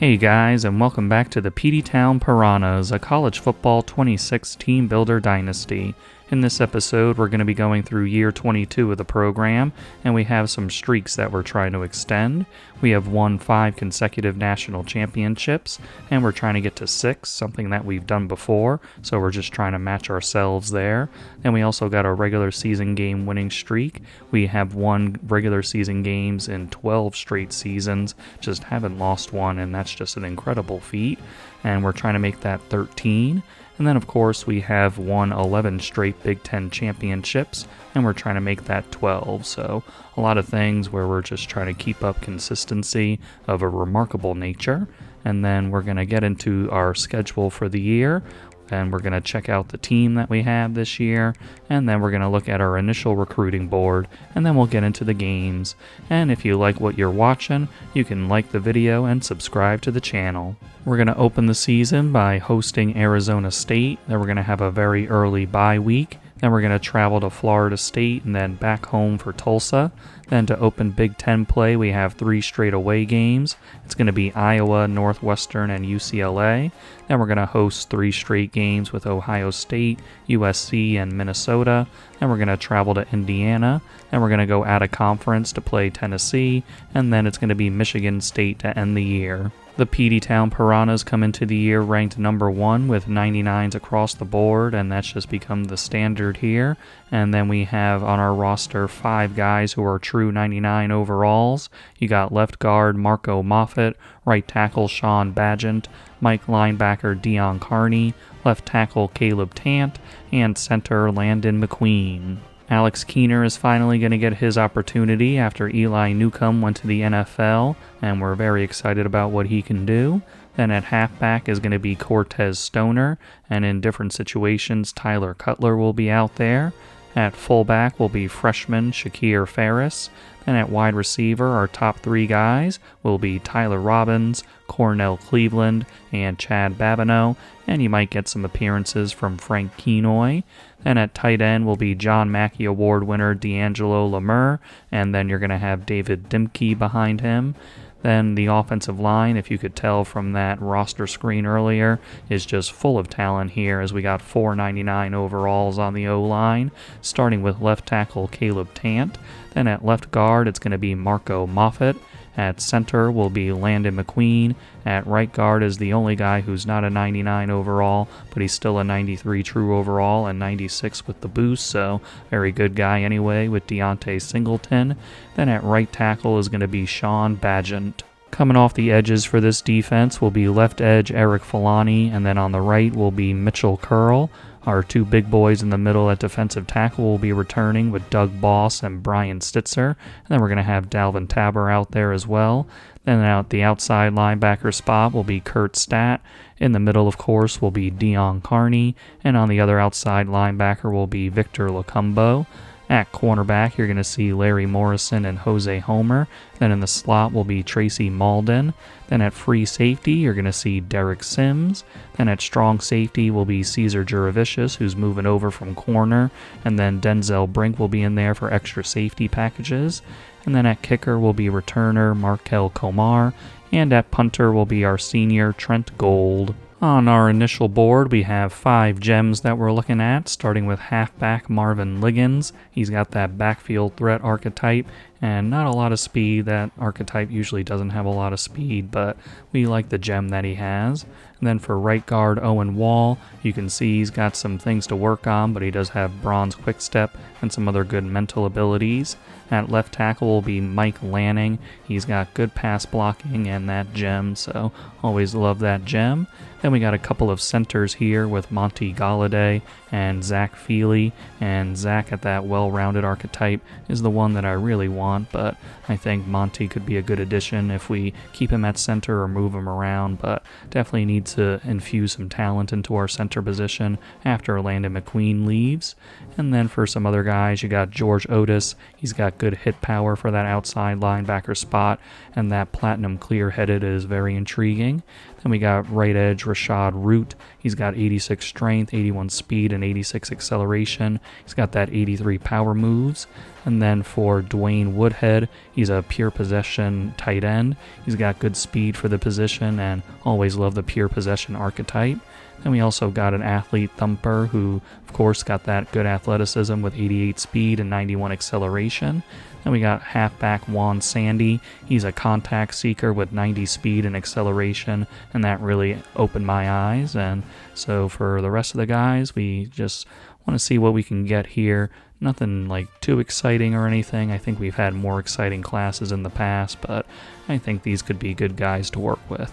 Hey guys, and welcome back to the Peteytown Piranhas, a college football 26 team builder dynasty. In this episode, we're going to be going through year 22 of the program, and we have some streaks that we're trying to extend. We have won 5 consecutive national championships, and we're trying to get to 6, something that we've done before, so we're just trying to match ourselves there. And we also got a regular season game winning streak. We have won regular season games in 12 straight seasons, just haven't lost one, and that's just an incredible feat. And we're trying to make that 13. And then, of course, we have won 11 straight Big Ten championships, and we're trying to make that 12. So a lot of things where we're just trying to keep up consistency of a remarkable nature. And then we're going to get into our schedule for the year. And we're going to check out the team that we have this year, and then we're going to look at our initial recruiting board, and then we'll get into the games. And if you like what you're watching, you can like the video and subscribe to the channel. We're going to open the season by hosting Arizona State, then we're going to have a very early bye week, then we're going to travel to Florida State and then back home for Tulsa. Then to open Big Ten play, we have 3 straight away games. It's going to be Iowa, Northwestern, and UCLA. Then we're going to host 3 straight games with Ohio State, USC, and Minnesota. Then we're going to travel to Indiana. Then we're going to go out of conference to play Tennessee. And then it's going to be Michigan State to end the year. The Peteytown Piranhas come into the year ranked number 1 with 99s across the board, and that's just become the standard here. And then we have on our roster 5 guys who are true 99 overalls. You got left guard Marco Moffitt, right tackle Sean Badgent, Mike linebacker Dion Carney, left tackle Caleb Tant, and center Landon McQueen. Alex Keener is finally going to get his opportunity after Eli Newcomb went to the NFL, and we're very excited about what he can do. Then at halfback is going to be Cortez Stoner, and in different situations, Tyler Cutler will be out there. At fullback will be freshman Shakir Ferris. Then at wide receiver, our top 3 guys will be Tyler Robbins, Cornell Cleveland, and Chad Babineau, and you might get some appearances from Frank Kenoy. Then at tight end will be John Mackey Award winner D'Angelo Lemur, and then you're going to have David Dimke behind him. Then the offensive line, if you could tell from that roster screen earlier, is just full of talent here as we got 499 overalls on the O-line, starting with left tackle Caleb Tant. Then at left guard, it's going to be Marco Moffitt. At center will be Landon McQueen. At right guard is the only guy who's not a 99 overall, but he's still a 93 true overall and 96 with the boost, so very good guy anyway with Deontay Singleton. Then at right tackle is going to be Sean Badgent. Coming off the edges for this defense will be left edge Eric Filani, and then on the right will be Mitchell Curl. Our 2 big boys in the middle at defensive tackle will be returning with Doug Boss and Brian Stitzer. And then we're going to have Dalvin Tabor out there as well. Then out the outside linebacker spot will be Kurt Stat. In the middle, of course, will be Dion Carney. And on the other outside linebacker will be Victor Lacumbo. At cornerback, you're going to see Larry Morrison and Jose Homer. Then in the slot will be Tracy Malden. Then at free safety, you're going to see Derek Sims. Then at strong safety will be Cesar Juravicius, who's moving over from corner. And then Denzel Brink will be in there for extra safety packages. And then at kicker will be returner Markel Komar. And at punter will be our senior Trent Gold. On our initial board, we have 5 gems that we're looking at, starting with halfback Marvin Liggins. He's got that backfield threat archetype and not a lot of speed. That archetype usually doesn't have a lot of speed, but we like the gem that he has. And then for right guard Owen Wall, you can see he's got some things to work on, but he does have bronze quick step and some other good mental abilities. At left tackle will be Mike Lanning. He's got good pass blocking and that gem, so always love that gem. Then we got a couple of centers here with Monty Galladay and Zach Feely, and Zach at that well-rounded archetype is the one that I really want, but I think Monty could be a good addition if we keep him at center or move him around, but definitely need to infuse some talent into our center position after Landon McQueen leaves. And then for some other guys, you got George Otis. He's got good hit power for that outside linebacker spot, and that platinum clear-headed is very intriguing. Then we got right edge Rashad Root. He's got 86 strength, 81 speed, and 86 acceleration. He's got that 83 power moves. And then for Dwayne Woodhead. He's a pure possession tight end. He's got good speed for the position and always love the pure possession archetype. Then we also got an athlete thumper who, of course, got that good athleticism with 88 speed and 91 acceleration. Then we got halfback Juan Sandy. He's a contact seeker with 90 speed and acceleration, and that really opened my eyes. And so for the rest of the guys, we just want to see what we can get here. Nothing like too exciting or anything. I think we've had more exciting classes in the past, but I think these could be good guys to work with.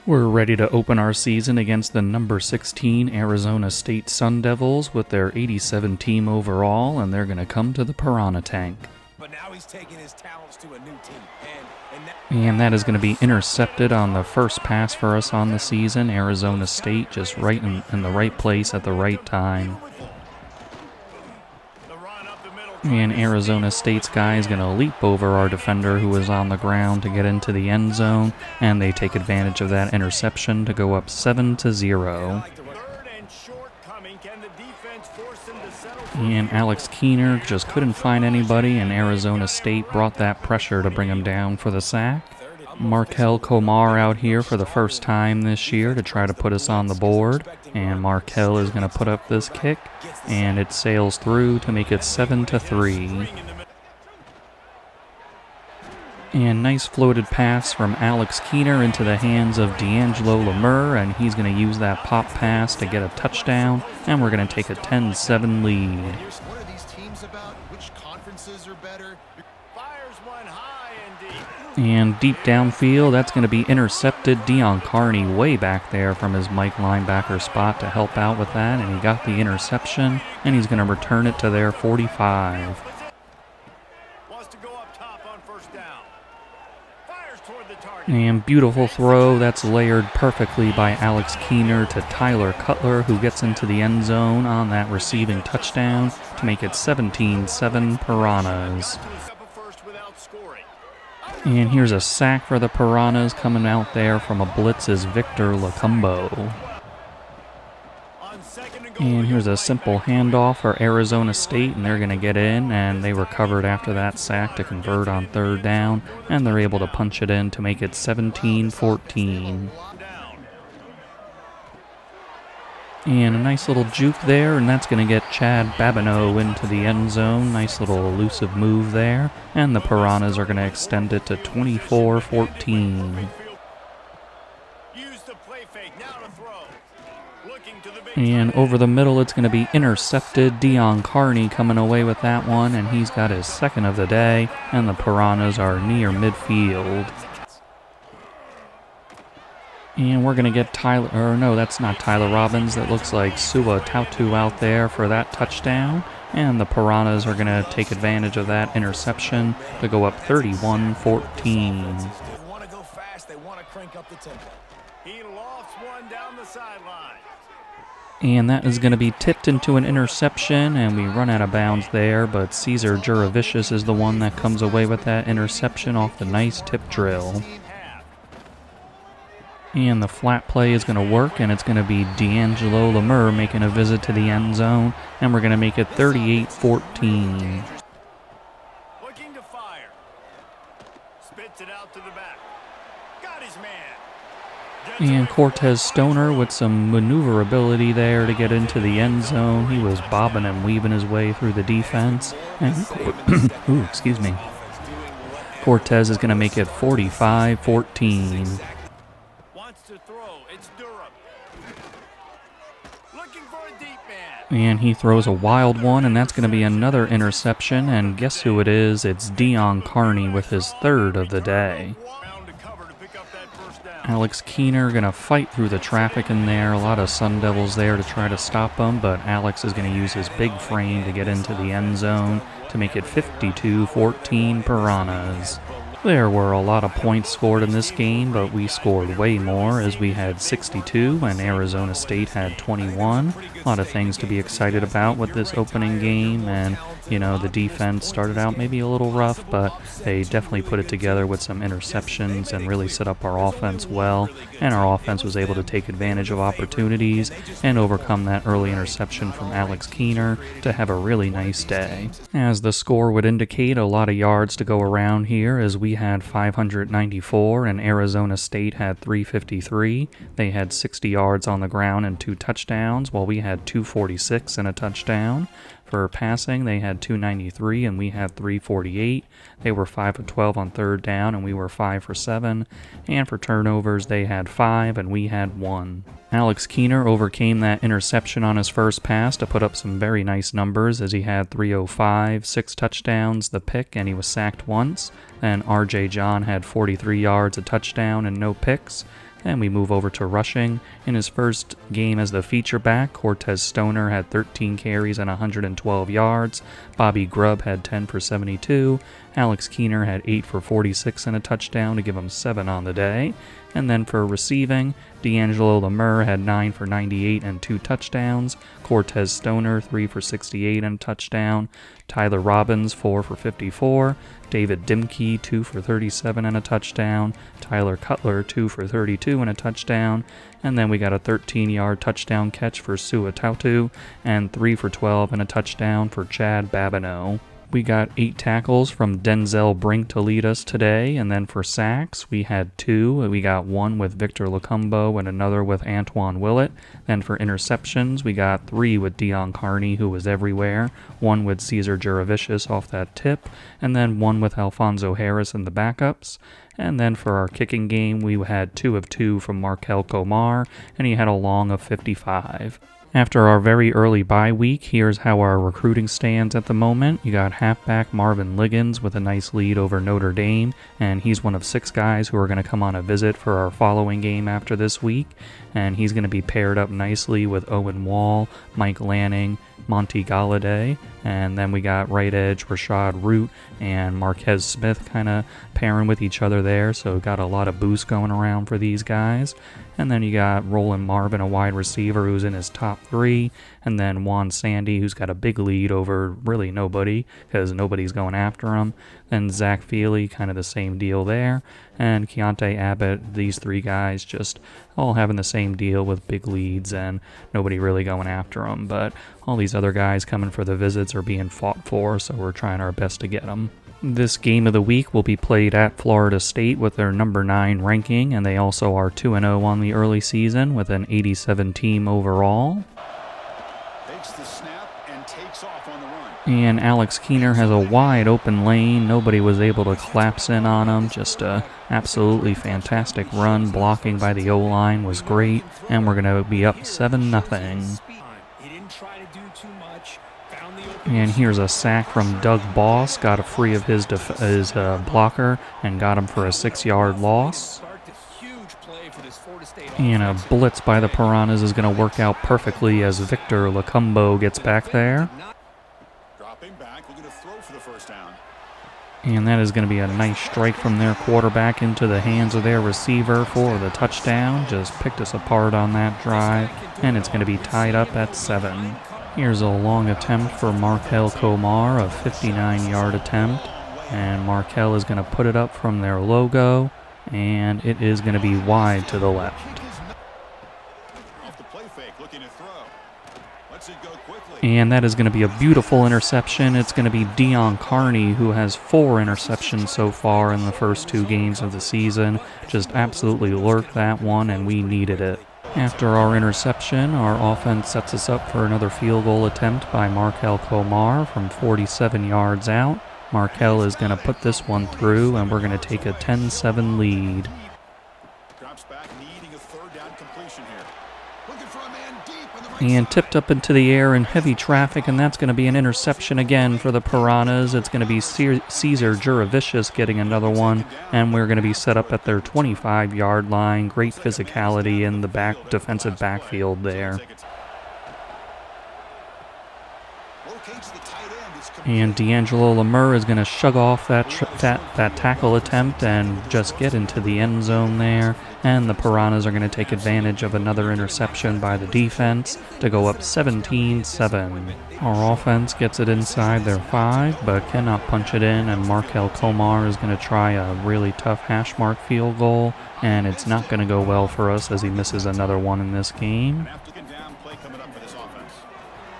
We're ready to open our season against the number 16 Arizona State Sun Devils with their 87 team overall, and they're going to come to the Piranha Tank. But now he's taking his talents to a new team. And that is going to be intercepted on the first pass for us on the season. Arizona State just right in the right place at the right time. And Arizona State's guy is going to leap over our defender who is on the ground to get into the end zone, and they take advantage of that interception to go up 7-0. And Alex Keener just couldn't find anybody, and Arizona State brought that pressure to bring him down for the sack. Markel Komar out here for the first time this year to try to put us on the board, and Markel is going to put up this kick, and it sails through to make it 7-3. And nice floated pass from Alex Keener into the hands of D'Angelo Lemur, and he's going to use that pop pass to get a touchdown, and we're going to take a 10-7 lead. What are these teams about? Which conferences are better? Fires one high and deep. And deep downfield, that's going to be intercepted. Dion Carney way back there from his Mike linebacker spot to help out with that, and he got the interception, and he's going to return it to their 45. And beautiful throw, that's layered perfectly by Alex Keener to Tyler Cutler, who gets into the end zone on that receiving touchdown to make it 17-7 Piranhas. And here's a sack for the Piranhas. Coming out there from a blitz is Victor Lacumbo. And here's a simple handoff for Arizona State, and they're going to get in, and they recovered after that sack to convert on third down, and they're able to punch it in to make it 17-14. And a nice little juke there, and that's going to get Chad Babineau into the end zone. Nice little elusive move there, and the Piranhas are going to extend it to 24-14. And over the middle, it's going to be intercepted. Dion Carney coming away with that one, and he's got his second of the day, and the Piranhas are near midfield. And we're going to get Tyler, or no, that's not Tyler Robbins. That looks like Sua Tautu out there for that touchdown. And the Piranhas are going to take advantage of that interception to go up 31-14. They want to go fast. They want to crank up the tempo. He lofts one down the sideline. And that is going to be tipped into an interception, and we run out of bounds there, but Caesar Juravicius is the one that comes away with that interception off the nice tip drill. And the flat play is going to work, and it's going to be D'Angelo Lemur making a visit to the end zone, and we're going to make it 38-14. Looking to fire. Spits it out to the back. Got his man. And Cortez Stoner with some maneuverability there to get into the end zone. He was bobbing and weaving his way through the defense. And excuse me. Cortez is going to make it 45-14. Wants to throw. It's Durham. Looking for a deep man. And he throws a wild one, and that's going to be another interception. And guess who it is? It's Dion Carney with his third of the day. Alex Keener going to fight through the traffic in there. A lot of Sun Devils there to try to stop him, but Alex is going to use his big frame to get into the end zone to make it 52-14 Piranhas. There were a lot of points scored in this game, but we scored way more as we had 62 and Arizona State had 21. A lot of things to be excited about with this opening game, and You know, the defense started out maybe a little rough, but they definitely put it together with some interceptions and really set up our offense well. And our offense was able to take advantage of opportunities and overcome that early interception from Alex Keener to have a really nice day. As the score would indicate, a lot of yards to go around here, as we had 594 and Arizona State had 353. They had 60 yards on the ground and 2 touchdowns, while we had 246 and a touchdown. For passing, they had 293 and we had 348. They were 5 of 12 on third down and we were 5 for 7. And for turnovers, they had 5 and we had 1. Alex Keener overcame that interception on his first pass to put up some very nice numbers, as he had 305, 6 touchdowns, the pick, and he was sacked once. Then RJ John had 43 yards, a touchdown, and no picks. Then we move over to rushing. In his first game as the feature back, Cortez Stoner had 13 carries and 112 yards. Bobby Grubb had 10 for 72. Alex Keener had 8 for 46 and a touchdown to give him 7 on the day. And then for receiving, D'Angelo Lemur had 9 for 98 and 2 touchdowns. Cortez Stoner, 3 for 68 and a touchdown. Tyler Robbins, 4 for 54. David Dimke, 2 for 37 and a touchdown. Tyler Cutler, 2 for 32 and a touchdown. And then we got a 13-yard touchdown catch for Sua Tautu and 3 for 12 and a touchdown for Chad Babineau. We got 8 tackles from Denzel Brink to lead us today, and then for sacks, we had 2. We got 1 with Victor Lacumbo and another with Antoine Willett. Then for interceptions, we got 3 with Dion Carney, who was everywhere, 1 with Cesar Juravicius off that tip, and then 1 with Alfonso Harris in the backups. And then for our kicking game, we had 2 of 2 from Markel Komar, and he had a long of 55. After our very early bye week, here's how our recruiting stands at the moment. You got halfback Marvin Liggins with a nice lead over Notre Dame, and he's one of 6 guys who are going to come on a visit for our following game after this week, and he's going to be paired up nicely with Owen Wall, Mike Lanning, Monty Galladay, and then we got right edge Rashad Root and Marquez Smith kind of pairing with each other there, so got a lot of boost going around for these guys. And then you got Roland Marvin, a wide receiver who's in his top 3, and then Juan Sandy, who's got a big lead over really nobody because nobody's going after him. Then Zach Feely, kind of the same deal there, and Keontae Abbott. These 3 guys just all having the same deal with big leads and nobody really going after them. But all these other guys coming for the visits are being fought for, so we're trying our best to get them. This game of the week will be played at Florida State with their number 9 ranking, and they also are 2-0 on the early season with an 87 team overall. Takes the snap and takes off on the run. And Alex Keener has a wide open lane. Nobody was able to collapse in on him. Just a absolutely fantastic run. Blocking by the O-line was great, and we're going to be up 7-0. And here's a sack from Doug Boss. Got a free of his blocker and got him for a 6-yard loss. And a blitz by the Piranhas is going to work out perfectly as Victor Lacumbo gets back there. And that is going to be a nice strike from their quarterback into the hands of their receiver for the touchdown. Just picked us apart on that drive, and it's going to be tied up at 7. Here's a long attempt for Markel Komar, a 59-yard attempt. And Markel is going to put it up from their logo, and it is going to be wide to the left. And that is going to be a beautiful interception. It's going to be Dion Carney, who has 4 interceptions so far in the first 2 games of the season. Just absolutely lurked that one, and we needed it. After our interception, our offense sets us up for another field goal attempt by Markel Komar from 47 yards out. Markel is going to put this one through, and we're going to take a 10-7 lead. And tipped up into the air in heavy traffic, and that's going to be an interception again for the Piranhas. It's going to be Cesar Juravicius getting another one, and we're going to be set up at their 25-yard line. Great physicality in the defensive backfield there. And D'Angelo Lemur is going to shug off that tackle attempt and just get into the end zone there. And the Piranhas are going to take advantage of another interception by the defense to go up 17-7. Our offense gets it inside their 5, but cannot punch it in, and Markel Komar is going to try a really tough hash mark field goal, and it's not going to go well for us as he misses another one in this game.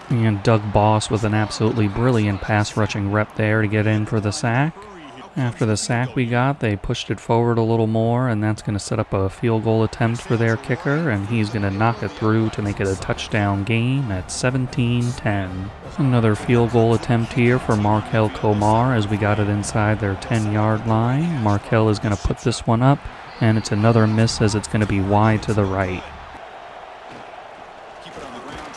And Doug Boss with an absolutely brilliant pass rushing rep there to get in for the sack. After the sack we got, they pushed it forward a little more, and that's going to set up a field goal attempt for their kicker, and he's going to knock it through to make it a touchdown game at 17-10. Another field goal attempt here for Markel Komar as we got it inside their 10-yard line. Markel is going to put this one up, and it's another miss as it's going to be wide to the right.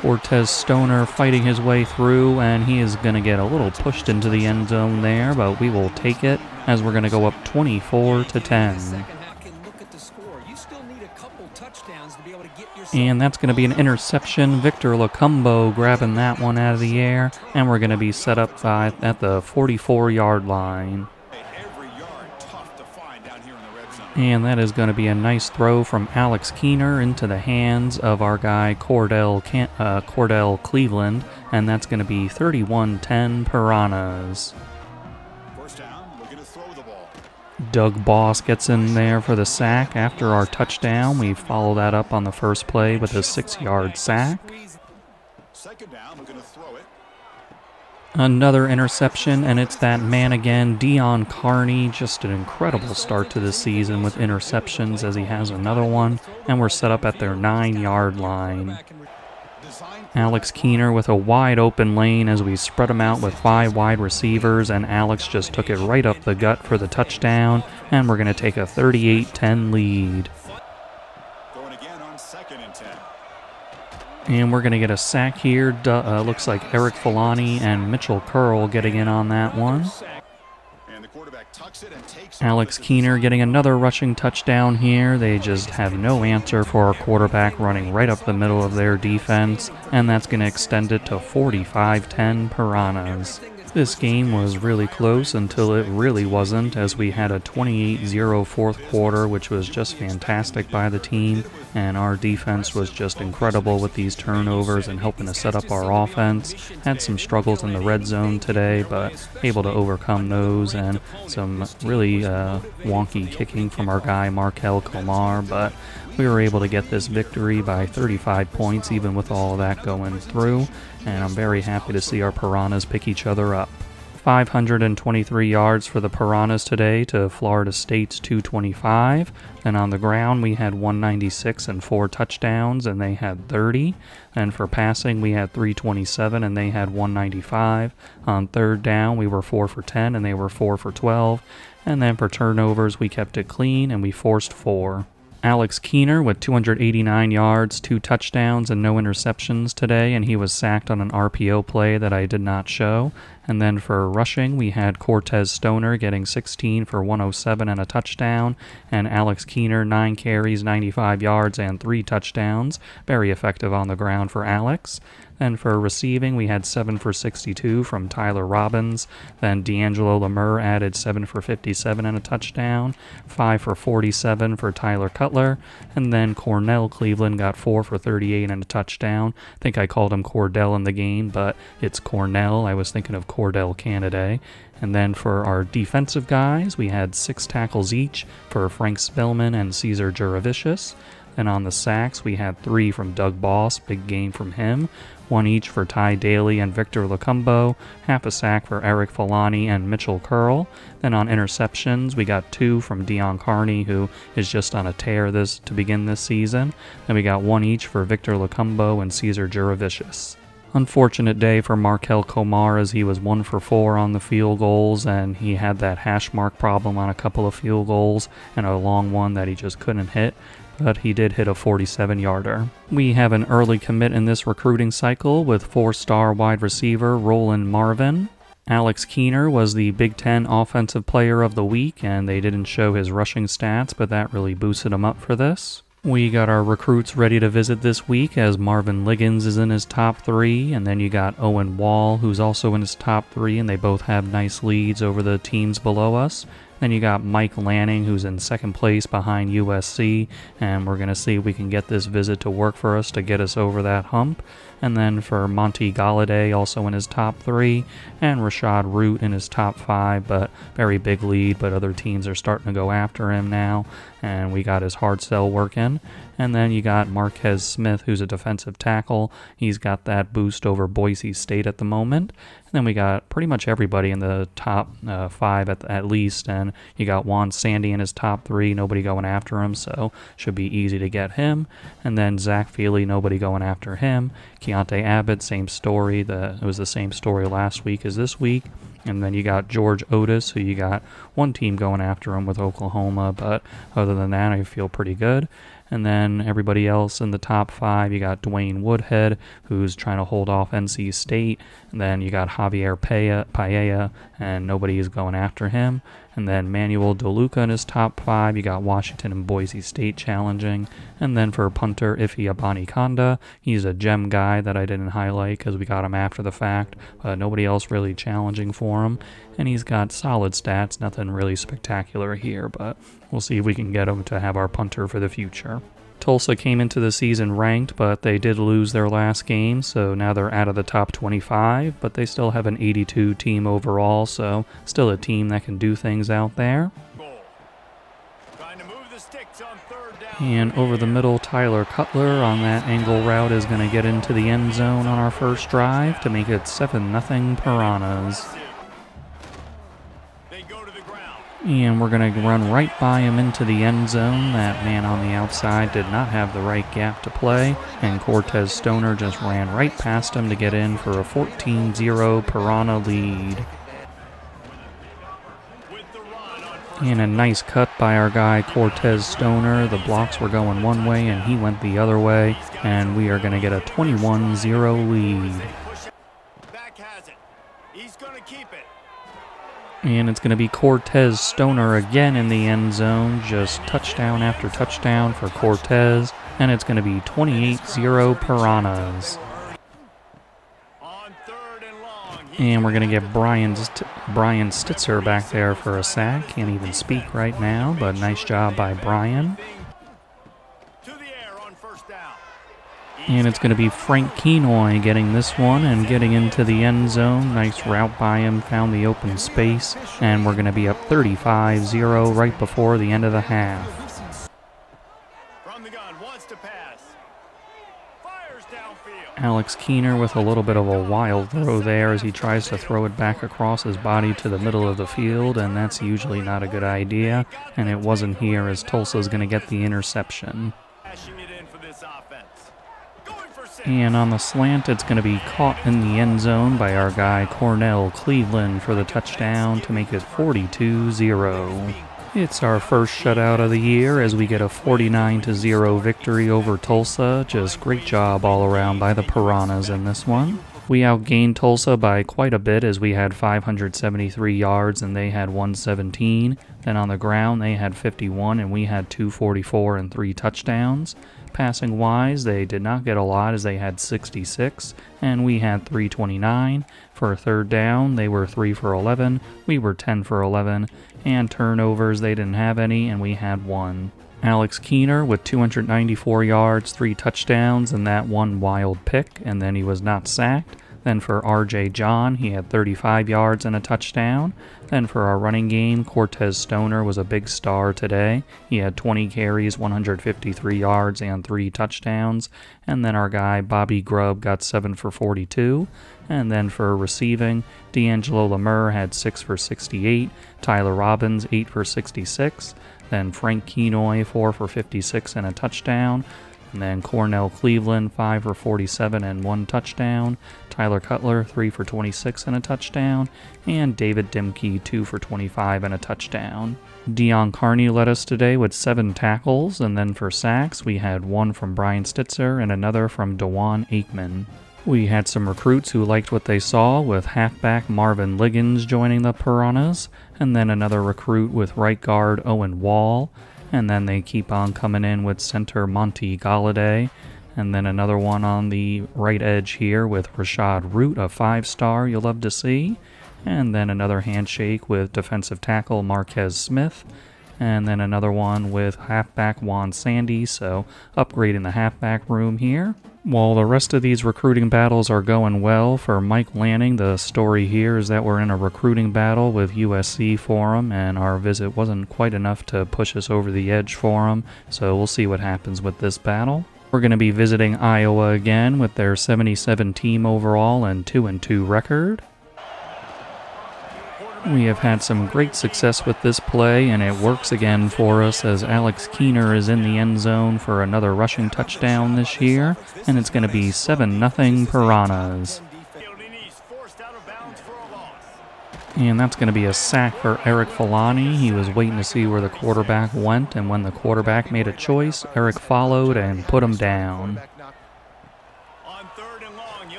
Cortez Stoner fighting his way through, and he is going to get a little pushed into the end zone there, but we will take it as we're going to go up 24-10. And that's going to be an interception. Victor Lacumbo grabbing that one out of the air, and we're going to be set up at the 44-yard line. And that is going to be a nice throw from Alex Keener into the hands of our guy Cordell Cleveland, and that's going to be 31-10 Piranhas. First down, we're going to throw the ball. Doug Boss gets in there for the sack after our touchdown. We follow that up on the first play with a 6-yard sack. Second down, we're going to throw it. Another interception, and it's that man again, Dion Carney. Just an incredible start to the season with interceptions as he has another one, and we're set up at their 9-yard line. Alex Keener with a wide open lane as we spread him out with 5 wide receivers, and Alex just took it right up the gut for the touchdown, and we're going to take a 38-10 lead. Going again on 2nd and 10. And we're going to get a sack here. Looks like Eric Filani and Mitchell Curl getting in on that one. And the quarterback tucks it and takes Alex Keener getting another rushing touchdown here. They just have no answer for our quarterback running right up the middle of their defense, and that's going to extend it to 45-10 Piranhas. This game was really close until it really wasn't, as we had a 28-0 fourth quarter, which was just fantastic by the team, and our defense was just incredible with these turnovers and helping to set up our offense. Had some struggles in the red zone today, but able to overcome those, and some really wonky kicking from our guy Markel Komar, but we were able to get this victory by 35 points even with all of that going through, and I'm very happy to see our Piranhas pick each other up. 523 yards for the Piranhas today to Florida State's 225. Then on the ground we had 196 and 4 touchdowns, and they had 30. And for passing we had 327 and they had 195. On third down we were 4 for 10 and they were 4 for 12. And then for turnovers we kept it clean and we forced 4. Alex Keener with 289 yards, 2 touchdowns, and no interceptions today, and he was sacked on an RPO play that I did not show. And then for rushing, we had Cortez Stoner getting 16 for 107 and a touchdown, and Alex Keener 9 carries, 95 yards, and 3 touchdowns. Very effective on the ground for Alex. Then for receiving, we had 7 for 62 from Tyler Robbins. Then D'Angelo Lemur added 7 for 57 and a touchdown. 5 for 47 for Tyler Cutler. And then Cornell Cleveland got 4 for 38 and a touchdown. I think I called him Cordell in the game, but it's Cornell. I was thinking of Cordell Canada. And then for our defensive guys, we had 6 tackles each for Frank Spellman and Cesar Juravicius. Then on the sacks, we had 3 from Doug Boss, big gain from him. 1 each for Ty Daly and Victor Lacumbo, half a sack for Eric Filani and Mitchell Curl. Then on interceptions, we got 2 from Dion Carney, who is just on a tear to begin this season. Then we got 1 each for Victor Lacumbo and Cesar Juravicius. Unfortunate day for Markel Komar as he was 1 for 4 on the field goals, and he had that hash mark problem on a couple of field goals and a long one that he just couldn't hit. But he did hit a 47-yarder. We have an early commit in this recruiting cycle with 4-star wide receiver Roland Marvin. Alex Keener was the Big Ten Offensive Player of the Week, and they didn't show his rushing stats, but that really boosted him up for this. We got our recruits ready to visit this week as Marvin Liggins is in his top 3, and then you got Owen Wall, who's also in his top 3, and they both have nice leads over the teams below us. Then you got Mike Lanning, who's in second place behind USC, and we're going to see if we can get this visit to work for us to get us over that hump. And then for Monty Galladay, also in his top 3, and Rashad Root in his top 5, but very big lead, but other teams are starting to go after him now, and we got his hard sell working. And then you got Marquez Smith, who's a defensive tackle. He's got that boost over Boise State at the moment. And then we got pretty much everybody in the top 5 at least, and you got Juan Sandy in his top 3, nobody going after him, so should be easy to get him. And then Zach Feely, nobody going after him. Keontae Abbott, same story. It was the same story last week as this week. And then you got George Otis, who you got one team going after him with Oklahoma, but other than that, I feel pretty good. And then everybody else in the top 5, you got Dwayne Woodhead, who's trying to hold off NC State. And then you got Javier Paella, and nobody is going after him. And then Manuel DeLuca in his top 5. You got Washington and Boise State challenging. And then for punter Ife Abanikanda, he's a gem guy that I didn't highlight because we got him after the fact. Nobody else really challenging for him. And he's got solid stats, nothing really spectacular here, but we'll see if we can get him to have our punter for the future. Tulsa came into the season ranked, but they did lose their last game, so now they're out of the top 25, but they still have an 82 team overall, so still a team that can do things out there. And over the middle, Tyler Cutler on that angle route is going to get into the end zone on our first drive to make it 7-0 Piranhas. And we're going to run right by him into the end zone. That man on the outside did not have the right gap to play, and Cortez Stoner just ran right past him to get in for a 14-0 Piranha lead. And a nice cut by our guy Cortez Stoner. The blocks were going one way and he went the other way, and we are going to get a 21-0 lead. And it's going to be Cortez Stoner again in the end zone, just touchdown after touchdown for Cortez, and it's going to be 28-0 Piranhas. And we're going to get Brian Stitzer back there for a sack. Can't even speak right now, but nice job by Brian. And it's going to be Frank Kenoy getting this one and getting into the end zone. Nice route by him, found the open space, and we're going to be up 35-0 right before the end of the half. From the gun, wants to pass. Fires downfield. Alex Keener with a little bit of a wild throw there as he tries to throw it back across his body to the middle of the field, and that's usually not a good idea, and it wasn't here as Tulsa's going to get the interception. And on the slant, it's going to be caught in the end zone by our guy Cornell Cleveland for the touchdown to make it 42-0. It's our first shutout of the year as we get a 49-0 victory over Tulsa. Just great job all around by the Piranhas in this one. We outgained Tulsa by quite a bit as we had 573 yards and they had 117. Then on the ground, they had 51 and we had 244 and 3 touchdowns. Passing wise, they did not get a lot as they had 66 and we had 329. For a third down, they were 3 for 11, we were 10 for 11, and turnovers, they didn't have any and we had 1. Alex Keener with 294 yards, 3 touchdowns, and that one wild pick, and then he was not sacked. Then for R.J. John, he had 35 yards and a touchdown. Then for our running game, Cortez Stoner was a big star today. He had 20 carries, 153 yards, and 3 touchdowns. And then our guy Bobby Grubb got 7 for 42. And then for receiving, D'Angelo Lemur had 6 for 68. Tyler Robbins, 8 for 66. Then Frank Kenoy, 4 for 56 and a touchdown. And then Cornell Cleveland, 5 for 47 and 1 touchdown. Tyler Cutler, 3 for 26 and a touchdown. And David Dimke, 2 for 25 and a touchdown. Dion Carney led us today with 7 tackles. And then for sacks, we had 1 from Brian Stitzer and another from DeJuan Aikman. We had some recruits who liked what they saw, with halfback Marvin Liggins joining the Piranhas, and then another recruit with right guard Owen Wall. And then they keep on coming in with center Monty Galladay. And then another one on the right edge here with Rashad Root, a 5-star you'll love to see. And then another handshake with defensive tackle Marquez Smith. And then another one with halfback Juan Sandy, so upgrading the halfback room here. While the rest of these recruiting battles are going well for Mike Lanning, the story here is that we're in a recruiting battle with USC for him, and our visit wasn't quite enough to push us over the edge for him, so we'll see what happens with this battle. We're going to be visiting Iowa again with their 77 team overall and 2-2 record. We have had some great success with this play, and it works again for us as Alex Keener is in the end zone for another rushing touchdown this year, and it's going to be 7-0 Piranhas. And that's going to be a sack for Eric Filani. He was waiting to see where the quarterback went, and when the quarterback made a choice, Eric followed and put him down.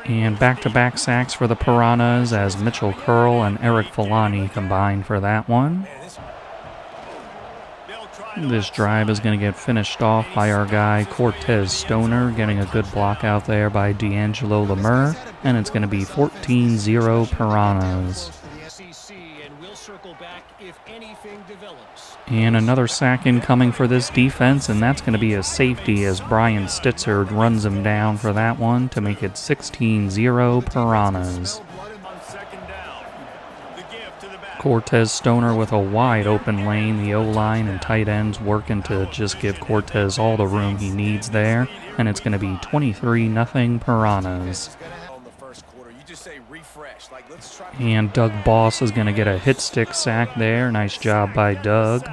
And back-to-back sacks for the Piranhas as Mitchell Curl and Eric Filani combined for that one. This drive is going to get finished off by our guy Cortez Stoner, getting a good block out there by D'Angelo Lemur, and it's going to be 14-0 Piranhas. And another sack incoming for this defense, and that's going to be a safety as Brian Stitzer runs him down for that one to make it 16-0 Piranhas. Cortez Stoner with a wide open lane, the O-line and tight ends working to just give Cortez all the room he needs there, and it's going to be 23-0 Piranhas. And Doug Boss is going to get a hit stick sack there. Nice job by Doug.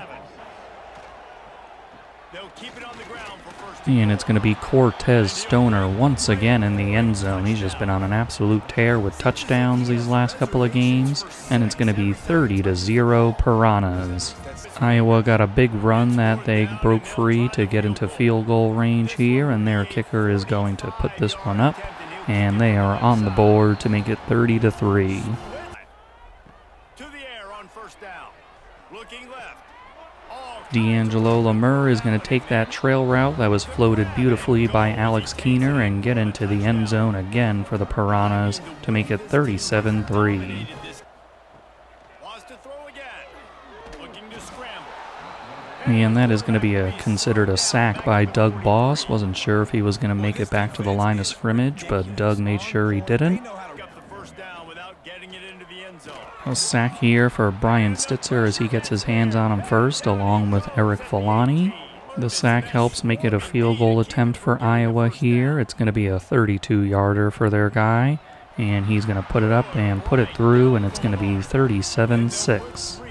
And it's going to be Cortez Stoner once again in the end zone. He's just been on an absolute tear with touchdowns these last couple of games. And it's going to be 30-0 Piranhas. Iowa got a big run that they broke free to get into field goal range here. And their kicker is going to put this one up. And they are on the board to make it 30-3. D'Angelo Lemur is going to take that trail route that was floated beautifully by Alex Keener and get into the end zone again for the Piranhas to make it 37-3. And that is going to be considered a sack by Doug Boss. Wasn't sure if he was going to make it back to the line of scrimmage, but Doug made sure he didn't. A sack here for Brian Stitzer as he gets his hands on him first, along with Eric Filani. The sack helps make it a field goal attempt for Iowa here. It's going to be a 32-yarder for their guy, and he's going to put it up and put it through, and it's going to be 37-6.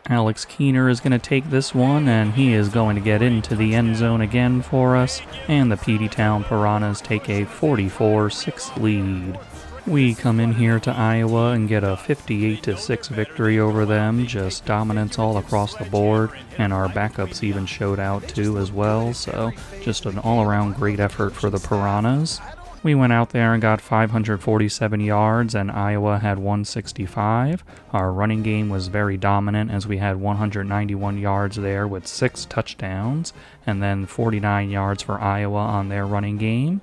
Alex Keener is going to take this one, and he is going to get into the end zone again for us, and the Peteytown Piranhas take a 44-6 lead. We come in here to Iowa and get a 58-6 victory over them, just dominance all across the board, and our backups even showed out too as well, so just an all-around great effort for the Piranhas. We went out there and got 547 yards, and Iowa had 165. Our running game was very dominant as we had 191 yards there with 6 touchdowns, and then 49 yards for Iowa on their running game.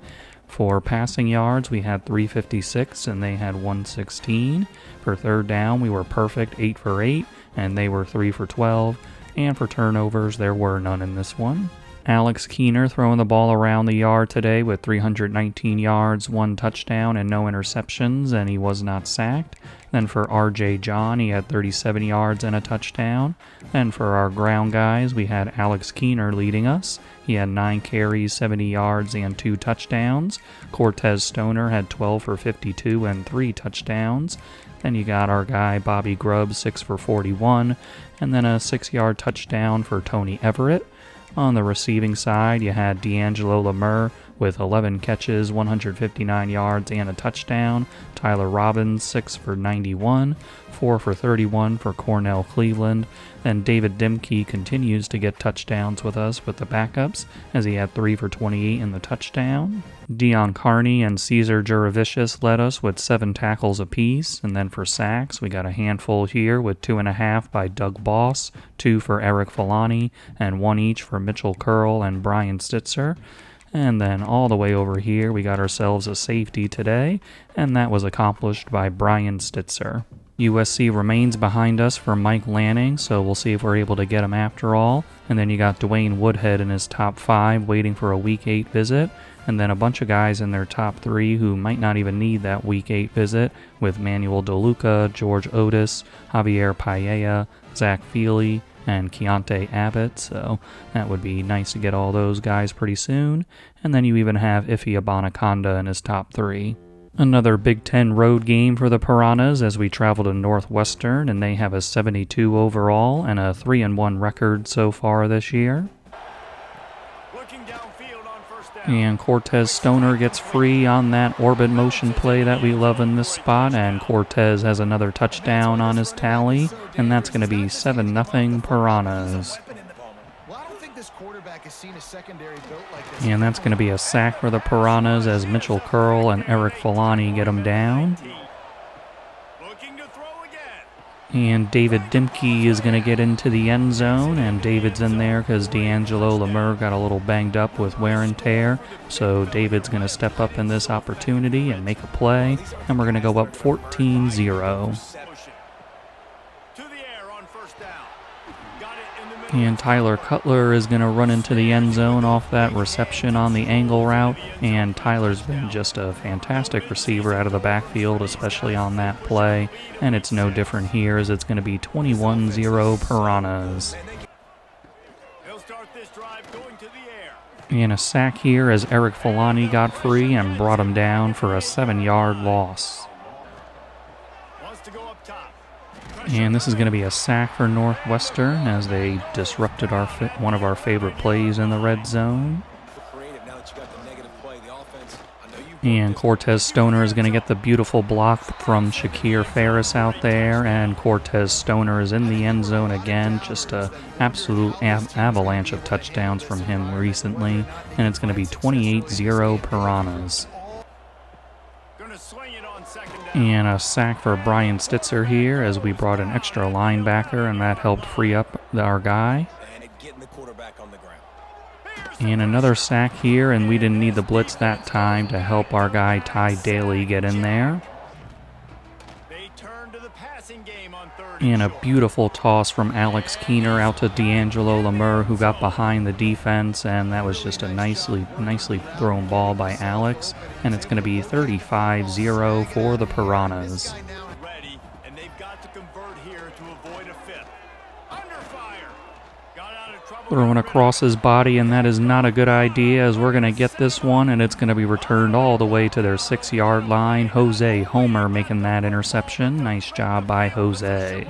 For passing yards, we had 356 and they had 116. For third down, we were perfect, 8 for 8, and they were 3 for 12. And for turnovers, there were none in this one. Alex Keener throwing the ball around the yard today with 319 yards, 1 touchdown, and no interceptions, and he was not sacked. Then for RJ John, he had 37 yards and a touchdown. Then for our ground guys, we had Alex Keener leading us. He had 9 carries, 70 yards, and 2 touchdowns. Cortez Stoner had 12 for 52 and 3 touchdowns. Then you got our guy Bobby Grubb, 6 for 41, and then a 6-yard touchdown for Tony Everett. On the receiving side, you had D'Angelo Lemur with 11 catches, 159 yards, and a touchdown. Tyler Robbins, 6 for 91, 4 for 31 for Cornell Cleveland. Then David Dimke continues to get touchdowns with us with the backups, as he had 3 for 28 in the touchdown. Dion Carney and Cesar Juravicius led us with 7 tackles apiece. And then for sacks, we got a handful here with 2.5 by Doug Boss, 2 for Eric Filani, and 1 each for Mitchell Curl and Brian Stitzer. And then all the way over here, we got ourselves a safety today, and that was accomplished by Brian Stitzer. USC remains behind us for Mike Lanning, so we'll see if we're able to get him after all. And then you got Dwayne Woodhead in his top 5 waiting for a Week 8 visit. And then a bunch of guys in their top 3 who might not even need that Week 8 visit, with Manuel DeLuca, George Otis, Javier Paella, Zach Feely, and Keontae Abbott, so that would be nice to get all those guys pretty soon. And then you even have Ife Abanaconda in his top 3. Another Big Ten road game for the Piranhas as we travel to Northwestern, and they have a 72 overall and a 3-1 record so far this year. And Cortez Stoner gets free on that orbit motion play that we love in this spot, and Cortez has another touchdown on his tally, and that's going to be 7-0 Piranhas. And that's going to be a sack for the Piranhas as Mitchell Curl and Eric Filani get him down. And David Dimke is going to get into the end zone, and David's in there because D'Angelo Lemur got a little banged up with wear and tear. So David's going to step up in this opportunity and make a play, and we're going to go up 14-0. And Tyler Cutler is going to run into the end zone off that reception on the angle route. And Tyler's been just a fantastic receiver out of the backfield, especially on that play. And it's no different here, as it's going to be 21-0 Piranhas. And a sack here as Eric Filani got free and brought him down for a 7-yard loss. And this is going to be a sack for Northwestern as they disrupted one of our favorite plays in the red zone. And Cortez Stoner is going to get the beautiful block from Shakir Ferris out there, and Cortez Stoner is in the end zone again. Just an absolute avalanche of touchdowns from him recently, and it's going to be 28-0 Piranhas. And a sack for Brian Stitzer here as we brought an extra linebacker, and that helped free up our guy. And another sack here, and we didn't need the blitz that time to help our guy Ty Daly get in there. And a beautiful toss from Alex Keener out to D'Angelo Lemur, who got behind the defense, and that was just a nicely thrown ball by Alex. And it's going to be 35-0 for the Piranhas. Throwing across his body, and that is not a good idea, as we're going to get this one, and it's going to be returned all the way to their 6-yard line. Jose Homer making that interception. Nice job by Jose.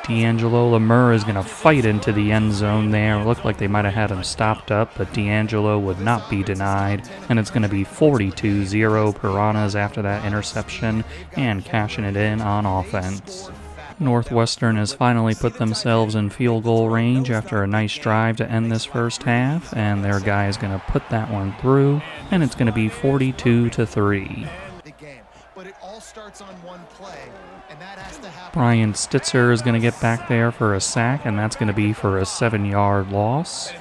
D'Angelo Lemur is going to fight into the end zone there. Looked like they might have had him stopped up, but D'Angelo would not be denied. And it's going to be 42-0 Piranhas after that interception and cashing it in on offense. Northwestern has finally put themselves in field goal range after a nice drive to end this first half, and their guy is going to put that one through, and it's going to be 42-3. Brian Stitzer is going to get back there for a sack, and that's going to be for a 7-yard loss.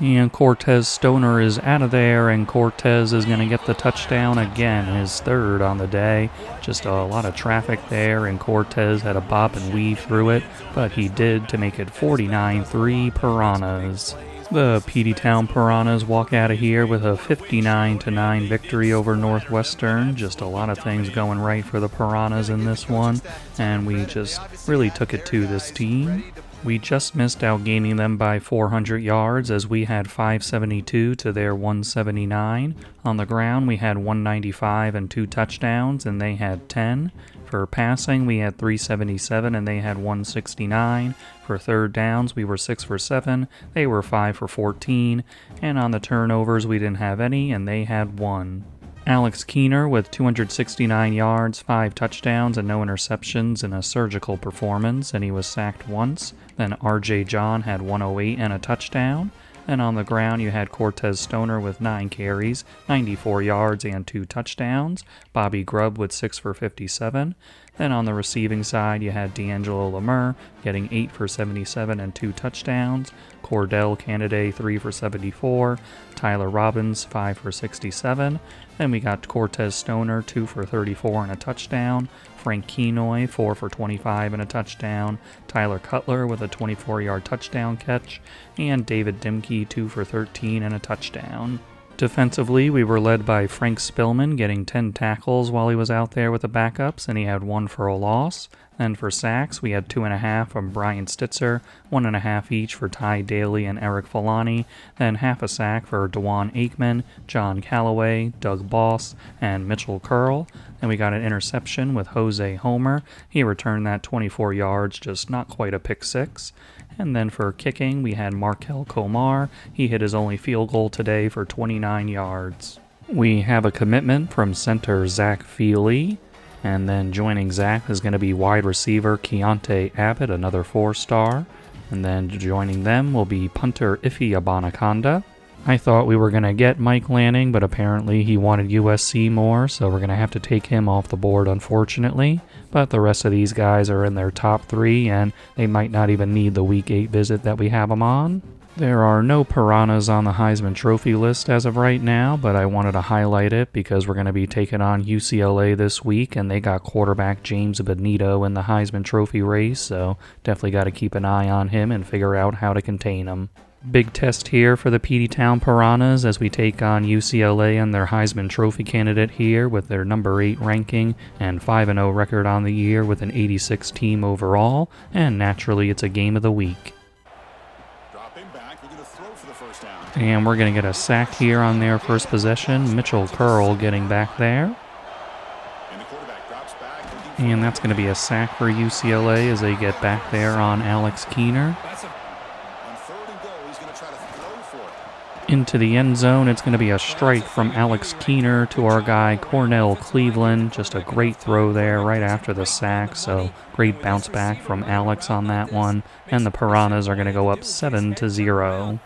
And Cortez Stoner is out of there, and Cortez is going to get the touchdown again, his third on the day. Just a lot of traffic there, and Cortez had to bop and weave through it, but he did to make it 49-3 Piranhas. The Peteytown Piranhas walk out of here with a 59-9 victory over Northwestern. Just a lot of things going right for the Piranhas in this one, and we just really took it to this team. We just missed outgaining them by 400 yards as we had 572 to their 179. On the ground, we had 195 and 2 touchdowns, and they had 10. For passing, we had 377 and they had 169. For third downs, we were 6 for 7. They were 5 for 14. And on the turnovers, we didn't have any, and they had 1. Alex Keener with 269 yards, 5 touchdowns, and no interceptions in a surgical performance, and he was sacked once. Then R.J. John had 108 and a touchdown. And on the ground, you had Cortez Stoner with 9 carries, 94 yards, and 2 touchdowns. Bobby Grubb with 6 for 57. Then on the receiving side, you had D'Angelo Lemur getting 8 for 77 and 2 touchdowns. Cordell Canada 3 for 74. Tyler Robbins 5 for 67. Then we got Cortez Stoner 2 for 34 and a touchdown. Frank Kenoy 4 for 25 and a touchdown. Tyler Cutler with a 24-yard touchdown catch. And David Dimke 2 for 13 and a touchdown. Defensively, we were led by Frank Spillman getting 10 tackles while he was out there with the backups, and he had 1 for a loss. Then for sacks, we had 2.5 from Brian Stitzer, 1.5 each for Ty Daly and Eric Filani, then half a sack for DeJuan Aikman, John Callaway, Doug Boss, and Mitchell Curl. Then we got an interception with Jose Homer. He returned that 24 yards, just not quite a pick six. And then for kicking, we had Markel Komar. He hit his only field goal today for 29 yards. We have a commitment from center Zach Feely. And then joining Zach is going to be wide receiver Keontae Abbott, another 4-star. And then joining them will be punter Ife Abanaconda. I thought we were going to get Mike Lanning, but apparently he wanted USC more, so we're going to have to take him off the board, unfortunately. But the rest of these guys are in their top 3, and they might not even need the Week 8 visit that we have them on. There are no Piranhas on the Heisman Trophy list as of right now, but I wanted to highlight it because we're going to be taking on UCLA this week, and they got quarterback James Benito in the Heisman Trophy race, so definitely got to keep an eye on him and figure out how to contain him. Big test here for the Peteytown Piranhas as we take on UCLA and their Heisman Trophy candidate here with their number 8 ranking and 5-0 record on the year with an 86 team overall, and naturally it's a game of the week. And we're going to get a sack here on their first possession. Mitchell Curl getting back there. And that's going to be a sack for UCLA as they get back there on Alex Keener. Into the end zone, it's going to be a strike from Alex Keener to our guy Cornell Cleveland. Just a great throw there right after the sack, so great bounce back from Alex on that one. And the Piranhas are going to go up 7-0.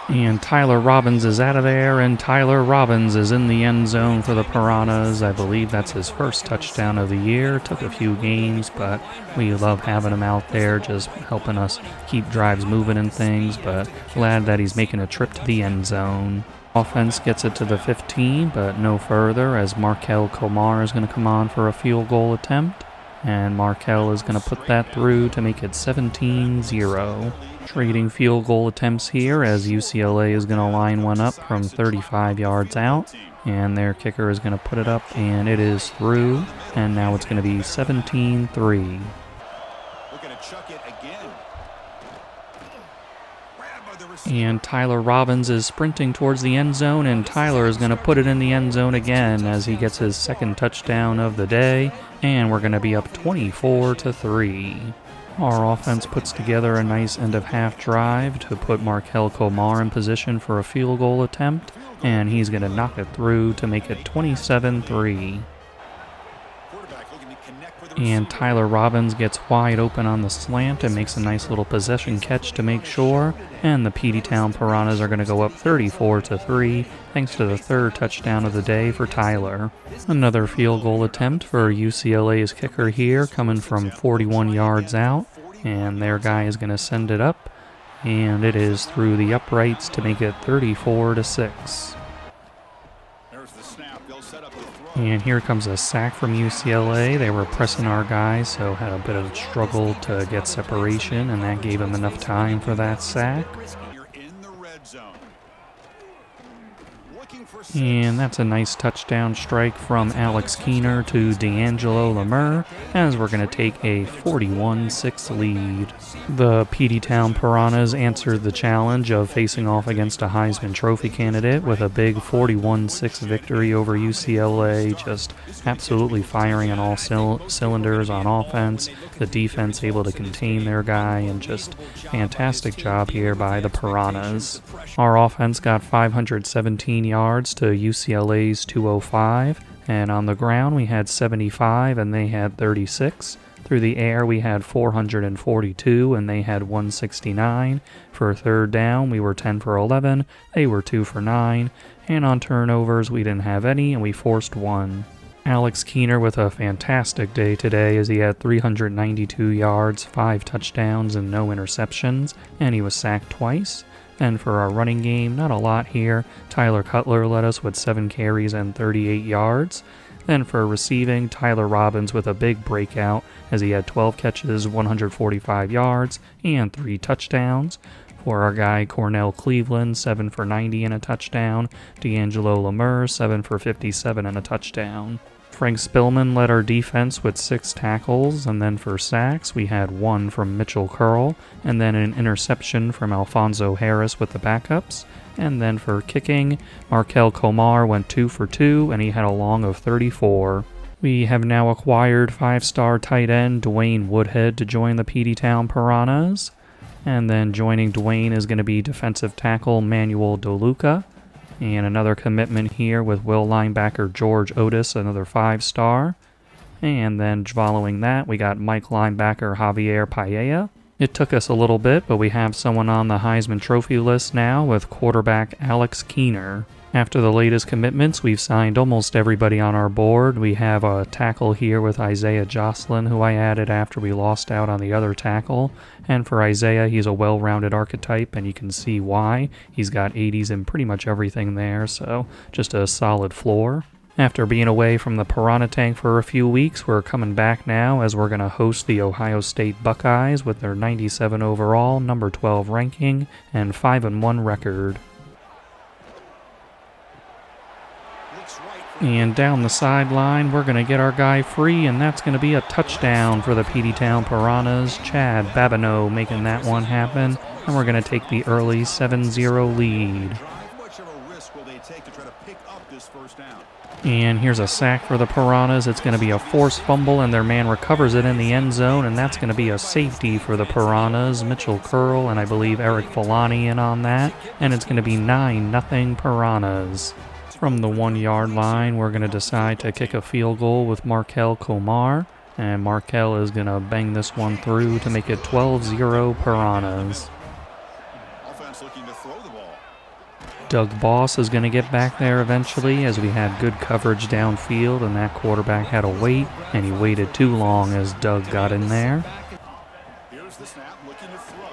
And Tyler Robbins is out of there, and Tyler Robbins is in the end zone for the Piranhas. I believe that's his first touchdown of the year. Took a few games, but we love having him out there, just helping us keep drives moving and things, but glad that he's making a trip to the end zone. Offense gets it to the 15, but no further, as Markel Komar is going to come on for a field goal attempt. And Markel is going to put that through to make it 17-0. Trading field goal attempts here as UCLA is going to line one up from 35 yards out. And their kicker is going to put it up, and it is through. And now it's going to be 17-3. And Tyler Robbins is sprinting towards the end zone, and Tyler is going to put it in the end zone again as he gets his second touchdown of the day. And we're going to be up 24-3. Our offense puts together a nice end-of-half drive to put Markel Komar in position for a field goal attempt, and he's going to knock it through to make it 27-3. And Tyler Robbins gets wide open on the slant and makes a nice little possession catch to make sure, and the Peteytown Piranhas are going to go up 34-3 thanks to the third touchdown of the day for Tyler. Another field goal attempt for UCLA's kicker here, coming from 41 yards out, and their guy is going to send it up, and it is through the uprights to make it 34-6. And here comes a sack from UCLA. They were pressing our guys, so had a bit of struggle to get separation, and that gave them enough time for that sack. And that's a nice touchdown strike from Alex Keener to D'Angelo Lemur, as we're going to take a 41-6 lead. The Peteytown Piranhas answered the challenge of facing off against a Heisman Trophy candidate with a big 41-6 victory over UCLA, just absolutely firing on all cylinders on offense, the defense able to contain their guy, and just fantastic job here by the Piranhas. Our offense got 517 yards to UCLA's 205, and on the ground we had 75 and they had 36. Through the air we had 442 and they had 169. For third down we were 10 for 11, they were 2 for 9, and on turnovers we didn't have any and we forced one. Alex Keener with a fantastic day today as he had 392 yards, 5 touchdowns, and no interceptions, and he was sacked twice. Then for our running game, not a lot here. Tyler Cutler led us with 7 carries and 38 yards. Then for receiving, Tyler Robbins with a big breakout as he had 12 catches, 145 yards, and 3 touchdowns. For our guy Cornell Cleveland, 7 for 90 and a touchdown. D'Angelo Lemur, 7 for 57 and a touchdown. Frank Spillman led our defense with 6 tackles, and then for sacks we had 1 from Mitchell Curl, and then an interception from Alfonso Harris with the backups. And then for kicking, Markel Komar went 2 for 2, and he had a long of 34. We have now acquired 5-star tight end Dwayne Woodhead to join the Peteytown Piranhas. And then joining Dwayne is going to be defensive tackle Manuel DeLuca. And another commitment here with Will linebacker George Otis, another 5-star. And then following that, we got Mike linebacker Javier Paella. It took us a little bit, but we have someone on the Heisman Trophy list now with quarterback Alex Keener. After the latest commitments, we've signed almost everybody on our board. We have a tackle here with Isaiah Jocelyn, who I added after we lost out on the other tackle. And for Isaiah, he's a well-rounded archetype, and you can see why. He's got 80s in pretty much everything there, so just a solid floor. After being away from the Piranha Tank for a few weeks, we're coming back now as we're going to host the Ohio State Buckeyes with their 97 overall, number 12 ranking, and 5-1 record. And down the sideline, we're going to get our guy free, and that's going to be a touchdown for the Peteytown Piranhas. Chad Babineau making that one happen, and we're going to take the early 7-0 lead. And here's a sack for the Piranhas. It's going to be a forced fumble, and their man recovers it in the end zone, and that's going to be a safety for the Piranhas. Mitchell Curl and I believe Eric Filani in on that, and it's going to be 9-0 Piranhas. From the 1-yard line, we're going to decide to kick a field goal with Markel Komar, and Markel is going to bang this one through to make it 12-0 Piranhas. Offense looking to throw the ball. Doug Boss is going to get back there eventually as we had good coverage downfield, and that quarterback had to wait, and he waited too long as Doug got in there. Here's the snap, looking to throw.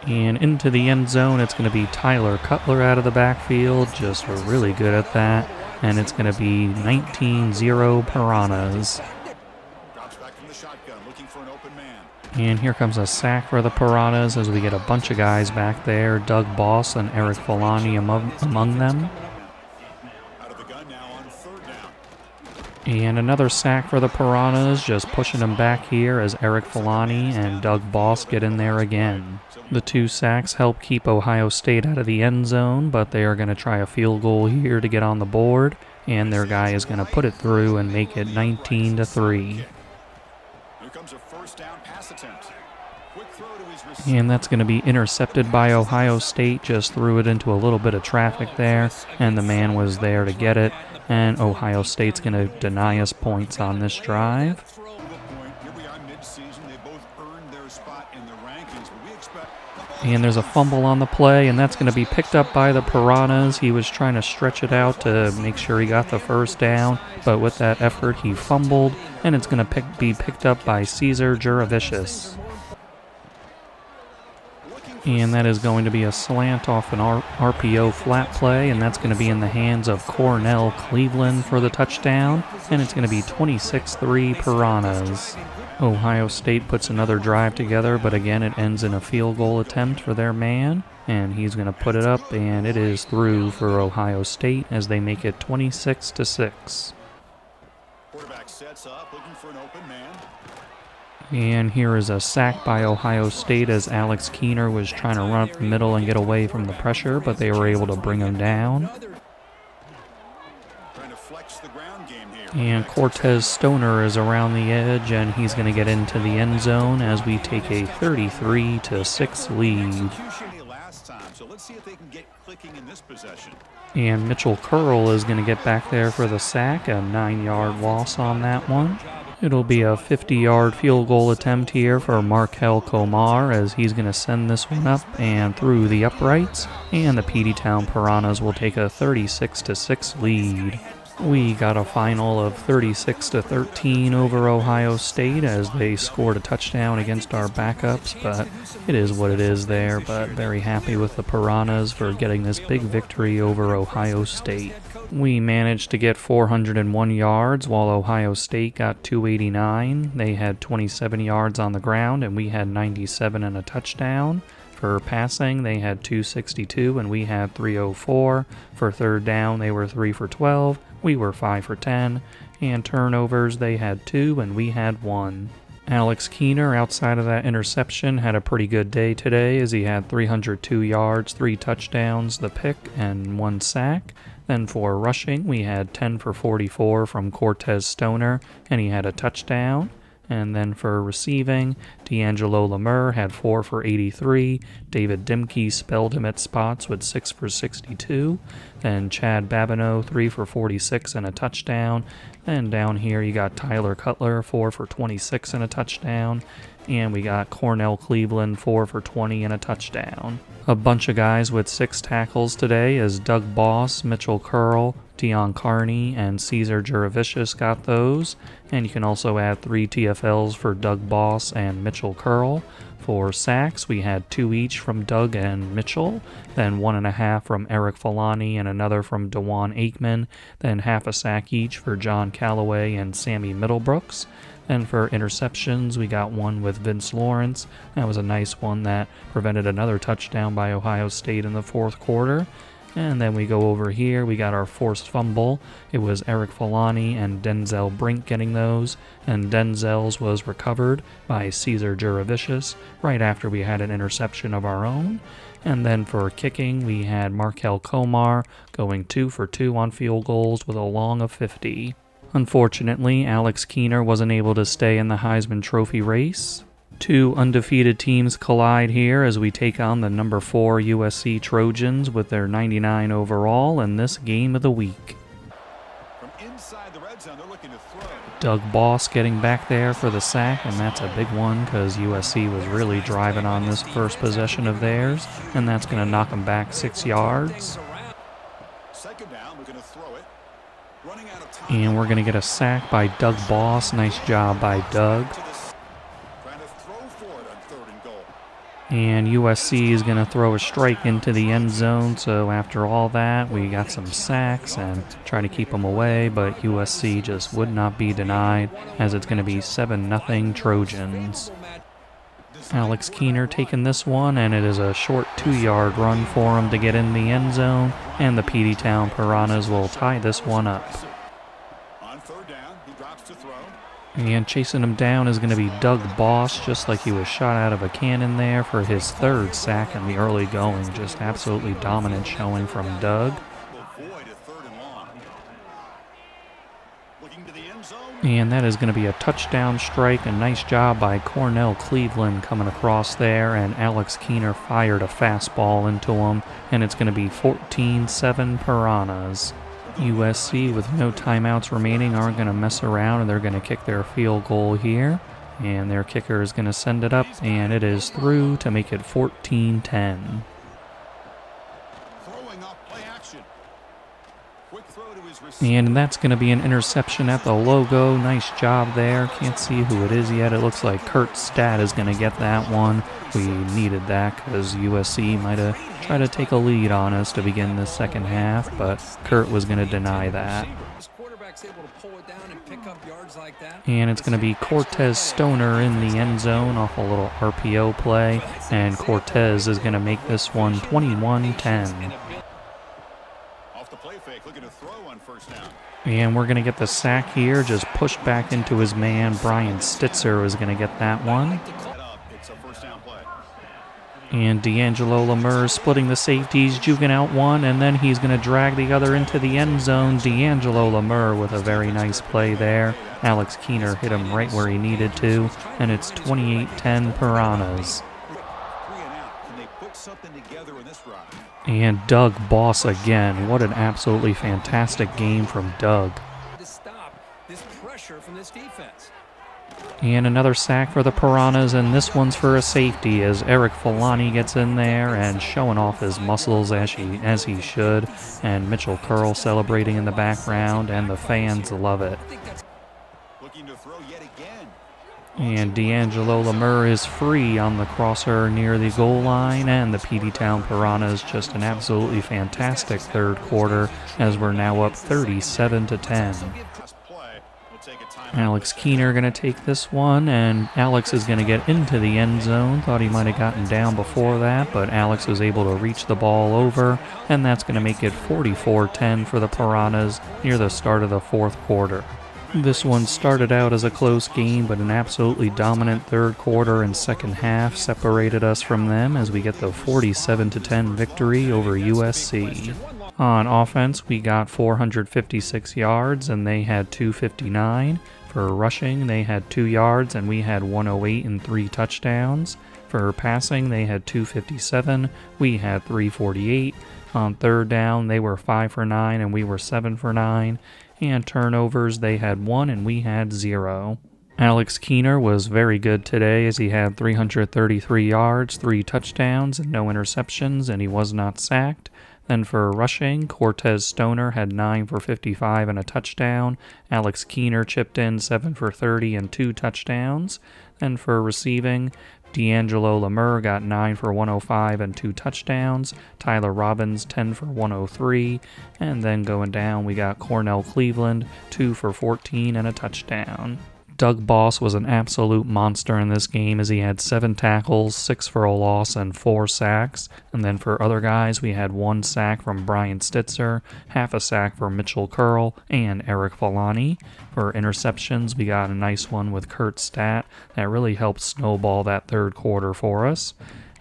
And into the end zone, it's going to be Tyler Cutler out of the backfield, just really good at that. And it's going to be 19-0 Piranhas. Drops back from the shotgun, looking for an open man. And here comes a sack for the Piranhas as we get a bunch of guys back there, Doug Boss and Eric Filani among them. Out of the gun now on 3rd down. And another sack for the Piranhas, just pushing them back here as Eric Filani and Doug Boss get in there again. The 2 sacks help keep Ohio State out of the end zone, but they are going to try a field goal here to get on the board, and their guy is going to put it through and make it 19-3. Here comes a 1st down pass attempt. Quick throw to his receiver. And that's going to be intercepted by Ohio State, just threw it into a little bit of traffic there, and the man was there to get it, and Ohio State's going to deny us points on this drive. And there's a fumble on the play, and that's going to be picked up by the Piranhas. He was trying to stretch it out to make sure he got the 1st down, but with that effort he fumbled, and it's going to be picked up by Caesar Juravicius. And that is going to be a slant off an RPO flat play, and that's going to be in the hands of Cornell Cleveland for the touchdown, and it's going to be 26-3 Piranhas. Ohio State puts another drive together, but again it ends in a field goal attempt for their man, and he's going to put it up, and it is through for Ohio State as they make it 26-6. Quarterback sets up, looking for an open man. And here is a sack by Ohio State as Alex Keener was trying to run up the middle and get away from the pressure, but they were able to bring him down. And Cortez Stoner is around the edge, and he's going to get into the end zone as we take a 33-6 lead. And Mitchell Curl is going to get back there for the sack, a 9-yard loss on that one. It'll be a 50-yard field goal attempt here for Markel Komar as he's going to send this one up and through the uprights, and the Peteytown Piranhas will take a 36-6 lead. We got a final of 36-13 over Ohio State as they scored a touchdown against our backups, but it is what it is there, but very happy with the Piranhas for getting this big victory over Ohio State. We managed to get 401 yards while Ohio State got 289. They had 27 yards on the ground and we had 97 and a touchdown. For passing, they had 262 and we had 304. For third down, they were 3 for 12. We were 5 for 10. And turnovers, they had 2 and we had 1. Alex Keener, outside of that interception, had a pretty good day today as he had 302 yards, 3 touchdowns, the pick, and 1 sack. Then for rushing, we had 10 for 44 from Cortez Stoner, and he had a touchdown. And then for receiving, D'Angelo Lemur had 4 for 83. David Dimke spelled him at spots with 6 for 62. Then Chad Babineau, 3 for 46 and a touchdown. Then down here you got Tyler Cutler, 4 for 26 and a touchdown. And we got Cornell Cleveland, 4 for 20 and a touchdown. A bunch of guys with 6 tackles today as Doug Boss, Mitchell Curl, Dion Carney, and Caesar Juravicius got those. And you can also add 3 TFLs for Doug Boss and Mitchell Curl. For sacks, we had 2 each from Doug and Mitchell, then 1.5 from Eric Falani and another from DeJuan Aikman, then half a sack each for John Calloway and Sammy Middlebrooks. Then for interceptions, we got 1 with Vince Lawrence. That was a nice one that prevented another touchdown by Ohio State in the 4th quarter. And then we go over here, we got our forced fumble. It was Eric Falani and Denzel Brink getting those, and Denzel's was recovered by Caesar Juravicius right after we had an interception of our own. And then for kicking, we had Markel Komar going 2 for 2 on field goals with a long of 50. Unfortunately, Alex Keener wasn't able to stay in the Heisman Trophy race. 2 undefeated teams collide here as we take on the number 4 USC Trojans with their 99 overall in this game of the week. From inside the red zone, they're looking to throw. Doug Boss getting back there for the sack, and that's a big one because USC was really driving on this first possession of theirs, and that's going to knock them back 6 yards. Second down, we're going to throw it. Running out of time. And we're going to get a sack by Doug Boss. Nice job by Doug. And USC is going to throw a strike into the end zone, so after all that, we got some sacks and try to keep them away, but USC just would not be denied, as it's going to be 7-0 Trojans. Alex Keener taking this one, and it is a short 2-yard run for him to get in the end zone, and the Peteytown Piranhas will tie this one up. On third down, he drops to throw. And chasing him down is going to be Doug Boss, just like he was shot out of a cannon there for his 3rd sack in the early going. Just absolutely dominant showing from Doug. And that is going to be a touchdown strike. A nice job by Cornell Cleveland coming across there, and Alex Keener fired a fastball into him, and it's going to be 14-7 Piranhas. USC, with no timeouts remaining, aren't going to mess around, and they're going to kick their field goal here. And their kicker is going to send it up, and it is through to make it 14-10. Throwing up play action. Quick throw to his receiver. And that's going to be an interception at the logo. Nice job there. Can't see who it is yet. It looks like Kurt Stat is going to get that one. We needed that because USC might have tried to take a lead on us to begin the second half, but Kurt was going to deny that. And it's going to be Cortez Stoner in the end zone off a little RPO play, and Cortez is going to make this one 21-10. And we're going to get the sack here, just pushed back into his man. Brian Stitzer is going to get that one. And D'Angelo Lemur splitting the safeties, juking out one, and then he's going to drag the other into the end zone. D'Angelo Lemur with a very nice play there. Alex Keener hit him right where he needed to, and it's 28-10 Piranhas. And Doug Boss again. What an absolutely fantastic game from Doug. And another sack for the Piranhas, and this one's for a safety as Eric Filani gets in there and showing off his muscles as he should. And Mitchell Curl celebrating in the background, and the fans love it. And D'Angelo Lemur is free on the crosser near the goal line, and the Peteytown Piranhas just an absolutely fantastic third quarter as we're now up 37-10. Alex Keener going to take this one, and Alex is going to get into the end zone. Thought he might have gotten down before that, but Alex was able to reach the ball over, and that's going to make it 44-10 for the Piranhas near the start of the fourth quarter. This one started out as a close game, but an absolutely dominant third quarter and second half separated us from them as we get the 47-10 victory over USC. On offense, we got 456 yards and they had 259. For rushing, they had 2 yards and we had 108 and 3 touchdowns. For passing, they had 257, we had 348. On third down, they were 5 for 9 and we were 7 for 9. And turnovers, they had 1 and we had 0. Alex Keener was very good today as he had 333 yards, 3 touchdowns, and no interceptions, and he was not sacked. Then for rushing, Cortez Stoner had 9 for 55 and a touchdown. Alex Keener chipped in 7 for 30 and 2 touchdowns. Then for receiving, D'Angelo Lemur got 9 for 105 and 2 touchdowns. Tyler Robbins 10 for 103. And then going down, we got Cornell Cleveland 2 for 14 and a touchdown. Doug Boss was an absolute monster in this game as he had 7 tackles, 6 for a loss, and 4 sacks. And then for other guys, we had 1 sack from Brian Stitzer, half a sack for Mitchell Curl and Eric Filani. For interceptions, we got a nice one with Kurt Stat that really helped snowball that third quarter for us.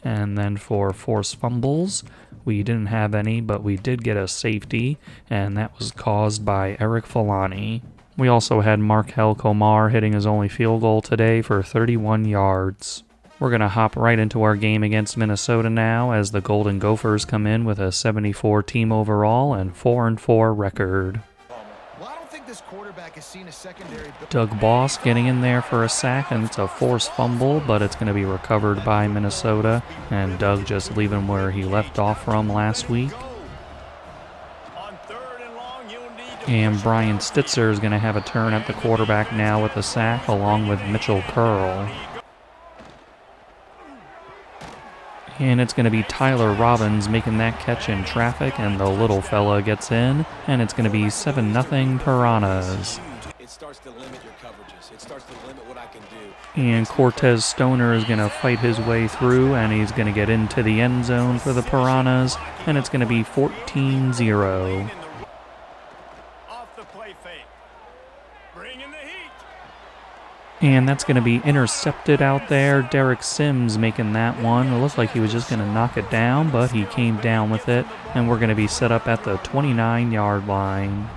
And then for forced fumbles, we didn't have any, but we did get a safety, and that was caused by Eric Filani. We also had Markel Komar hitting his only field goal today for 31 yards. We're going to hop right into our game against Minnesota now as the Golden Gophers come in with a 74 team overall and 4-4 record. Doug Boss getting in there for a sack, and it's a forced fumble, but it's going to be recovered by Minnesota, and Doug just leaving where he left off from last week. And Brian Stitzer is going to have a turn at the quarterback now with a sack along with Mitchell Curl. And it's going to be Tyler Robbins making that catch in traffic, and the little fella gets in, and it's going to be 7-0 Piranhas. It starts to limit your coverages. It starts to limit what I can do. And Cortez Stoner is going to fight his way through, and he's going to get into the end zone for the Piranhas, and it's going to be 14-0. And that's going to be intercepted out there. Derek Sims making that one. It looked like he was just going to knock it down, but he came down with it. And we're going to be set up at the 29-yard line.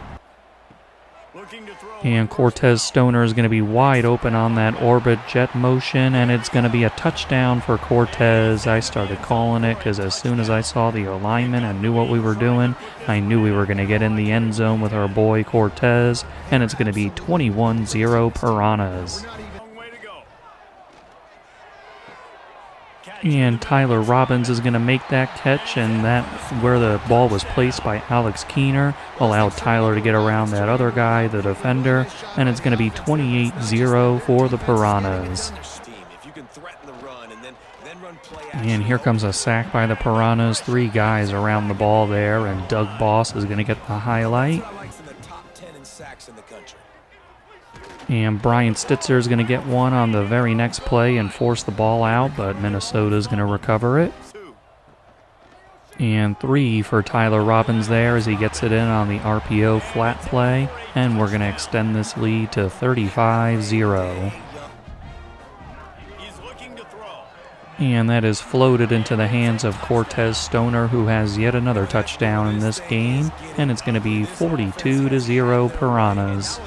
And Cortez Stoner is going to be wide open on that orbit jet motion, and it's going to be a touchdown for Cortez. I started calling it because as soon as I saw the alignment and knew what we were doing, I knew we were going to get in the end zone with our boy Cortez, and it's going to be 21-0 Piranhas. And Tyler Robbins is going to make that catch, and that where the ball was placed by Alex Keener allowed Tyler to get around that other guy, the defender, and it's going to be 28-0 for the Piranhas. And here comes a sack by the Piranhas. 3 guys around the ball there, and Doug Boss is going to get the highlight. And Brian Stitzer is going to get one on the very next play and force the ball out, but Minnesota is going to recover it. And 3 for Tyler Robbins there as he gets it in on the RPO flat play. And we're going to extend this lead to 35-0. And that is floated into the hands of Cortez Stoner, who has yet another touchdown in this game. And it's going to be 42-0 Piranhas.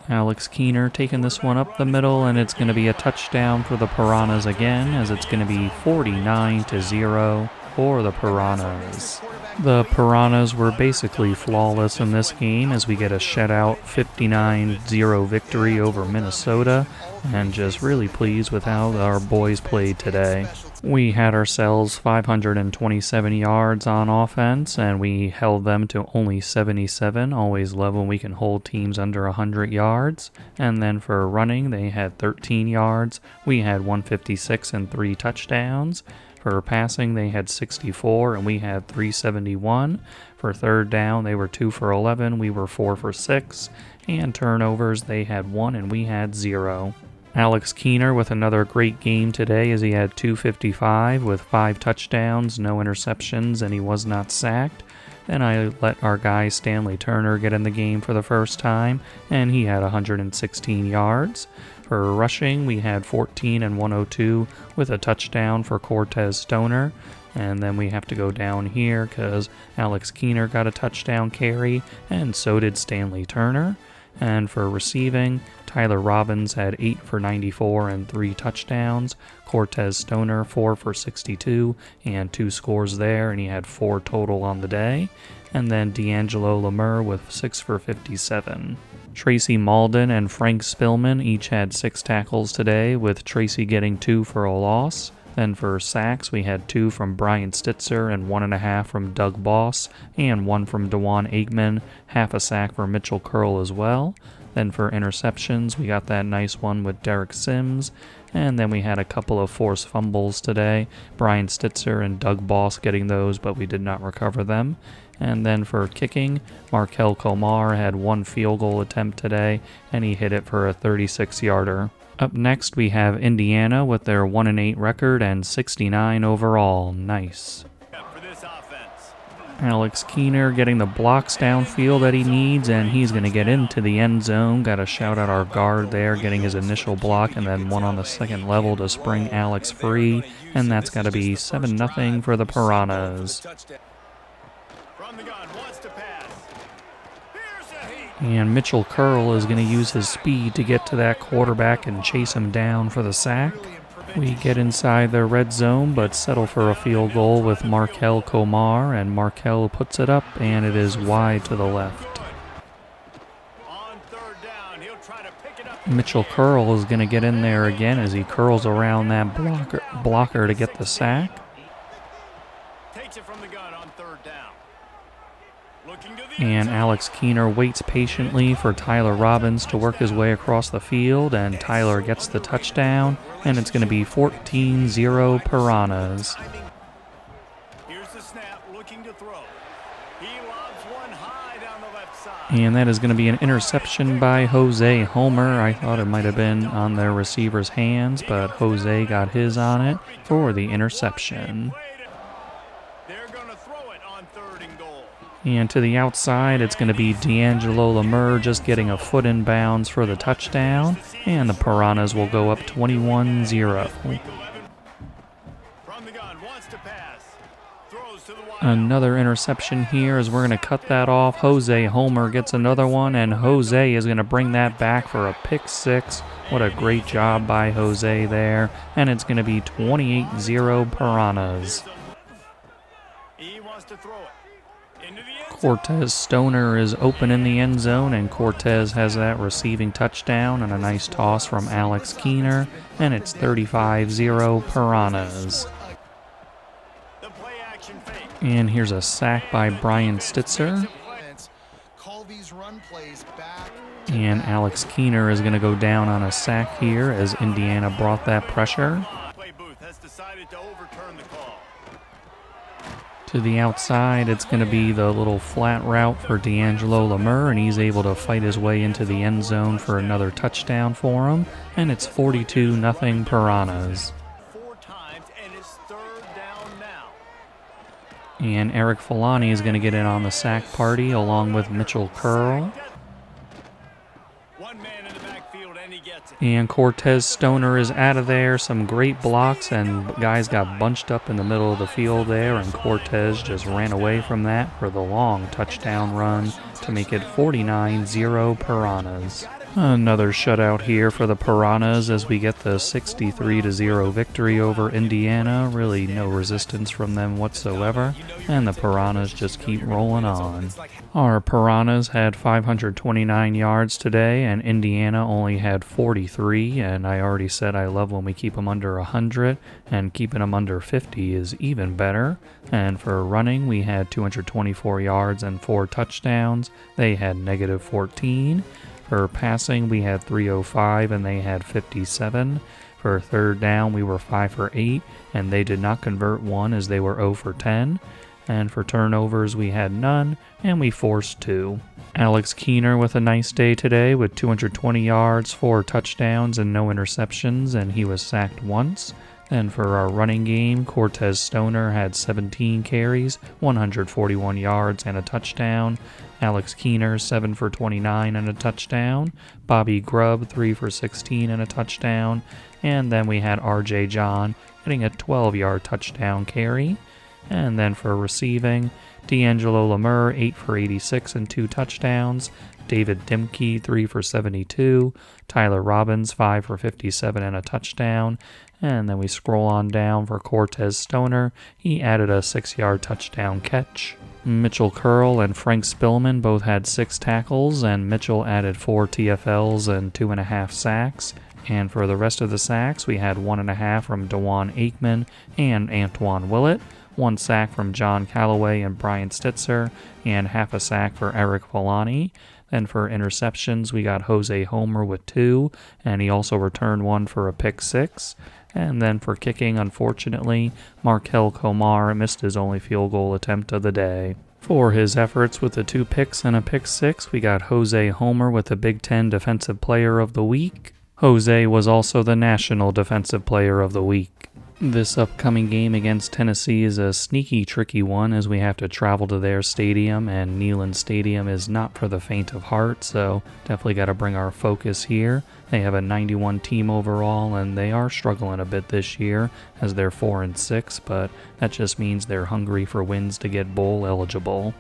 Alex Keener taking this one up the middle, and it's going to be a touchdown for the Piranhas again, as it's going to be 49-0 for the Piranhas. The Piranhas were basically flawless in this game as we get a shutout 59-0 victory over Minnesota, and just really pleased with how our boys played today. We had ourselves 527 yards on offense, and we held them to only 77. Always love when we can hold teams under 100 yards. And then for running, they had 13 yards. We had 156 and 3 touchdowns. For passing, they had 64, and we had 371. For third down, they were 2 for 11. We were 4 for 6. And turnovers, they had 1, and we had 0. Alex Keener with another great game today as he had 255 with 5 touchdowns, no interceptions, and he was not sacked. Then I let our guy Stanley Turner get in the game for the first time, and he had 116 yards. For rushing, we had 14 and 102 with a touchdown for Cortez Stoner. And then we have to go down here because Alex Keener got a touchdown carry, and so did Stanley Turner. And for receiving, Tyler Robbins had 8 for 94 and 3 touchdowns. Cortez Stoner 4 for 62 and 2 scores there, and he had 4 total on the day. And then D'Angelo Lemur with 6 for 57. Tracy Malden and Frank Spillman each had 6 tackles today, with Tracy getting 2 for a loss. Then for sacks, we had 2 from Brian Stitzer and 1.5 from Doug Boss, and 1 from DeJuan Aikman, half a sack for Mitchell Curl as well. Then for interceptions, we got that nice one with Derek Sims, and then we had a couple of forced fumbles today. Brian Stitzer and Doug Boss getting those, but we did not recover them. And then for kicking, Markel Komar had 1 field goal attempt today, and he hit it for a 36-yarder. Up next, we have Indiana with their 1-8 record and 69 overall. Nice. Alex Keener getting the blocks downfield that he needs, and he's going to get into the end zone. Got to shout out our guard there, getting his initial block, and then one on the second level to spring Alex free, and that's got to be 7-0 for the Piranhas. And Mitchell Curl is going to use his speed to get to that quarterback and chase him down for the sack. We get inside the red zone, but settle for a field goal with Markel Komar, and Markel puts it up, and it is wide to the left. Mitchell Curl is going to get in there again as he curls around that blocker to get the sack. And Alex Keener waits patiently for Tyler Robbins to work his way across the field, and Tyler gets the touchdown, and it's going to be 14-0 Piranhas. And that is going to be an interception by Jose Homer. I thought it might have been on their receiver's hands, but Jose got his on it for the interception. And to the outside, it's going to be D'Angelo Lemur just getting a foot in bounds for the touchdown, and the Piranhas will go up 21-0. Another interception here as we're going to cut that off. Jose Homer gets another one, and Jose is going to bring that back for a pick 6. What a great job by Jose there, and it's going to be 28-0 Piranhas. Cortez Stoner is open in the end zone, and Cortez has that receiving touchdown and a nice toss from Alex Keener, and it's 35-0 Piranhas. The play action fake. And here's a sack by Brian Stitzer. Call these run plays back. And Alex Keener is going to go down on a sack here as Indiana brought that pressure. Play booth has decided to overturn the call. To the outside, it's going to be the little flat route for D'Angelo Lemur, and he's able to fight his way into the end zone for another touchdown for him. And it's 42-0 Piranhas. 4 times, and it's 3rd down now. And Eric Filani is going to get in on the sack party along with Mitchell Curl. One man in the backfield, and he gets it. And Cortez Stoner is out of there. Some great blocks, and guys got bunched up in the middle of the field there, and Cortez just ran away from that for the long touchdown run to make it 49-0 Piranhas. Another shutout here for the Piranhas as we get the 63-0 victory over Indiana. Really no resistance from them whatsoever, and the Piranhas just keep rolling on. Our Piranhas had 529 yards today, and Indiana only had 43, and I already said I love when we keep them under 100, and keeping them under 50 is even better. And for running, we had 224 yards and 4 touchdowns. They had -14. For passing, we had 305 and they had 57. For third down, we were 5 for 8, and they did not convert one as they were 0 for 10. And for turnovers, we had none, and we forced 2. Alex Keener with a nice day today with 220 yards, 4 touchdowns, and no interceptions, and he was sacked once. Then for our running game, Cortez Stoner had 17 carries, 141 yards, and a touchdown. Alex Keener, 7 for 29 and a touchdown. Bobby Grubb, 3 for 16 and a touchdown. And then we had R.J. John getting a 12-yard touchdown carry. And then for receiving, D'Angelo Lemur, 8 for 86 and 2 touchdowns. David Dimke, 3 for 72. Tyler Robbins, 5 for 57 and a touchdown. And then we scroll on down for Cortez Stoner. He added a 6-yard touchdown catch. Mitchell Curl and Frank Spillman both had 6 tackles, and Mitchell added 4 TFLs and 2.5 sacks. And for the rest of the sacks, we had 1.5 from DeJuan Aikman and Antoine Willett, 1 sack from John Callaway and Brian Stitzer, and half a sack for Eric Filani. Then for interceptions, we got Jose Homer with 2, and he also returned 1 for a pick 6. And then for kicking, unfortunately, Markel Komar missed his only field goal attempt of the day. For his efforts with the 2 picks and a pick 6, we got Jose Homer with the Big Ten Defensive Player of the Week. Jose was also the National Defensive Player of the Week. This upcoming game against Tennessee is a sneaky, tricky one as we have to travel to their stadium, and Neyland Stadium is not for the faint of heart, so definitely got to bring our focus here. They have a 91 team overall, and they are struggling a bit this year as they're 4-6, but that just means they're hungry for wins to get bowl eligible.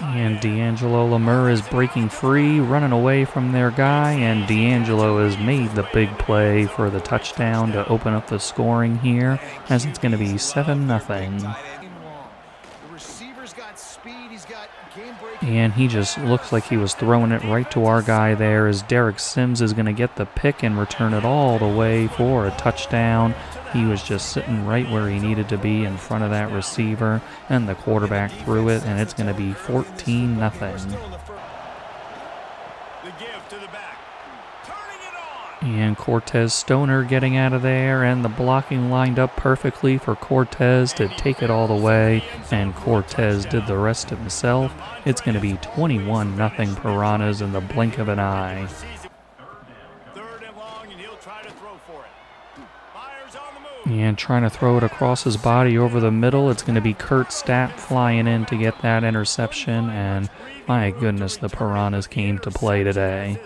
And D'Angelo Lemur is breaking free, running away from their guy, and D'Angelo has made the big play for the touchdown to open up the scoring here, as it's going to be 7-0. And he just looks like he was throwing it right to our guy there, as Derek Sims is going to get the pick and return it all the way for a touchdown. He was just sitting right where he needed to be in front of that receiver, and the quarterback threw it, and it's going to be 14-0. And Cortez Stoner getting out of there, and the blocking lined up perfectly for Cortez to take it all the way, and Cortez did the rest himself. It's going to be 21-0 Piranhas in the blink of an eye. And trying to throw it across his body over the middle, it's going to be Kurt Stapp flying in to get that interception, and my goodness, the Piranhas came to play today.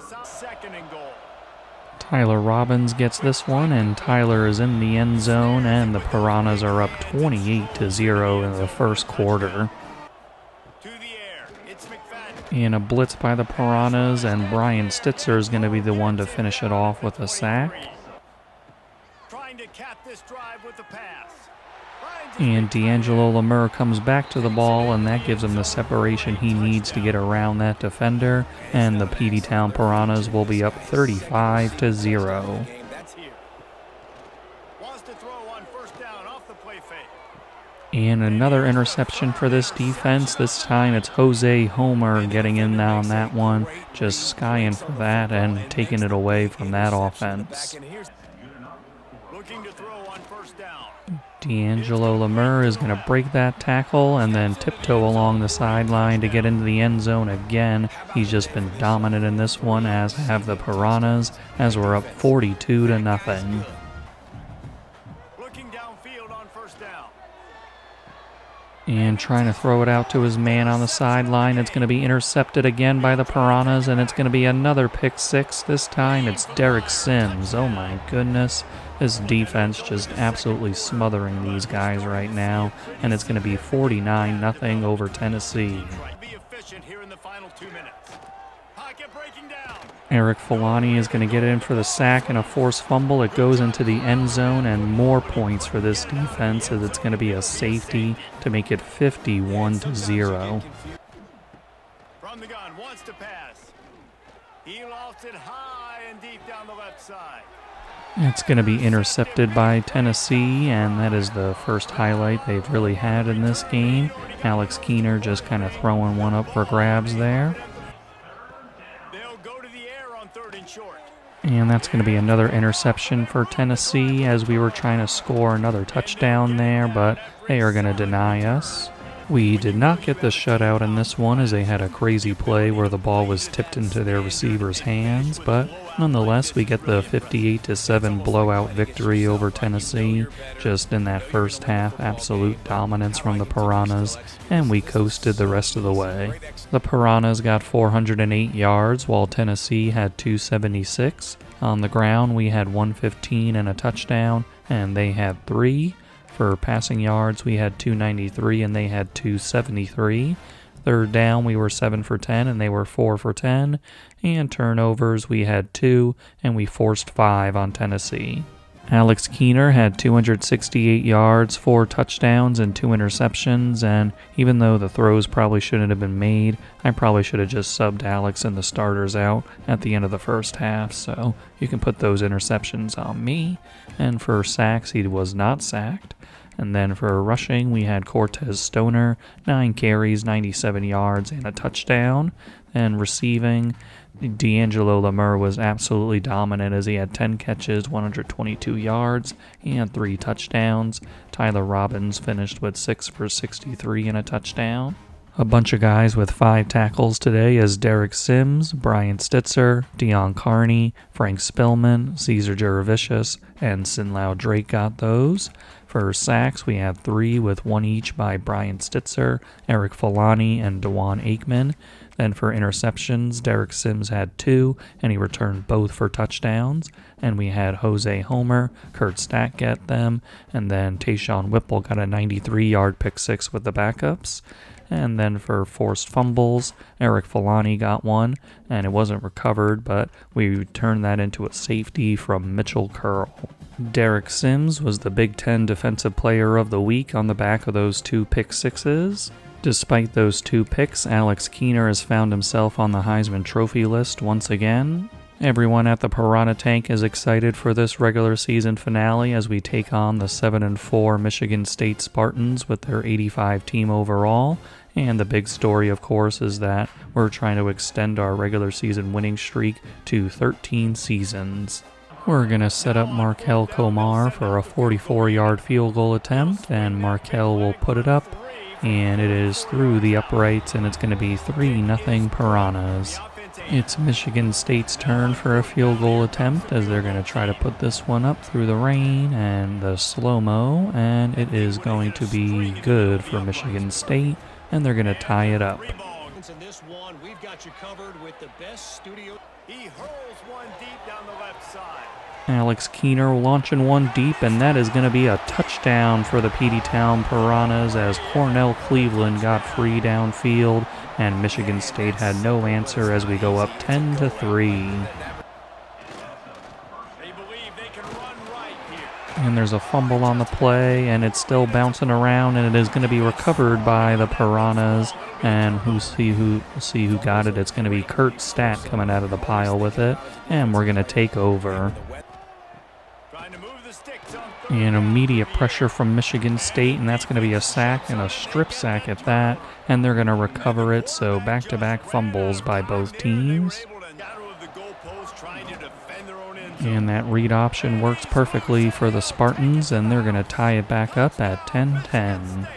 Tyler Robbins gets this one, and Tyler is in the end zone, and the Piranhas are up 28-0 in the first quarter. And a blitz by the Piranhas, and Brian Stitzer is going to be the one to finish it off with a sack. Trying to cap this drive with the pass. Brian And D'Angelo Lemur comes back to the ball, and that gives him the separation he needs to get around that defender. And the Peteytown Piranhas will be up 35-0. And another interception for this defense. This time it's Jose Homer getting in on that one, just skying for that and taking it away from that offense. D'Angelo Lemur is going to break that tackle and then tiptoe along the sideline to get into the end zone again. He's just been dominant in this one, as have the Piranhas, as we're up 42-0. And trying to throw it out to his man on the sideline. It's going to be intercepted again by the Piranhas, and it's going to be another pick six. This time it's Derek Sims. Oh my goodness. This defense just absolutely smothering these guys right now. And it's going to be 49-0 over Tennessee. Eric Filani is going to get in for the sack and a forced fumble. It goes into the end zone, and more points for this defense, as it's going to be a safety to make it 51-0. From the gun, wants to pass. He lofts it high and deep down the left side. It's going to be intercepted by Tennessee, and that is the first highlight they've really had in this game. Alex Keener just kind of throwing one up for grabs there. And that's going to be another interception for Tennessee, as we were trying to score another touchdown there, but they are going to deny us. We did not get the shutout in this one, as they had a crazy play where the ball was tipped into their receiver's hands, but nonetheless we get the 58-7 blowout victory over Tennessee. Just in that first half, absolute dominance from the Piranhas, and we coasted the rest of the way. The Piranhas got 408 yards, while Tennessee had 276. On the ground we had 115 and a touchdown, and they had 3. For passing yards, we had 293 and they had 273. Third down, we were 7 for 10 and they were 4 for 10. And turnovers, we had 2 and we forced 5 on Tennessee. Alex Keener had 268 yards, 4 touchdowns, and 2 interceptions, and even though the throws probably shouldn't have been made, I probably should have just subbed Alex and the starters out at the end of the first half, so you can put those interceptions on me. And for sacks, he was not sacked. And then for rushing, we had Cortez Stoner, 9 carries, 97 yards, and a touchdown. And receiving, D'Angelo Lemur was absolutely dominant, as he had 10 catches, 122 yards, and 3 touchdowns. Tyler Robbins finished with 6 for 63 and a touchdown. A bunch of guys with 5 tackles today, as Derek Sims, Brian Stitzer, Dion Carney, Frank Spillman, Cesar Juravicius, and Sinlau Drake got those. For sacks, we had 3 with 1 each by Brian Stitzer, Eric Filani, and Dewan Aikman. Then for interceptions, Derek Sims had 2, and he returned both for touchdowns. And we had Jose Homer, Kurt Stack get them, and then Tayshawn Whipple got a 93-yard pick 6 with the backups. And then for forced fumbles, Eric Filani got one, and it wasn't recovered, but we turned that into a safety from Mitchell Curl. Derek Sims was the Big Ten Defensive Player of the Week on the back of those 2 pick 6s. Despite those 2 picks, Alex Keener has found himself on the Heisman Trophy list once again. Everyone at the Piranha Tank is excited for this regular season finale, as we take on the 7-4 Michigan State Spartans with their 85 team overall. And the big story, of course, is that we're trying to extend our regular season winning streak to 13 seasons. We're going to set up Markel Komar for a 44-yard field goal attempt, and Markel will put it up, and it is through the uprights, and it's going to be 3-0 Piranhas. It's Michigan State's turn for a field goal attempt, as they're going to try to put this one up through the rain and the slow-mo, and it is going to be good for Michigan State, and they're going to tie it up. In this one, we've got you covered with the best studio. He hurls one deep down the left side. Alex Keener launching one deep, and that is going to be a touchdown for the Peteytown Piranhas, as Cornell Cleveland got free downfield, and Michigan State had no answer as we go up 10-3. They believe they can run right here. And there's a fumble on the play, and it's still bouncing around, and it is going to be recovered by the Piranhas. And we'll see who got it. It's going to be Kurt Stat coming out of the pile with it, and we're going to take over. And immediate pressure from Michigan State, and that's going to be a sack and a strip sack at that, and they're going to recover it. So back-to-back fumbles by both teams. And that read option works perfectly for the Spartans, and they're going to tie it back up at 10-10.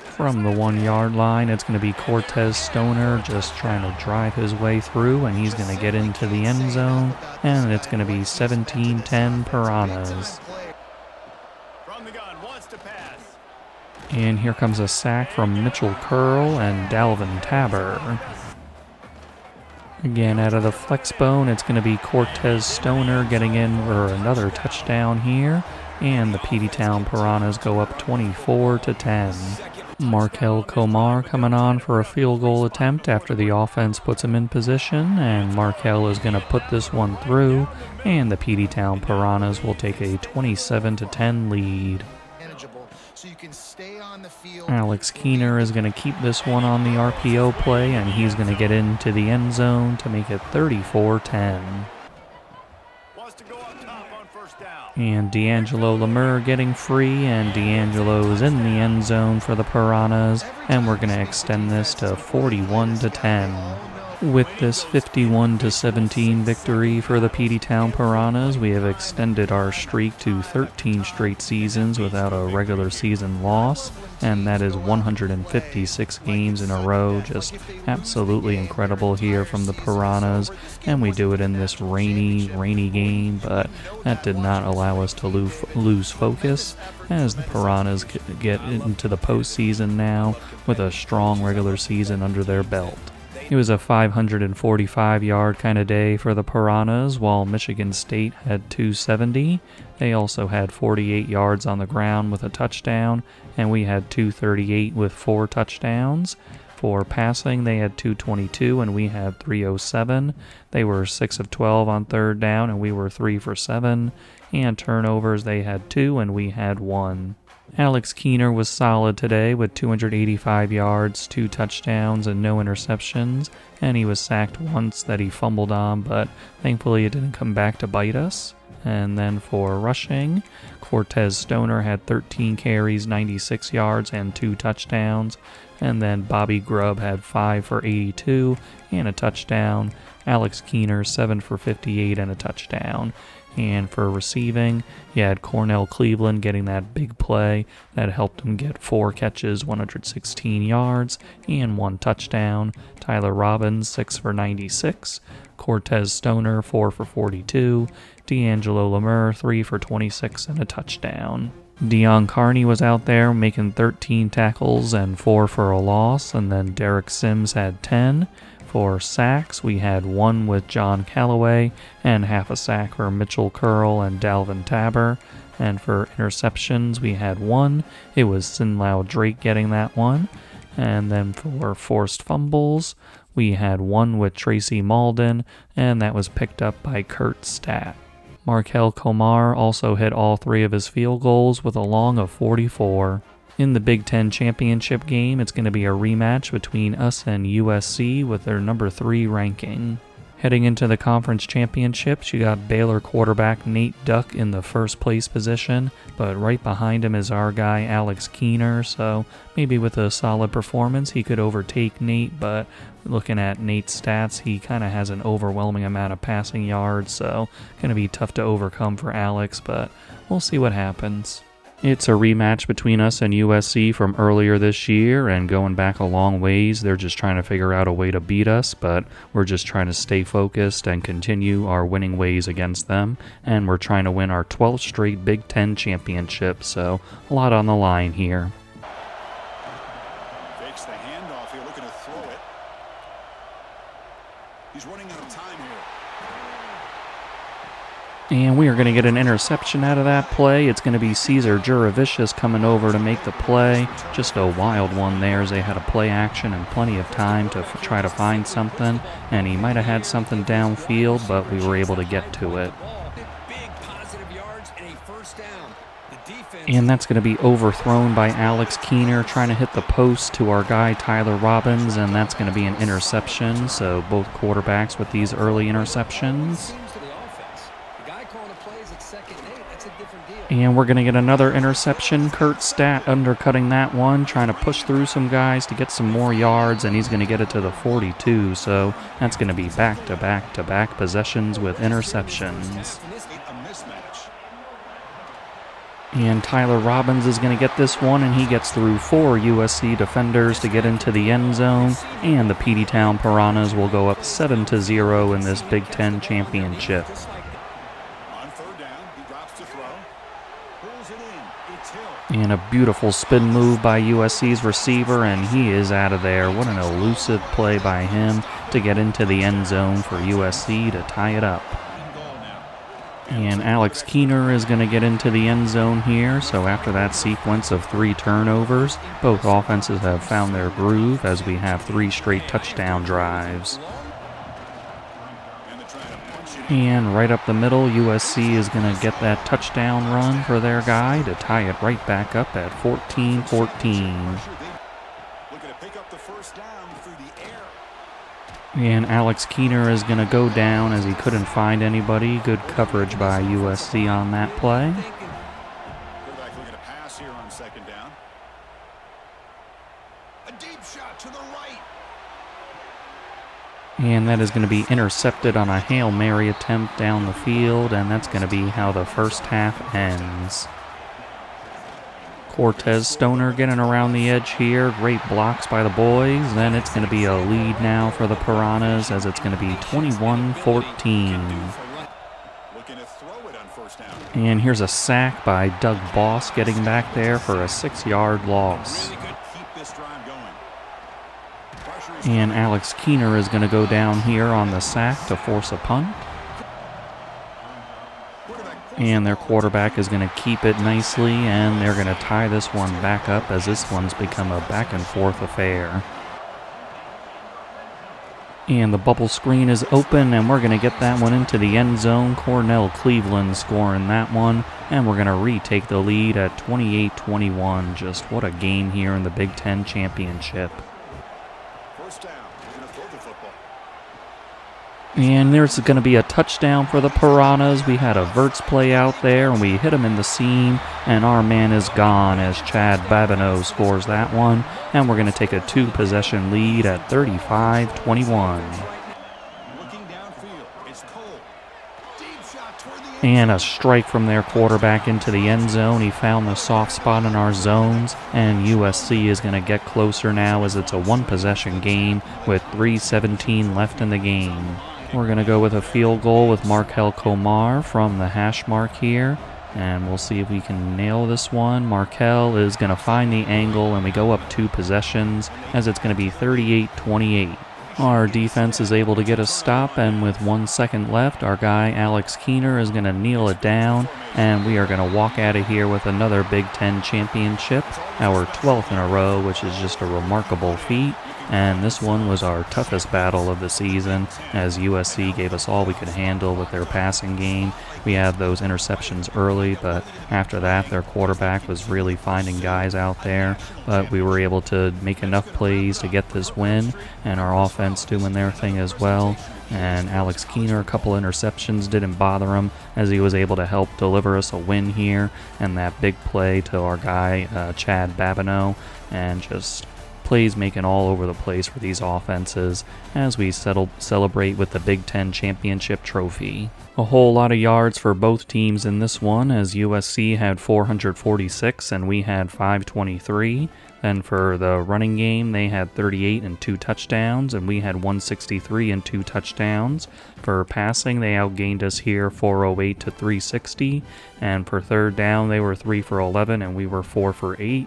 From the 1 yard line, it's going to be Cortez Stoner just trying to drive his way through, and he's going to get into the end zone, and it's going to be 17-10 Piranhas. And here comes a sack from Mitchell Curl and Dalvin Tabor. Again, out of the flex bone, it's going to be Cortez Stoner getting in for another touchdown here, and the Peteytown Piranhas go up 24-10. Markel Komar coming on for a field goal attempt after the offense puts him in position, and Markel is going to put this one through, and the Peteytown Piranhas will take a 27-10 lead. So you can stay on the field. Alex Keener is going to keep this one on the RPO play, and he's going to get into the end zone to make it 34-10. And D'Angelo Lemur getting free, and D'Angelo is in the end zone for the Piranhas, and we're going to extend this to 41-10. With this 51-17 victory for the Peteytown Piranhas, we have extended our streak to 13 straight seasons without a regular season loss, and that is 156 games in a row. Just absolutely incredible here from the Piranhas, and we do it in this rainy game, but that did not allow us to lose focus as the Piranhas get into the postseason now with a strong regular season under their belt. It was a 545-yard kind of day for the Piranhas, while Michigan State had 270. They also had 48 yards on the ground with a touchdown, and we had 238 with 4 touchdowns. For passing, they had 222, and we had 307. They were 6 of 12 on third down, and we were 3 for 7. And turnovers, they had 2, and we had 1. Alex Keener was solid today with 285 yards, 2 touchdowns, and no interceptions, and he was sacked once that he fumbled on, but thankfully it didn't come back to bite us. And then for rushing, Cortez Stoner had 13 carries, 96 yards, and 2 touchdowns, and then Bobby Grubb had 5 for 82 and a touchdown. Alex Keener 7 for 58 and a touchdown. And for receiving, you had Cornell Cleveland getting that big play that helped him get 4 catches, 116 yards, and 1 touchdown. Tyler Robbins, 6 for 96. Cortez Stoner, 4 for 42. D'Angelo Lemur, 3 for 26 and a touchdown. Deion Carney was out there making 13 tackles and 4 for a loss, and then Derek Sims had 10. For sacks, we had 1 with John Callaway and half a sack for Mitchell Curl and Dalvin Tabor. And for interceptions, we had 1. It was Sinlau Drake getting that one. And then for forced fumbles, we had 1 with Tracy Malden, and that was picked up by Kurt Stat. Markel Komar also hit all 3 of his field goals with a long of 44. In the Big Ten championship game, it's going to be a rematch between us and USC with their number 3 ranking. Heading into the conference championships, you got Baylor quarterback Nate Duck in the first place position, but right behind him is our guy Alex Keener, so maybe with a solid performance he could overtake Nate, but looking at Nate's stats, he kind of has an overwhelming amount of passing yards, so going to be tough to overcome for Alex, but we'll see what happens. It's a rematch between us and USC from earlier this year, and going back a long ways, they're just trying to figure out a way to beat us, but we're just trying to stay focused and continue our winning ways against them, and we're trying to win our 12th straight Big Ten championship, so a lot on the line here. Fakes the handoff here, looking to throw it. He's running out of time here. And we are going to get an interception out of that play. It's going to be Caesar Juravicius coming over to make the play. Just a wild one there as they had a play action and plenty of time to try to find something. And he might have had something downfield, but we were able to get to it. Big positive yards and a And that's going to be overthrown by Alex Keener trying to hit the post to our guy Tyler Robbins, and that's going to be an interception. So both quarterbacks with these early interceptions. And we're going to get another interception. Kurt Stat undercutting that one, trying to push through some guys to get some more yards, and he's going to get it to the 42. So that's going to be back-to-back-to-back possessions with interceptions. And Tyler Robbins is going to get this one, and he gets through 4 USC defenders to get into the end zone. And the Peteytown Piranhas will go up 7-0 in this Big Ten championship. And a beautiful spin move by USC's receiver, and he is out of there. What an elusive play by him to get into the end zone for USC to tie it up. And Alex Keener is going to get into the end zone here. So after that sequence of 3 turnovers, both offenses have found their groove as we have 3 straight touchdown drives. And right up the middle, USC is going to get that touchdown run for their guy to tie it right back up at 14-14. And Alex Keener is going to go down as he couldn't find anybody. Good coverage by USC on that play. And that is going to be intercepted on a Hail Mary attempt down the field, and that's going to be how the first half ends. Cortez Stoner getting around the edge here. Great blocks by the boys. Then it's going to be a lead now for the Piranhas as it's going to be 21-14. And here's a sack by Doug Boss getting back there for a 6-yard loss. And Alex Keener is going to go down here on the sack to force a punt. And their quarterback is going to keep it nicely, and they're going to tie this one back up as this one's become a back-and-forth affair. And the bubble screen is open, and we're going to get that one into the end zone. Cornell Cleveland scoring that one, and we're going to retake the lead at 28-21. Just what a game here in the Big Ten Championship. And there's going to be a touchdown for the Piranhas. We had a verts play out there, and we hit him in the seam, and our man is gone as Chad Babineau scores that one. And we're going to take a 2-possession lead at 35-21. And a strike from their quarterback into the end zone. He found the soft spot in our zones, and USC is going to get closer now as it's a 1-possession game with 3:17 left in the game. We're going to go with a field goal with Markel Komar from the hash mark here, and we'll see if we can nail this one. Markel is going to find the angle, and we go up 2 possessions as it's going to be 38-28. Our defense is able to get a stop, and with 1 second left, our guy Alex Keener is going to kneel it down, and we are going to walk out of here with another Big Ten championship, our 12th in a row, which is just a remarkable feat. And this one was our toughest battle of the season as USC gave us all we could handle with their passing game. We had those interceptions early, but after that their quarterback was really finding guys out there. But we were able to make enough plays to get this win, and our offense doing their thing as well. And Alex Keener, a couple interceptions didn't bother him as he was able to help deliver us a win here. And that big play to our guy Chad Babineau, and just plays making all over the place for these offenses as we celebrate with the Big Ten Championship trophy. A whole lot of yards for both teams in this one as USC had 446 and we had 523. Then for the running game, they had 38 and 2 touchdowns, and we had 163 and 2 touchdowns. For passing, they outgained us here 408 to 360, and for third down, they were 3 for 11 and we were 4 for 8.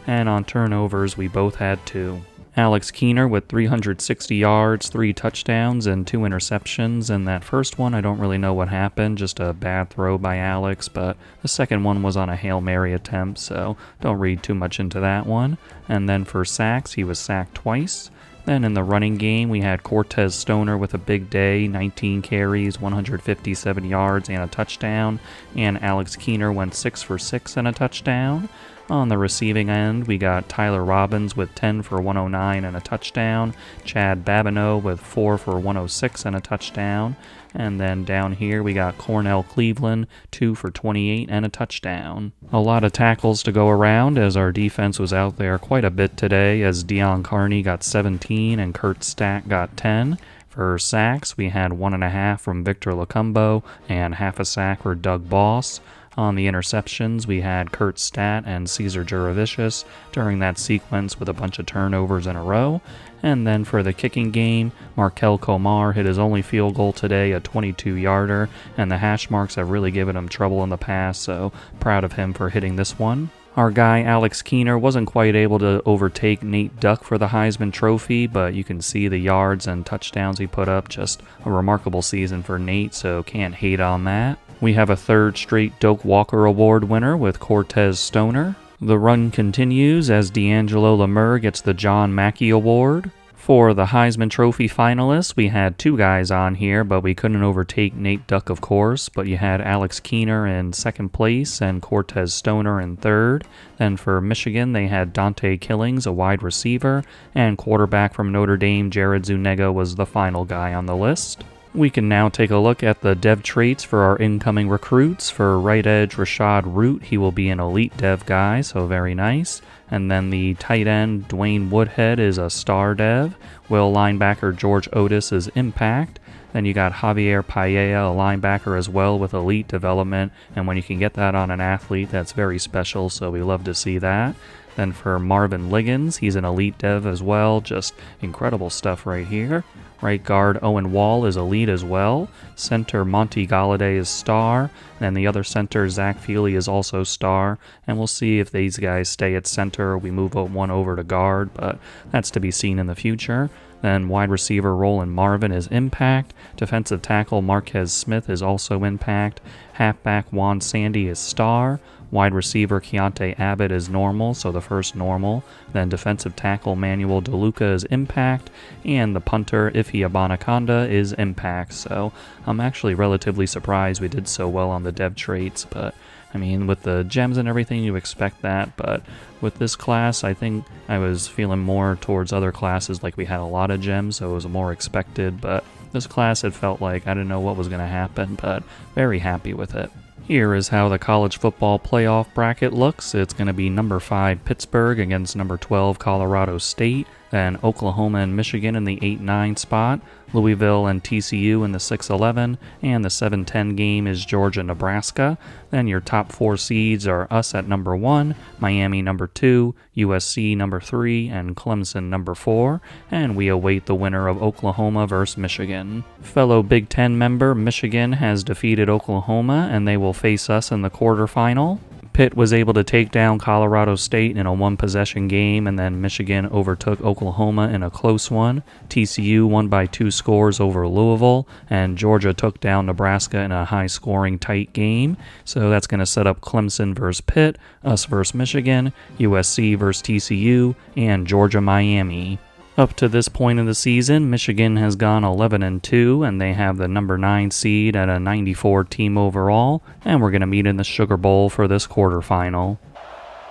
And on turnovers, we both had 2. Alex Keener with 360 yards, 3 touchdowns, and 2 interceptions. And that first one, I don't really know what happened, just a bad throw by Alex. But the second one was on a Hail Mary attempt, so don't read too much into that one. And then for sacks, he was sacked twice. Then in the running game, we had Cortez Stoner with a big day, 19 carries, 157 yards, and a touchdown. And Alex Keener went 6 for 6 and a touchdown. On the receiving end, we got Tyler Robbins with 10 for 109 and a touchdown. Chad Babineau with 4 for 106 and a touchdown. And then down here, we got Cornell Cleveland, 2 for 28 and a touchdown. A lot of tackles to go around as our defense was out there quite a bit today, as Deion Carney got 17 and Kurt Stack got 10. For sacks, we had 1.5 from Victor Lacumbo and half a sack for Doug Boss. On the interceptions, we had Kurt Stat and Cesar Juravicius during that sequence with a bunch of turnovers in a row. And then for the kicking game, Markel Komar hit his only field goal today, a 22-yarder, and the hash marks have really given him trouble in the past, so proud of him for hitting this one. Our guy Alex Keener wasn't quite able to overtake Nate Duck for the Heisman Trophy, but you can see the yards and touchdowns he put up. Just a remarkable season for Nate, so can't hate on that. We have a third straight Doak Walker Award winner with Cortez Stoner. The run continues as D'Angelo Lemur gets the John Mackey Award. For the Heisman Trophy finalists, we had 2 guys on here, but we couldn't overtake Nate Duck, of course. But you had Alex Keener in second place and Cortez Stoner in third. Then for Michigan, they had Dante Killings, a wide receiver, and quarterback from Notre Dame, Jared Zuniga, was the final guy on the list. We can now take a look at the dev traits for our incoming recruits. For right edge Rashad Root, he will be an elite dev guy, so very nice. And then the tight end Dwayne Woodhead is a star dev. Will linebacker George Otis is impact. Then you got Javier Paella, a linebacker as well with elite development. And when you can get that on an athlete, that's very special, so we love to see that. Then for Marvin Liggins, he's an elite dev as well. Just incredible stuff right here. Right guard Owen Wall is elite as well. Center Monty Galladay is star. And the other center, Zach Feely, is also star. And we'll see if these guys stay at center or we move one over to guard, but that's to be seen in the future. Then wide receiver Roland Marvin is impact. Defensive tackle Marquez Smith is also impact. Halfback Juan Sandy is star. Wide receiver Keontae Abbott is normal, so the first normal. Then defensive tackle Manuel DeLuca is impact. And the punter Ife Abanaconda is impact. So I'm actually relatively surprised we did so well on the dev traits, but I mean, with the gems and everything, you expect that, but with this class, I think I was feeling more towards other classes, like we had a lot of gems, so it was more expected, but this class, it felt like I didn't know what was going to happen, but very happy with it. Here is how the college football playoff bracket looks. It's going to be number 5 Pittsburgh against number 12 Colorado State, then Oklahoma and Michigan in the 8-9 spot, Louisville and TCU in the 6-11, and the 7-10 game is Georgia-Nebraska. Then your top 4 seeds are us at number 1, Miami number 2, USC number 3, and Clemson number 4, and we await the winner of Oklahoma versus Michigan. Fellow Big Ten member Michigan has defeated Oklahoma, and they will face us in the quarterfinal. Pitt was able to take down Colorado State in a one-possession game, and then Michigan overtook Oklahoma in a close one. TCU won by 2 scores over Louisville, and Georgia took down Nebraska in a high-scoring tight game. So that's going to set up Clemson versus Pitt, us versus Michigan, USC versus TCU, and Georgia-Miami. Up to this point of the season, Michigan has gone 11-2, and they have the number 9 seed at a 94 team overall, and we're going to meet in the Sugar Bowl for this quarterfinal.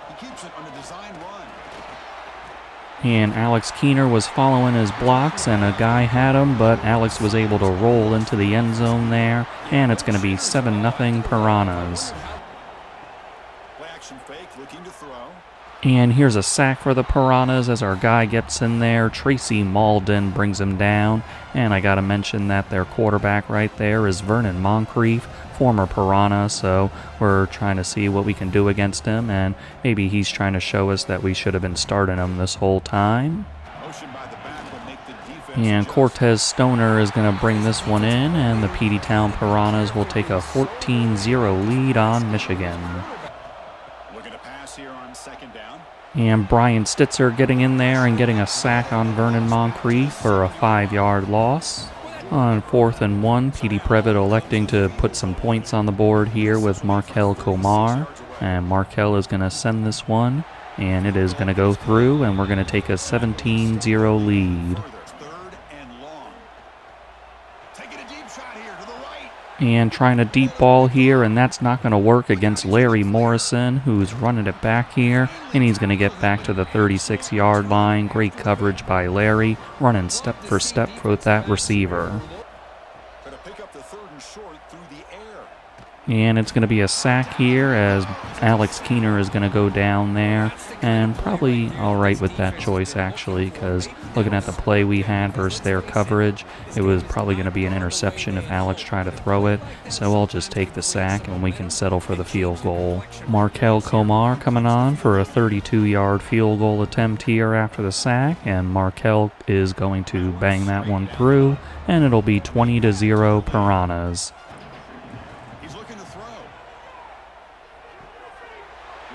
He keeps it on the design run. And Alex Keener was following his blocks, and a guy had him, but Alex was able to roll into the end zone there, and it's going to be 7-0 Piranhas. Play action fake, looking to throw. And here's a sack for the Piranhas as our guy gets in there. Tracy Malden brings him down. And I got to mention that their quarterback right there is Vernon Moncrief, former Piranha. So we're trying to see what we can do against him. And maybe he's trying to show us that we should have been starting him this whole time. Motion by the back would make the defense And adjust. Cortez Stoner is going to bring this one in. And the Peteytown Piranhas will take a 14-0 lead on Michigan. Looking to pass here on second down. And Brian Stitzer getting in there and getting a sack on Vernon Moncrief for a 5-yard loss. On 4th and 1, Petey Previtt electing to put some points on the board here with Markel Komar. And Markel is going to send this one. and it is going to go through, and we're going to take a 17-0 lead. Third and long. Taking a deep shot here to the right. And trying a deep ball here, and that's not going to work against Larry Morrison, who's running it back here, and he's going to get back to the 36-yard line. Great coverage by Larry, running step for step with that receiver. Gonna pick up the third and short through the air. And it's going to be a sack here as Alex Keener is going to go down there, and probably all right with that choice, actually, because looking at the play we had versus their coverage, it was probably going to be an interception if Alex tried to throw it, so I'll just take the sack and we can settle for the field goal. Markel Komar coming on for a 32-yard field goal attempt here after the sack, and Markel is going to bang that one through, and it'll be 20-0 Piranhas. He's looking to throw.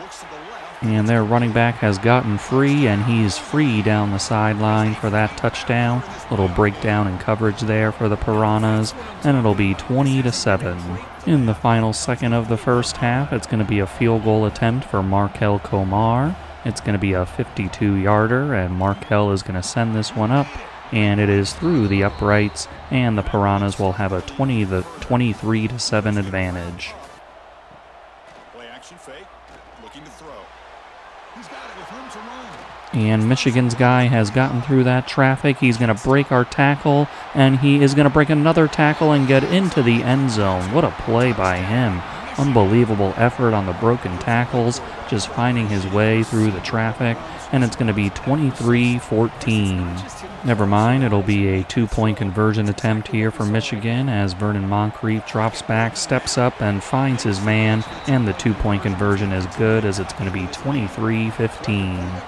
Looks to the left. And their running back has gotten free, and he's free down the sideline for that touchdown. Little breakdown in coverage there for the Piranhas, and it'll be 20-7. In the final second of the first half, it's going to be a field goal attempt for Markel Komar. It's going to be a 52-yarder, and Markel is going to send this one up, and it is through the uprights, and the Piranhas will have a 23-7 advantage. Play action fake. Looking to throw. He's got it with room to run. And Michigan's guy has gotten through that traffic. He's going to break our tackle, and he is going to break another tackle and get into the end zone. What a play by him. Unbelievable effort on the broken tackles, just finding his way through the traffic, and it's going to be 23-14. Never mind, it'll be a 2-point conversion attempt here for Michigan as Vernon Moncrief drops back, steps up, and finds his man, and the 2-point conversion is good as it's going to be 23-15.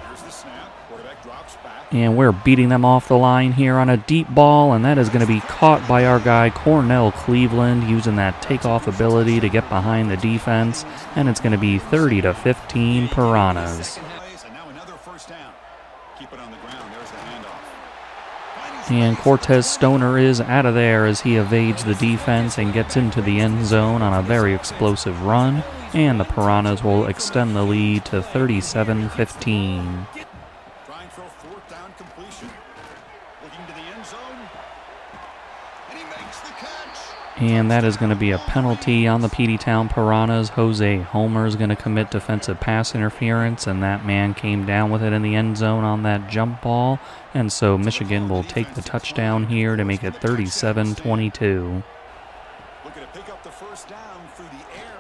Here's the snap. Quarterback drops back. And we're beating them off the line here on a deep ball, and that is going to be caught by our guy Cornell Cleveland using that takeoff ability to get behind the defense, and it's going to be 30-15 Piranhas. And now another first down. Keep it on the ground. There's the handoff. And Cortez Stoner is out of there as he evades the defense and gets into the end zone on a very explosive run, and the Piranhas will extend the lead to 37-15. Try and throw fourth down completion. Looking to the end zone. And he makes the catch. And that is going to be a penalty on the Peteytown Piranhas. Jose Homer is going to commit defensive pass interference, and that man came down with it in the end zone on that jump ball. And so Michigan will take the touchdown here to make it 37-22. Looking to pick up the first down through the air.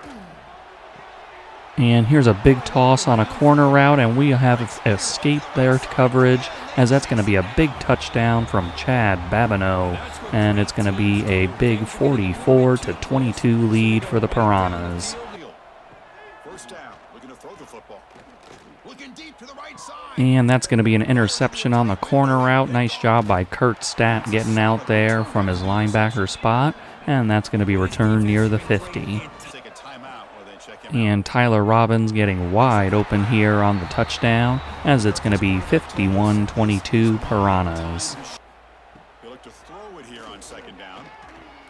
And here's a big toss on a corner route, and we have escaped their coverage as that's going to be a big touchdown from Chad Babineau. And it's going to be a big 44-22 lead for the Piranhas. First down. Looking to throw the football. Looking deep to the right side. And that's going to be an interception on the corner route. Nice job by Kurt Stapp getting out there from his linebacker spot. And that's going to be returned near the 50. Take a timeout while they check him out. And Tyler Robbins getting wide open here on the touchdown as it's going to be 51-22 Piranhas. He'll look to throw it here on second down.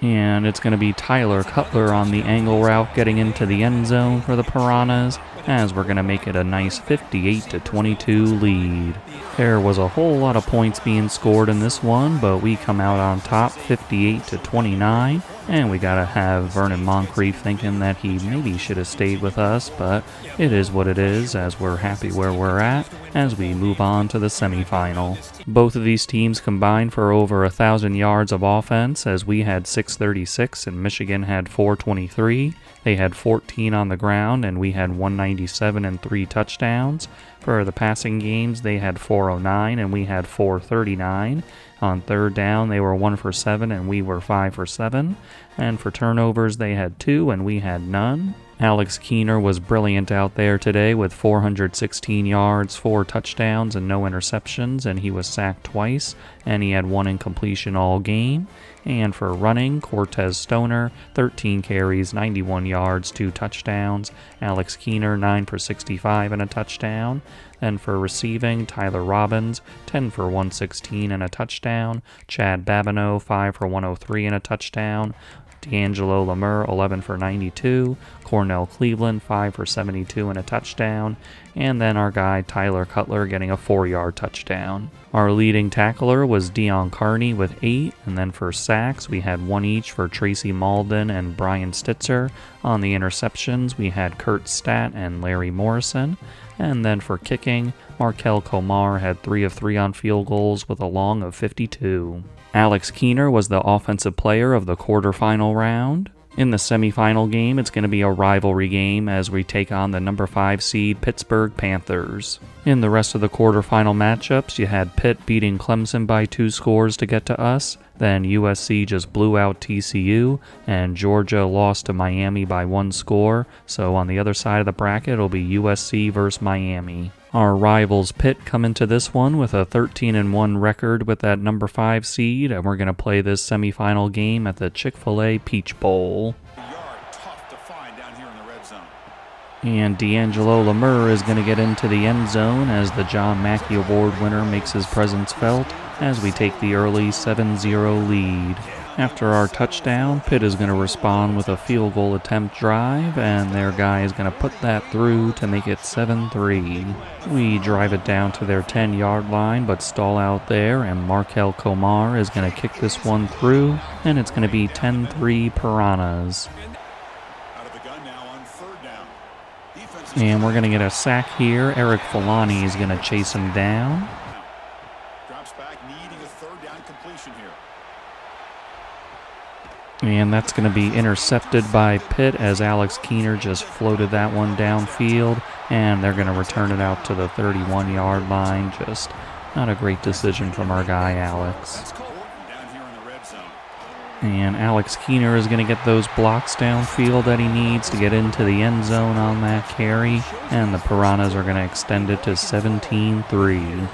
And it's going to be Tyler Cutler on the angle route getting into the end zone for the Piranhas as we're going to make it a nice 58-22 lead. There was a whole lot of points being scored in this one, but we come out on top 58-29, and we got to have Vernon Moncrief thinking that he maybe should have stayed with us, but it is what it is as we're happy where we're at as we move on to the semifinal. Both of these teams combined for over 1,000 yards of offense as we had 636 and Michigan had 423. They had 14 on the ground and we had 197 and 3 touchdowns. For the passing games, they had 409 and we had 439. On third down, they were 1 for 7 and we were 5 for 7. And for turnovers, they had 2 and we had none. Alex Keener was brilliant out there today with 416 yards, 4 touchdowns, and no interceptions, and he was sacked twice, and he had 1 incompletion all game. And for running, Cortez Stoner, 13 carries, 91 yards, 2 touchdowns. Alex Keener, 9 for 65 and a touchdown. And for receiving, Tyler Robbins, 10 for 116 and a touchdown. Chad Babineau, 5 for 103 and a touchdown. D'Angelo Lemur, 11 for 92. Cornell Cleveland, 5 for 72 and a touchdown. And then our guy Tyler Cutler getting a 4-yard touchdown. Our leading tackler was Dion Carney with 8, and then for sacks we had 1 each for Tracy Malden and Brian Stitzer. On the interceptions we had Kurt Statt and Larry Morrison. And then for kicking, Markel Komar had 3 of 3 on field goals with a long of 52. Alex Keener was the offensive player of the quarterfinal round. In the semifinal game, it's going to be a rivalry game as we take on the number 5 seed Pittsburgh Panthers. In the rest of the quarterfinal matchups, you had Pitt beating Clemson by 2 scores to get to us, then USC just blew out TCU, and Georgia lost to Miami by 1 score, so on the other side of the bracket it'll be USC versus Miami. Our rivals Pitt come into this one with a 13-1 record with that number 5 seed, and we're going to play this semifinal game at the Chick-fil-A Peach Bowl. And D'Angelo Lemur is going to get into the end zone as the John Mackey Award winner makes his presence felt as we take the early 7-0 lead. After our touchdown, Pitt is going to respond with a field goal attempt drive, and their guy is going to put that through to make it 7-3. We drive it down to their 10-yard line, but stall out there, and Markel Komar is going to kick this one through, and it's going to be 10-3 Piranhas. And we're going to get a sack here. Eric Filani is going to chase him down. Drops back, needing a 3rd down completion here. And that's going to be intercepted by Pitt as Alex Keener just floated that one downfield. And they're going to return it out to the 31-yard line. Just not a great decision from our guy, Alex. And Alex Keener is going to get those blocks downfield that he needs to get into the end zone on that carry. And the Piranhas are going to extend it to 17-3.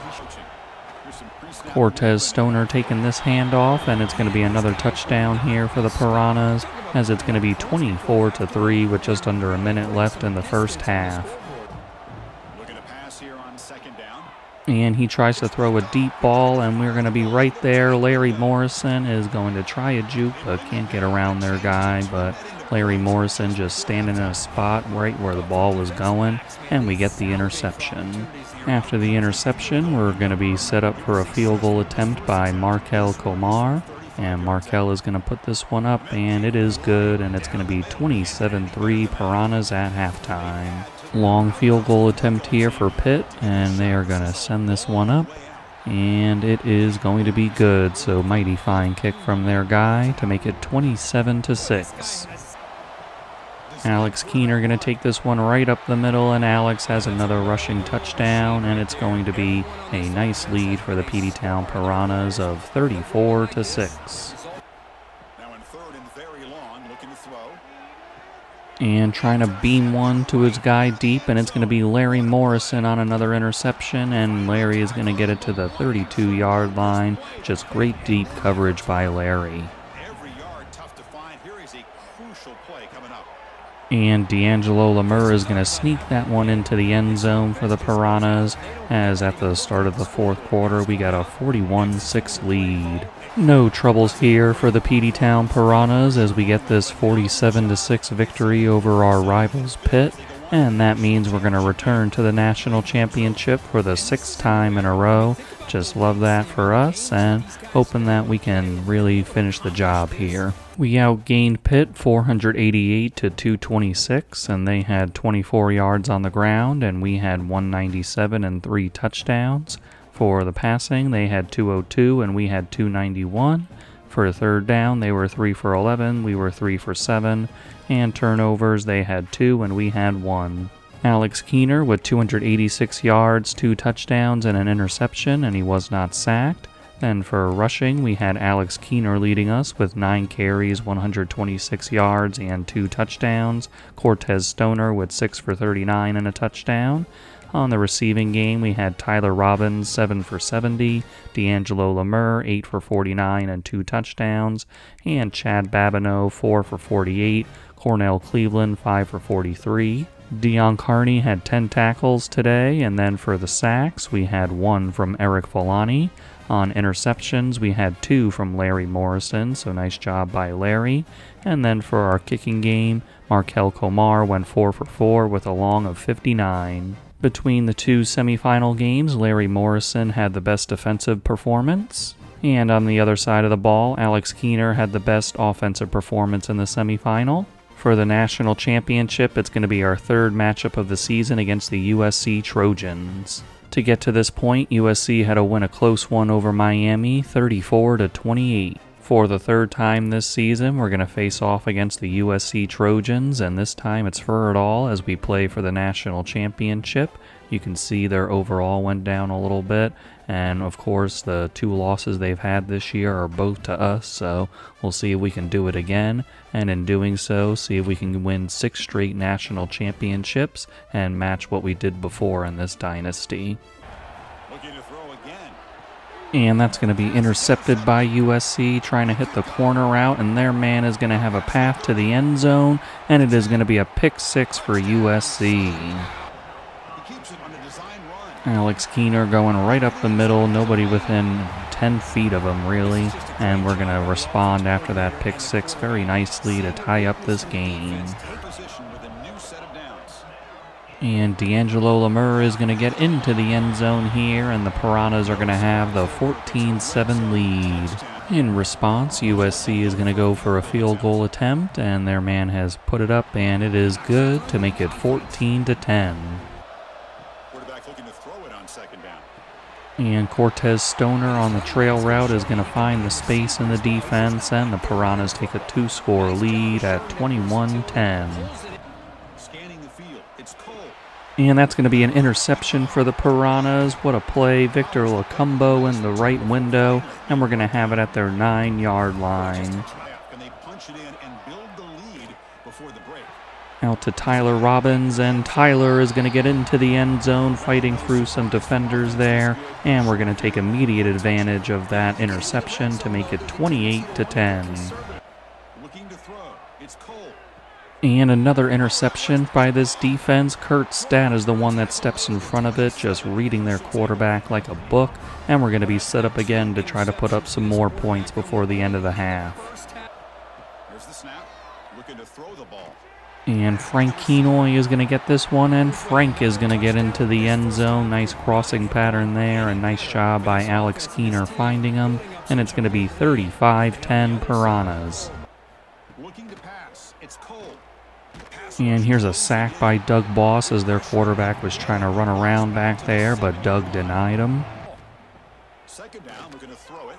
Cortez Stoner taking this handoff, and it's going to be another touchdown here for the Piranhas, as it's going to be 24-3 with just under a minute left in the first half. Looking to pass here on 2nd down. And he tries to throw a deep ball, and we're going to be right there. Larry Morrison is going to try a juke, but can't get around their guy. But Larry Morrison just standing in a spot right where the ball was going, and we get the interception. After the interception, we're going to be set up for a field goal attempt by Markel Komar. And Markel is going to put this one up, and it is good, and it's going to be 27-3 Piranhas at halftime. Long field goal attempt here for Pitt, and they are going to send this one up, and it is going to be good. So mighty fine kick from their guy to make it 27-6. Alex Keener going to take this one right up the middle, and Alex has another rushing touchdown, and it's going to be a nice lead for the Peteytown Piranhas of 34-6. Now in 3rd and very long, looking to throw. And trying to beam one to his guy deep, and it's going to be Larry Morrison on another interception, and Larry is going to get it to the 32-yard line. Just great deep coverage by Larry. Every yard tough to find. Here is a crucial play coming up. And D'Angelo Lemur is going to sneak that one into the end zone for the Piranhas, as at the start of the 4th quarter we got a 41-6 lead. No troubles here for the Peteytown Piranhas as we get this 47-6 victory over our rivals Pitt, and that means we're going to return to the national championship for the 6th time in a row. Just love that for us, and hoping that we can really finish the job here. We outgained Pitt 488-226, and they had 24 yards on the ground, and we had 197 and 3 touchdowns. For the passing, they had 202, and we had 291. For a 3rd down, they were 3 for 11, we were 3 for 7, and turnovers, they had 2, and we had 1. Alex Keener with 286 yards, 2 touchdowns, and an interception, and he was not sacked. Then for rushing, we had Alex Keener leading us with 9 carries, 126 yards, and 2 touchdowns. Cortez Stoner with 6 for 39 and a touchdown. On the receiving game, we had Tyler Robbins, 7 for 70, D'Angelo Lemur, 8 for 49 and 2 touchdowns, and Chad Babineau, 4 for 48, Cornell Cleveland, 5 for 43. Dion Carney had 10 tackles today, and then for the sacks, we had 1 from Eric Filani. On interceptions, we had 2 from Larry Morrison, so nice job by Larry. And then for our kicking game, Markel Komar went 4 for 4 with a long of 59. Between the 2 semifinal games, Larry Morrison had the best defensive performance. And on the other side of the ball, Alex Keener had the best offensive performance in the semifinal. For the national championship, it's going to be our 3rd matchup of the season against the USC Trojans. To get to this point, USC had to win a close one over Miami, 34-28. For the 3rd time this season, we're going to face off against the USC Trojans, and this time it's for it all as we play for the national championship. You can see their overall went down a little bit, and of course the 2 losses they've had this year are both to us, so we'll see if we can do it again, and in doing so, see if we can win 6 straight national championships and match what we did before in this dynasty. Looking to throw again. And that's going to be intercepted by USC, trying to hit the corner route, and their man is going to have a path to the end zone, and it is going to be a pick 6 for USC. He keeps it on a design run. Alex Keener going right up the middle, nobody within 10 feet of him really, and we're going to respond after that pick 6 very nicely to tie up this game. Good position with a new set of downs. And D'Angelo Lemur is going to get into the end zone here, and the Piranhas are going to have the 14-7 lead. In response, USC is going to go for a field goal attempt, and their man has put it up, and it is good to make it 14-10. Quarterback looking to throw it on 2nd down. And Cortez Stoner on the trail route is going to find the space in the defense, and the Piranhas take a 2-score lead at 21-10. Scanning the field. It's Cole. And that's going to be an interception for the Piranhas. What a play. Victor Lacumbo in the right window, and we're going to have it at their 9-yard line. Can they punch it in and build the lead before the break? Out to Tyler Robbins, and Tyler is going to get into the end zone, fighting through some defenders there, and we're going to take immediate advantage of that interception to make it 28-10. Looking to throw. It's Cole. And another interception by this defense. Kurt Stadt is the one that steps in front of it, just reading their quarterback like a book, and we're going to be set up again to try to put up some more points before the end of the half. There's the snap. Looking to throw the ball. And Frank Kenoy is going to get this one, and Frank is going to get into the end zone. Nice crossing pattern there, and nice job by Alex Keener finding him, and it's going to be 35-10 Piranhas. Looking to pass. It's Cole. And here's a sack by Doug Boss as their quarterback was trying to run around back there, but Doug denied him. 2nd down. Looking to throw it.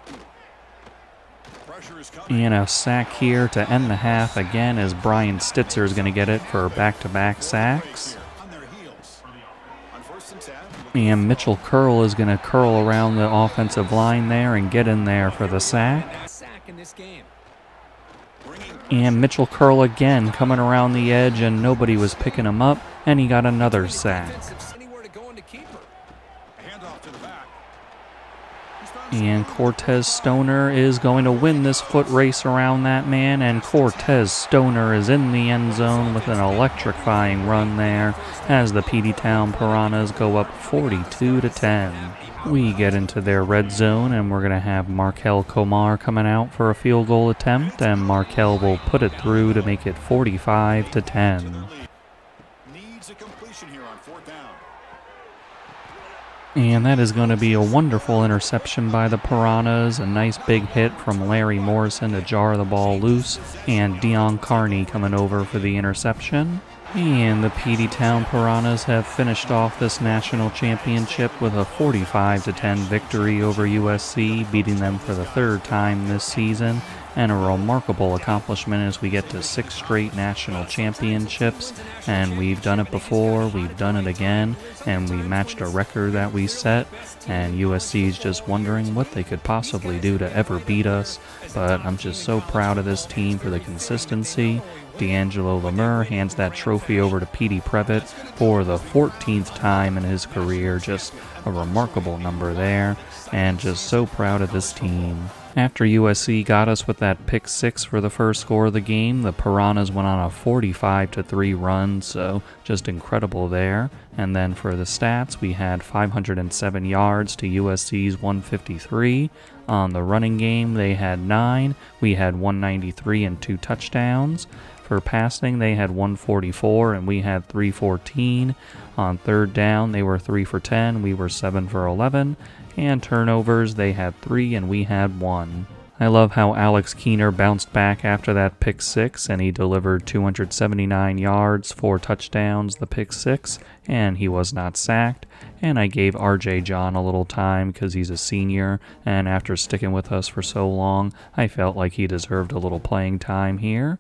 Pressure is coming. And a sack here to end the half again as Brian Stitzer is going to get it for back-to-back sacks. On their heels. On 1st and 10. And Mitchell Curl is going to curl around the offensive line there and get in there for the sack. Sack in this game. And Mitchell Curl again coming around the edge, and nobody was picking him up, and he got another sack. Anywhere to go into keeper. Handoff to the back. And Cortez Stoner is going to win this foot race around that man, and Cortez Stoner is in the end zone with an electrifying run there as the Peteytown Piranhas go up 42-10. We get into their red zone, and we're going to have Markel Komar coming out for a field goal attempt, and Markel will put it through to make it 45-10. Needs a completion here on 4th down. And that is going to be a wonderful interception by the Piranhas. A nice big hit from Larry Morrison to jar the ball loose, and Dion Carney coming over for the interception. And the Peteytown Piranhas have finished off this national championship with a 45-10 victory over USC, beating them for the 3rd time this season, and a remarkable accomplishment as we get to 6 straight national championships. And we've done it before, we've done it again, and we matched a record that we set, and USC is just wondering what they could possibly do to ever beat us. But I'm just so proud of this team for the consistency. D'Angelo Lemur hands that trophy over to Petey Previtt for the 14th time in his career. Just a remarkable number there, and just so proud of this team. After USC got us with that pick 6 for the first score of the game, the Piranhas went on a 45-3 run, so just incredible there. And then for the stats, we had 507 yards to USC's 153. On the running game, they had 9. We had 193 and 2 touchdowns. For passing, they had 144 and we had 314. On third down, they were 3 for 10. We were 7 for 11. And turnovers, they had 3 and we had 1. I love how Alex Keener bounced back after that pick 6, and he delivered 279 yards, 4 touchdowns, the pick 6, and he was not sacked. And I gave RJ John a little time because he's a senior, and after sticking with us for so long, I felt like he deserved a little playing time here.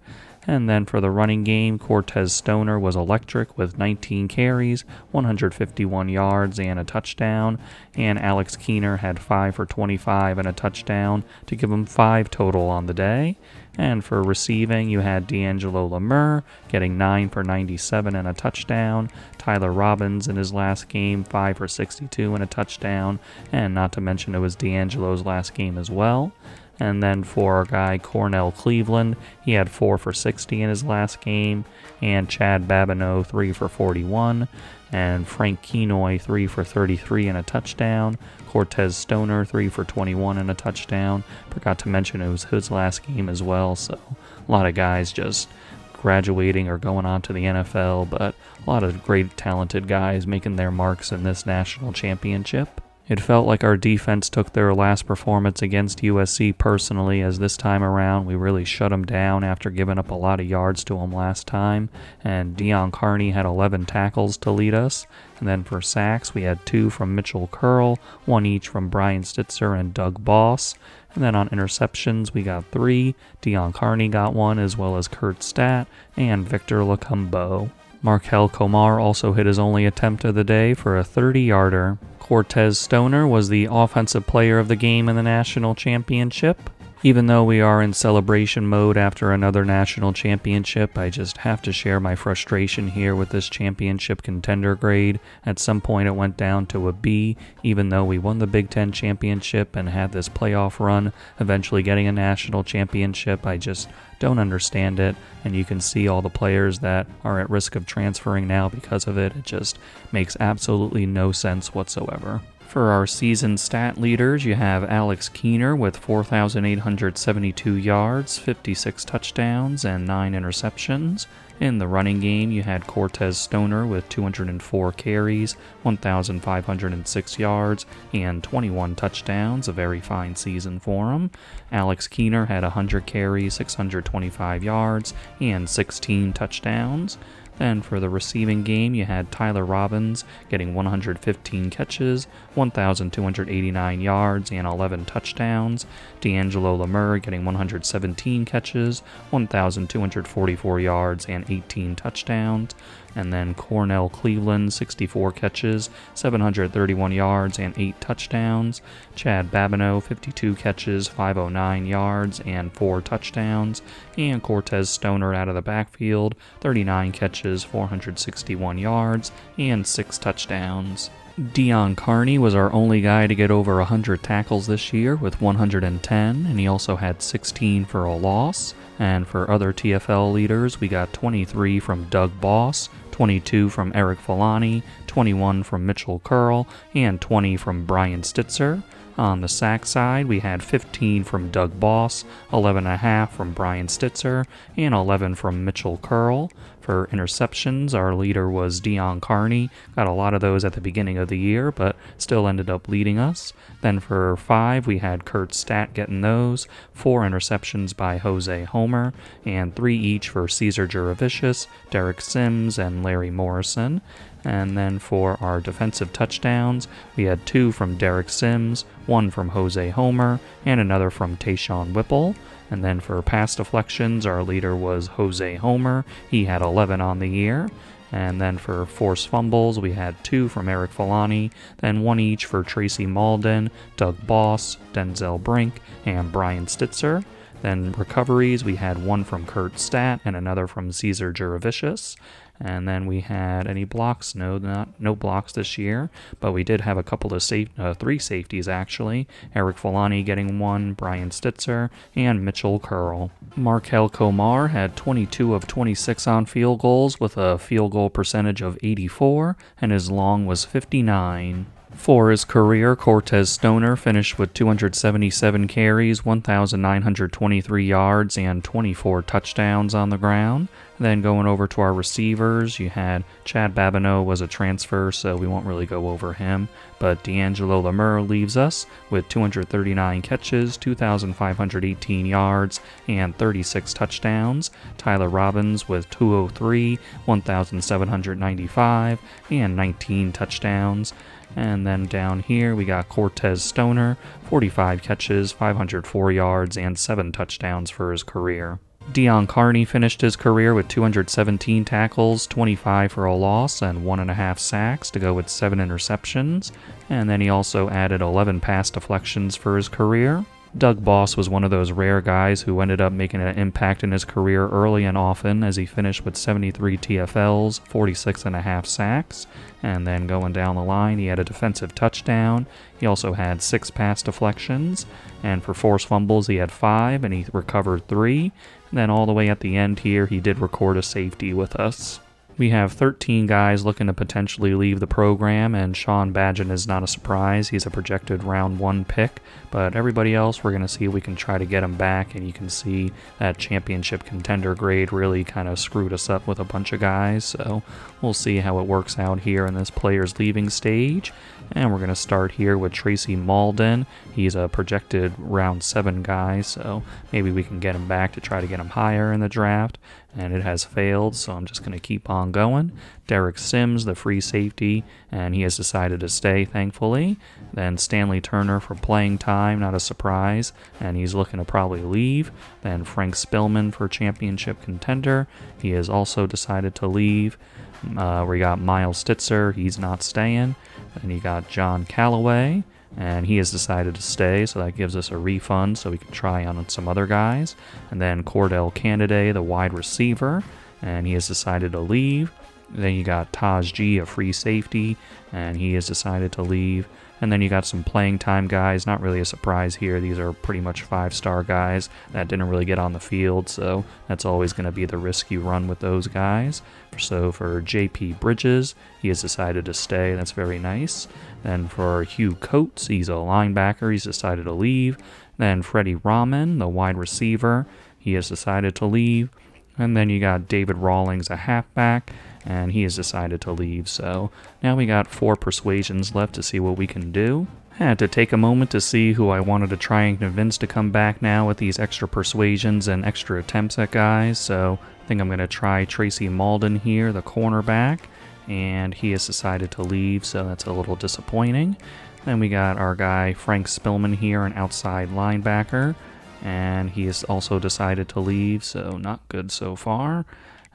And then for the running game, Cortez Stoner was electric with 19 carries, 151 yards, and a touchdown. And Alex Keener had 5 for 25 and a touchdown to give him 5 total on the day. And for receiving, you had D'Angelo Lemur getting 9 for 97 and a touchdown. Tyler Robbins in his last game, 5 for 62 and a touchdown. And not to mention it was D'Angelo's last game as well. And then for our guy Cornell Cleveland, he had 4 for 60 in his last game. And Chad Babineau, 3 for 41. And Frank Kenoy, 3 for 33 and a touchdown. Cortez Stoner, 3 for 21 and a touchdown. Forgot to mention it was his last game as well, so a lot of guys just graduating or going on to the NFL, but a lot of great talented guys making their marks in this national championship. It felt like our defense took their last performance against USC personally, as this time around we really shut them down after giving up a lot of yards to them last time. And Deion Carney had 11 tackles to lead us. And then for sacks, we had 2 from Mitchell Curl, 1 each from Brian Stitzer and Doug Boss. And then on interceptions, we got 3. Deion Carney got 1, as well as Kurt Stat and Victor Lacumbo. Markel Komar also hit his only attempt of the day for a 30-yarder. Cortez Stoner was the offensive player of the game in the national championship. Even though we are in celebration mode after another national championship, I just have to share my frustration here with this championship contender grade. At some point it went down to a B, even though we won the Big Ten championship and had this playoff run, eventually getting a national championship. I just don't understand it, and you can see all the players that are at risk of transferring now because of it. It just makes absolutely no sense whatsoever. For our season stat leaders, you have Alex Keener with 4,872 yards, 56 touchdowns, and 9 interceptions. In the running game, you had Cortez Stoner with 204 carries, 1,506 yards, and 21 touchdowns, a very fine season for him. Alex Keener had 100 carries, 625 yards, and 16 touchdowns. Then for the receiving game, you had Tyler Robbins getting 115 catches, 1,289 yards, and 11 touchdowns. D'Angelo Lemur getting 117 catches, 1,244 yards, and 18 touchdowns. And then Cornell Cleveland, 64 catches, 731 yards, and 8 touchdowns. Chad Babineau, 52 catches, 509 yards, and 4 touchdowns. And Cortez Stoner out of the backfield, 39 catches, 461 yards, and 6 touchdowns. Deion Carney was our only guy to get over 100 tackles this year with 110, and he also had 16 for a loss. And for other TFL leaders, we got 23 from Doug Boss, 22 from Eric Filani, 21 from Mitchell Curl, and 20 from Brian Stitzer. On the sack side, we had 15 from Doug Boss, 11.5 from Brian Stitzer, and 11 from Mitchell Curl. For interceptions, our leader was Deion Carney. Got a lot of those at the beginning of the year, but still ended up leading us. Then for 5, we had Kurt Stat getting those, 4 interceptions by Jose Homer, and 3 each for Cesar Juravicius, Derek Sims, and Larry Morrison. And then for our defensive touchdowns, we had 2 from Derek Sims, 1 from Jose Homer, and another from Tayshaun Whipple. And then for pass deflections, our leader was Jose Homer. He had 11 on the year. And then for forced fumbles, we had 2 from Eric Filani, then 1 each for Tracy Malden, Doug Boss, Denzel Brink, and Brian Stitzer. Then recoveries, we had one from Kurt Stat and another from Caesar Juravicius. And then we had any blocks? No blocks this year, but we did have a couple of three safeties actually. Eric Filani getting one, Brian Stitzer, and Mitchell Curl. Markel Komar had 22 of 26 on field goals with a field goal percentage of 84, and his long was 59. For his career, Cortez Stoner finished with 277 carries, 1,923 yards, and 24 touchdowns on the ground. Then going over to our receivers, you had Chad Babineau was a transfer, so we won't really go over him. But D'Angelo Lemur leaves us with 239 catches, 2,518 yards, and 36 touchdowns. Tyler Robbins with 203, 1,795, and 19 touchdowns. And then down here we got Cortez Stoner, 45 catches, 504 yards, and 7 touchdowns for his career. Dion Carney finished his career with 217 tackles, 25 for a loss, and 1.5 sacks to go with 7 interceptions. And then he also added 11 pass deflections for his career. Doug Boss was one of those rare guys who ended up making an impact in his career early and often, as he finished with 73 TFLs, 46.5 sacks, and then going down the line he had a defensive touchdown. He also had 6 pass deflections, and for forced fumbles he had 5 and he recovered 3. And then all the way at the end here he did record a safety with us. We have 13 guys looking to potentially leave the program, and Sean Badgen is not a surprise. He's a projected round 1 pick, but everybody else we're going to see if we can try to get him back, and you can see that championship contender grade really kind of screwed us up with a bunch of guys, so we'll see how it works out here in this players leaving stage. And we're going to start here with Tracy Malden. He's a projected round 7 guy, so maybe we can get him back to try to get him higher in the draft. And it has failed, so I'm just going to keep on going. Derek Sims, the free safety, and he has decided to stay, thankfully. Then Stanley Turner for playing time, not a surprise, and he's looking to probably leave. Then Frank Spillman for championship contender. He has also decided to leave. We got Miles Stitzer, he's not staying. Then you got John Callaway, and he has decided to stay, so that gives us a refund so we can try on some other guys. And then Cordell Canady, the wide receiver, and he has decided to leave. Then you got Taj G, a free safety, and he has decided to leave. And then you got some playing time guys, not really a surprise here. These are pretty much 5-star guys that didn't really get on the field, so that's always going to be the risk you run with those guys. So for JP Bridges, he has decided to stay. That's very nice. Then for Hugh Coates, he's a linebacker. He's decided to leave. Then Freddie Rahman, the wide receiver, he has decided to leave. And then you got David Rawlings, a halfback, and he has decided to leave. So now we got 4 persuasions left to see what we can do. I had to take a moment to see who I wanted to try and convince to come back now with these extra persuasions and extra attempts at guys. So I think I'm going to try Tracy Malden here, the cornerback, and he has decided to leave, so that's a little disappointing. Then we got our guy Frank Spillman here, an outside linebacker, and he has also decided to leave, so not good so far.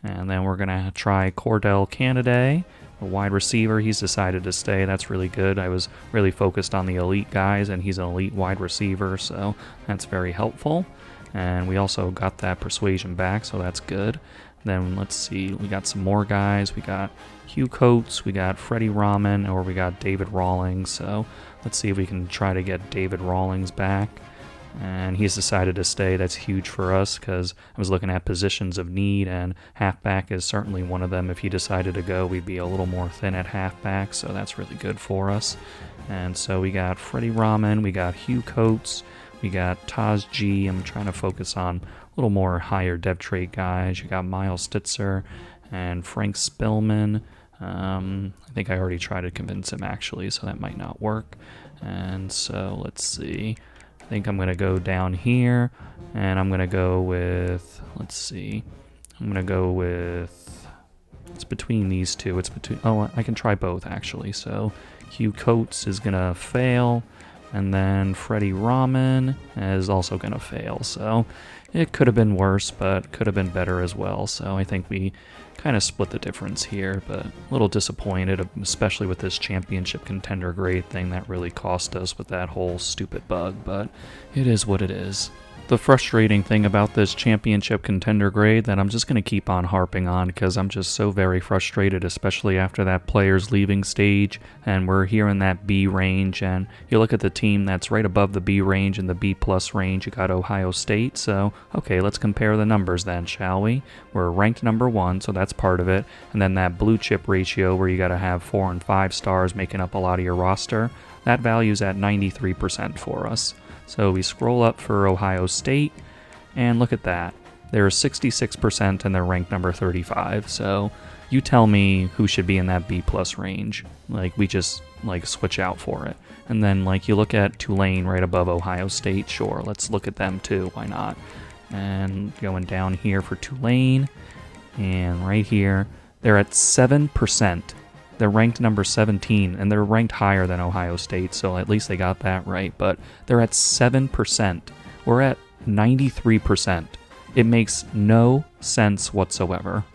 And then we're going to try Cordell Canady, a wide receiver. He's decided to stay. That's really good. I was really focused on the elite guys, and he's an elite wide receiver, so that's very helpful. And we also got that persuasion back, so that's good. Then let's see, we got some more guys. We got Hugh Coates, we got Freddie Rahman, or we got David Rawlings. So let's see if we can try to get David Rawlings back. And he's decided to stay. That's huge for us because I was looking at positions of need, and halfback is certainly one of them. If he decided to go, we'd be a little more thin at halfback, so that's really good for us. And so we got Freddie Rahman, we got Hugh Coates, we got Taj G. I'm trying to focus on a little more higher depth trait guys. You got Miles Stitzer and Frank Spillman. I think I already tried to convince him actually, so that might not work. And so let's see. I think I'm going to go down here, and I'm going to go with, let's see. I'm going to go with, it's between these two. It's between, oh, I can try both actually. So Hugh Coates is going to fail, and then Freddie Rahman is also going to fail. So it could have been worse, but could have been better as well. So I think we kind of split the difference here, but a little disappointed, especially with this championship contender grade thing that really cost us with that whole stupid bug, but it is what it is. The frustrating thing about this championship contender grade that I'm just going to keep on harping on because I'm just so very frustrated, especially after that players leaving stage and we're here in that B range, and you look at the team that's right above the B range and the B plus range, you got Ohio State. So okay, let's compare the numbers then, shall we? We're ranked number 1, so that's part of it, and then that blue chip ratio where you got to have 4 and 5 stars making up a lot of your roster, that value's at 93% for us. So we scroll up for Ohio State, and look at that. They're 66% and they're ranked number 35. So you tell me who should be in that B plus range. Like, we just switch out for it. And then you look at Tulane right above Ohio State. Sure, let's look at them too. Why not? And going down here for Tulane, and right here, they're at 7%. They're ranked number 17, and they're ranked higher than Ohio State, so at least they got that right. But they're at 7%. We're at 93%. It makes no sense whatsoever.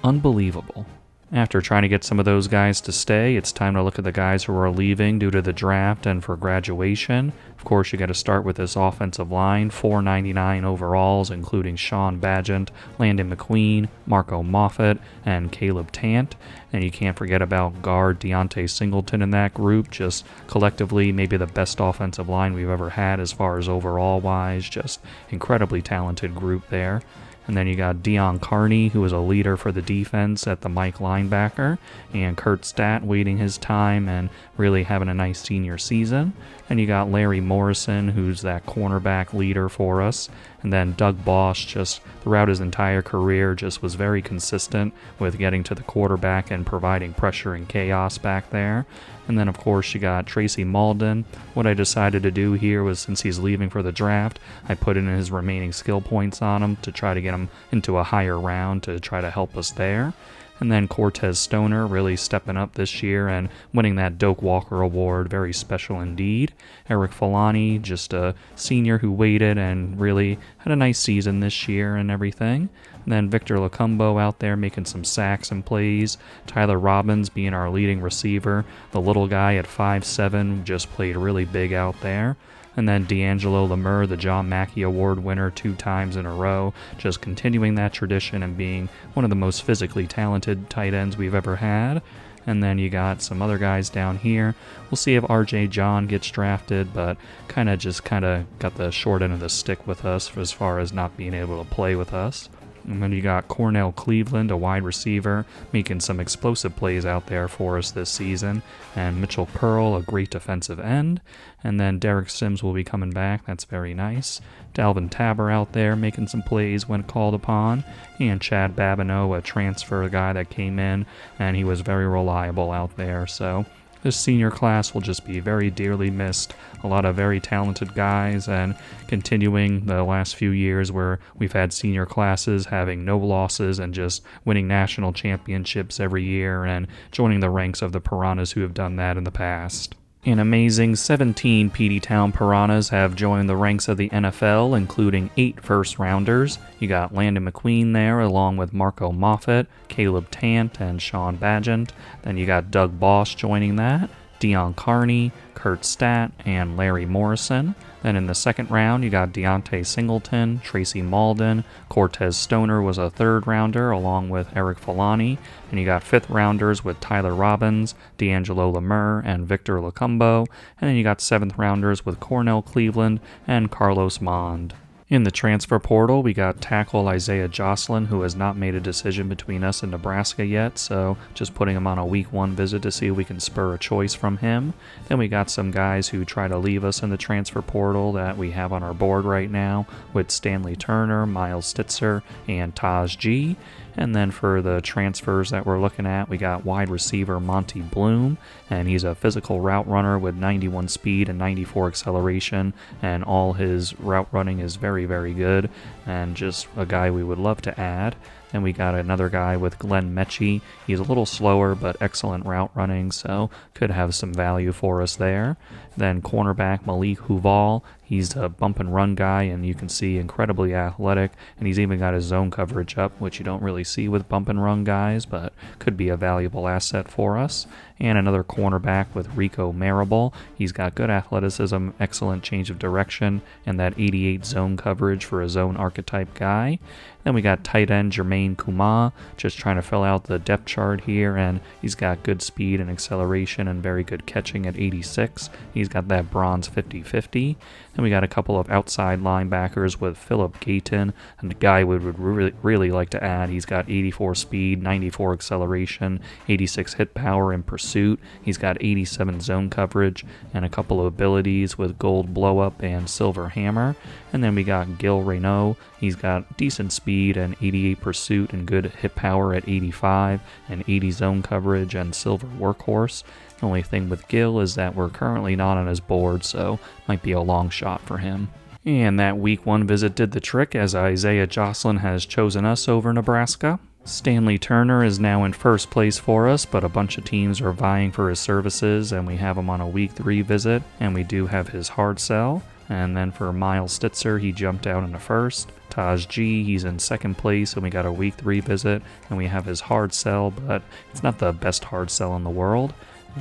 Unbelievable. After trying to get some of those guys to stay, it's time to look at the guys who are leaving due to the draft and for graduation. Of course, you got to start with this offensive line, 499 overalls, including Sean Badgett, Landon McQueen, Marco Moffett, and Caleb Tant. And you can't forget about guard Deontay Singleton in that group, just collectively maybe the best offensive line we've ever had as far as overall-wise, just incredibly talented group there. And then you got Deion Carney, who was a leader for the defense at the Mike linebacker, and Kurt Stat waiting his time and really having a nice senior season. And you got Larry Morrison, who's that cornerback leader for us. And then Doug Bosch, just throughout his entire career, just was very consistent with getting to the quarterback and providing pressure and chaos back there. And then, of course, you got Tracy Malden. What I decided to do here was, since he's leaving for the draft, I put in his remaining skill points on him to try to get him into a higher round to try to help us there. And then Cortez Stoner really stepping up this year and winning that Doak Walker Award, very special indeed. Eric Falani, just a senior who waited and really had a nice season this year and everything. And then Victor Lacumbo out there making some sacks and plays. Tyler Robbins being our leading receiver. The little guy at 5'7", just played really big out there. And then D'Angelo Lemur, the John Mackey Award winner 2 times in a row, just continuing that tradition and being one of the most physically talented tight ends we've ever had. And then you got some other guys down here. We'll see if RJ John gets drafted, but kind of got the short end of the stick with us as far as not being able to play with us. And then you got Cornell Cleveland, a wide receiver, making some explosive plays out there for us this season. And Mitchell Pearl, a great defensive end. And then Derek Sims will be coming back. That's very nice. Dalvin Tabor out there making some plays when called upon. And Chad Babineau, a transfer guy that came in, and he was very reliable out there. So this senior class will just be very dearly missed. A lot of very talented guys, and continuing the last few years where we've had senior classes having no losses and just winning national championships every year and joining the ranks of the Piranhas who have done that in the past. An amazing 17 Peteytown Piranhas have joined the ranks of the NFL, including 8 first-rounders. You got Landon McQueen there, along with Marco Moffett, Caleb Tant, and Sean Badgett. Then you got Doug Bosch joining that, Deion Carney, Kurt Stat, and Larry Morrison. Then in the second round, you got Deontay Singleton, Tracy Malden, Cortez Stoner was a third-rounder, along with Eric Falani. And you got fifth-rounders with Tyler Robbins, D'Angelo Lemur, and Victor Lacumbo. And then you got seventh-rounders with Cornell Cleveland and Carlos Mond. In the transfer portal, we got tackle Isaiah Jocelyn, who has not made a decision between us and Nebraska yet, so just putting him on a week 1 visit to see if we can spur a choice from him. Then we got some guys who try to leave us in the transfer portal that we have on our board right now, with Stanley Turner, Miles Stitzer, and Taj G. And then for the transfers that we're looking at, we got wide receiver Monty Bloom, and he's a physical route runner with 91 speed and 94 acceleration, and all his route running is very, very good, and just a guy we would love to add. Then we got another guy with Glenn Mechie. He's a little slower, but excellent route running, so could have some value for us there. Then cornerback Malik Huval. He's a bump and run guy, and you can see incredibly athletic, and he's even got his zone coverage up, which you don't really see with bump and run guys, but could be a valuable asset for us. And another cornerback with Rico Marable. He's got good athleticism, excellent change of direction, and that 88 zone coverage for a zone archetype guy. Then we got tight end Jermaine Kuma, just trying to fill out the depth chart here, and he's got good speed and acceleration and very good catching at 86. He's got that bronze 50-50. Then we got a couple of outside linebackers with Philip Gayton, and a guy we would really like to add. He's got 84 speed, 94 acceleration, 86 hit power in pursuit. He's got 87 zone coverage and a couple of abilities with gold blow up and silver hammer. And then we got Gil Reynaud. He's got decent speed and 88 pursuit and good hit power at 85 and 80 zone coverage and silver workhorse. The only thing with Gil is that we're currently not on his board, so might be a long shot for him. And that week 1 visit did the trick, as Isaiah Jocelyn has chosen us over Nebraska. Stanley Turner is now in first place for us, but a bunch of teams are vying for his services, and we have him on a week 3 visit, and we do have his hard sell. And then for Miles Stitzer, he jumped out in the first. Taj G, he's in second place, and we got a week 3 visit, and we have his hard sell, but it's not the best hard sell in the world.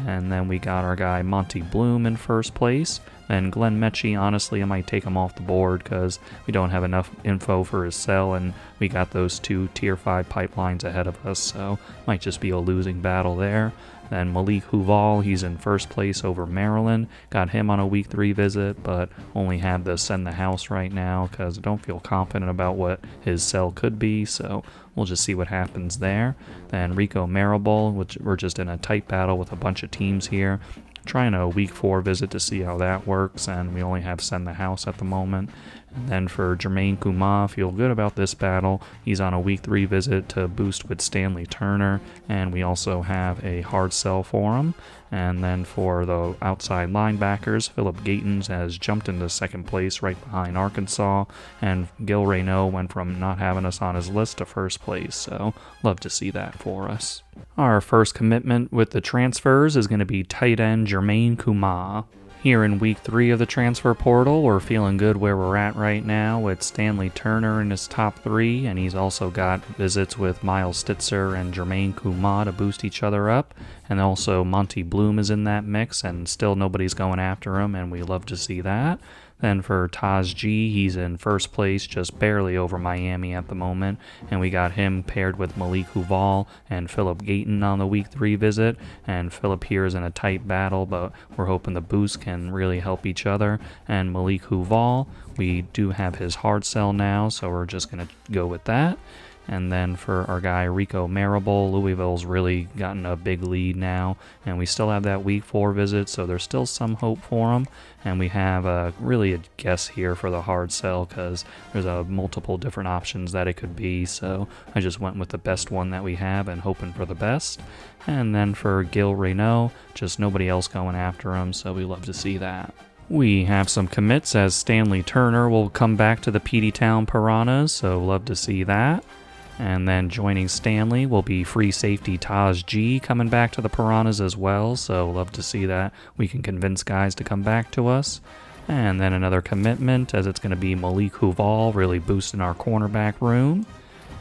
And then we got our guy Monty Bloom in first place. Then Glenn Mechie, honestly, I might take him off the board because we don't have enough info for his sell, and we got those 2 Tier 5 pipelines ahead of us, so might just be a losing battle there. Then Malik Huval, he's in first place over Maryland. Got him on a week 3 visit, but only have to send the house right now because I don't feel confident about what his sell could be, so we'll just see what happens there. Then Rico Marable, which we're just in a tight battle with a bunch of teams here. Trying a week 4 visit to see how that works, and we only have send the house at the moment. And then for Jermaine Kuma, feel good about this battle. He's on a week 3 visit to boost with Stanley Turner, and we also have a hard sell for him. And then for the outside linebackers, Philip Gaytons has jumped into second place right behind Arkansas, and Gil Reynaud went from not having us on his list to first place, so love to see that for us. Our first commitment with the transfers is going to be tight end Jermaine Kuma. Here in week 3 of the transfer portal, we're feeling good where we're at right now with Stanley Turner in his top 3, and he's also got visits with Miles Stitzer and Jermaine Kuma to boost each other up, and also Monty Bloom is in that mix, and still nobody's going after him, and we love to see that. Then for Taj G, he's in first place, just barely over Miami at the moment, and we got him paired with Malik Huval and Philip Gayton on the week 3 visit, and Philip here is in a tight battle, but we're hoping the boost can really help each other. And Malik Huval, we do have his hard sell now, so we're just going to go with that. And then for our guy Rico Marable, Louisville's really gotten a big lead now, and we still have that week 4 visit, so there's still some hope for him. And we have really a guess here for the hard sell because there's multiple different options that it could be, so I just went with the best one that we have and hoping for the best. And then for Gil Reynaud, just nobody else going after him, so we love to see that. We have some commits as Stanley Turner will come back to the Peteytown Piranhas, so love to see that. And then joining Stanley will be free safety Taj G coming back to the Piranhas as well, so love to see that we can convince guys to come back to us. And then another commitment, as it's going to be Malik Huval, really boosting our cornerback room.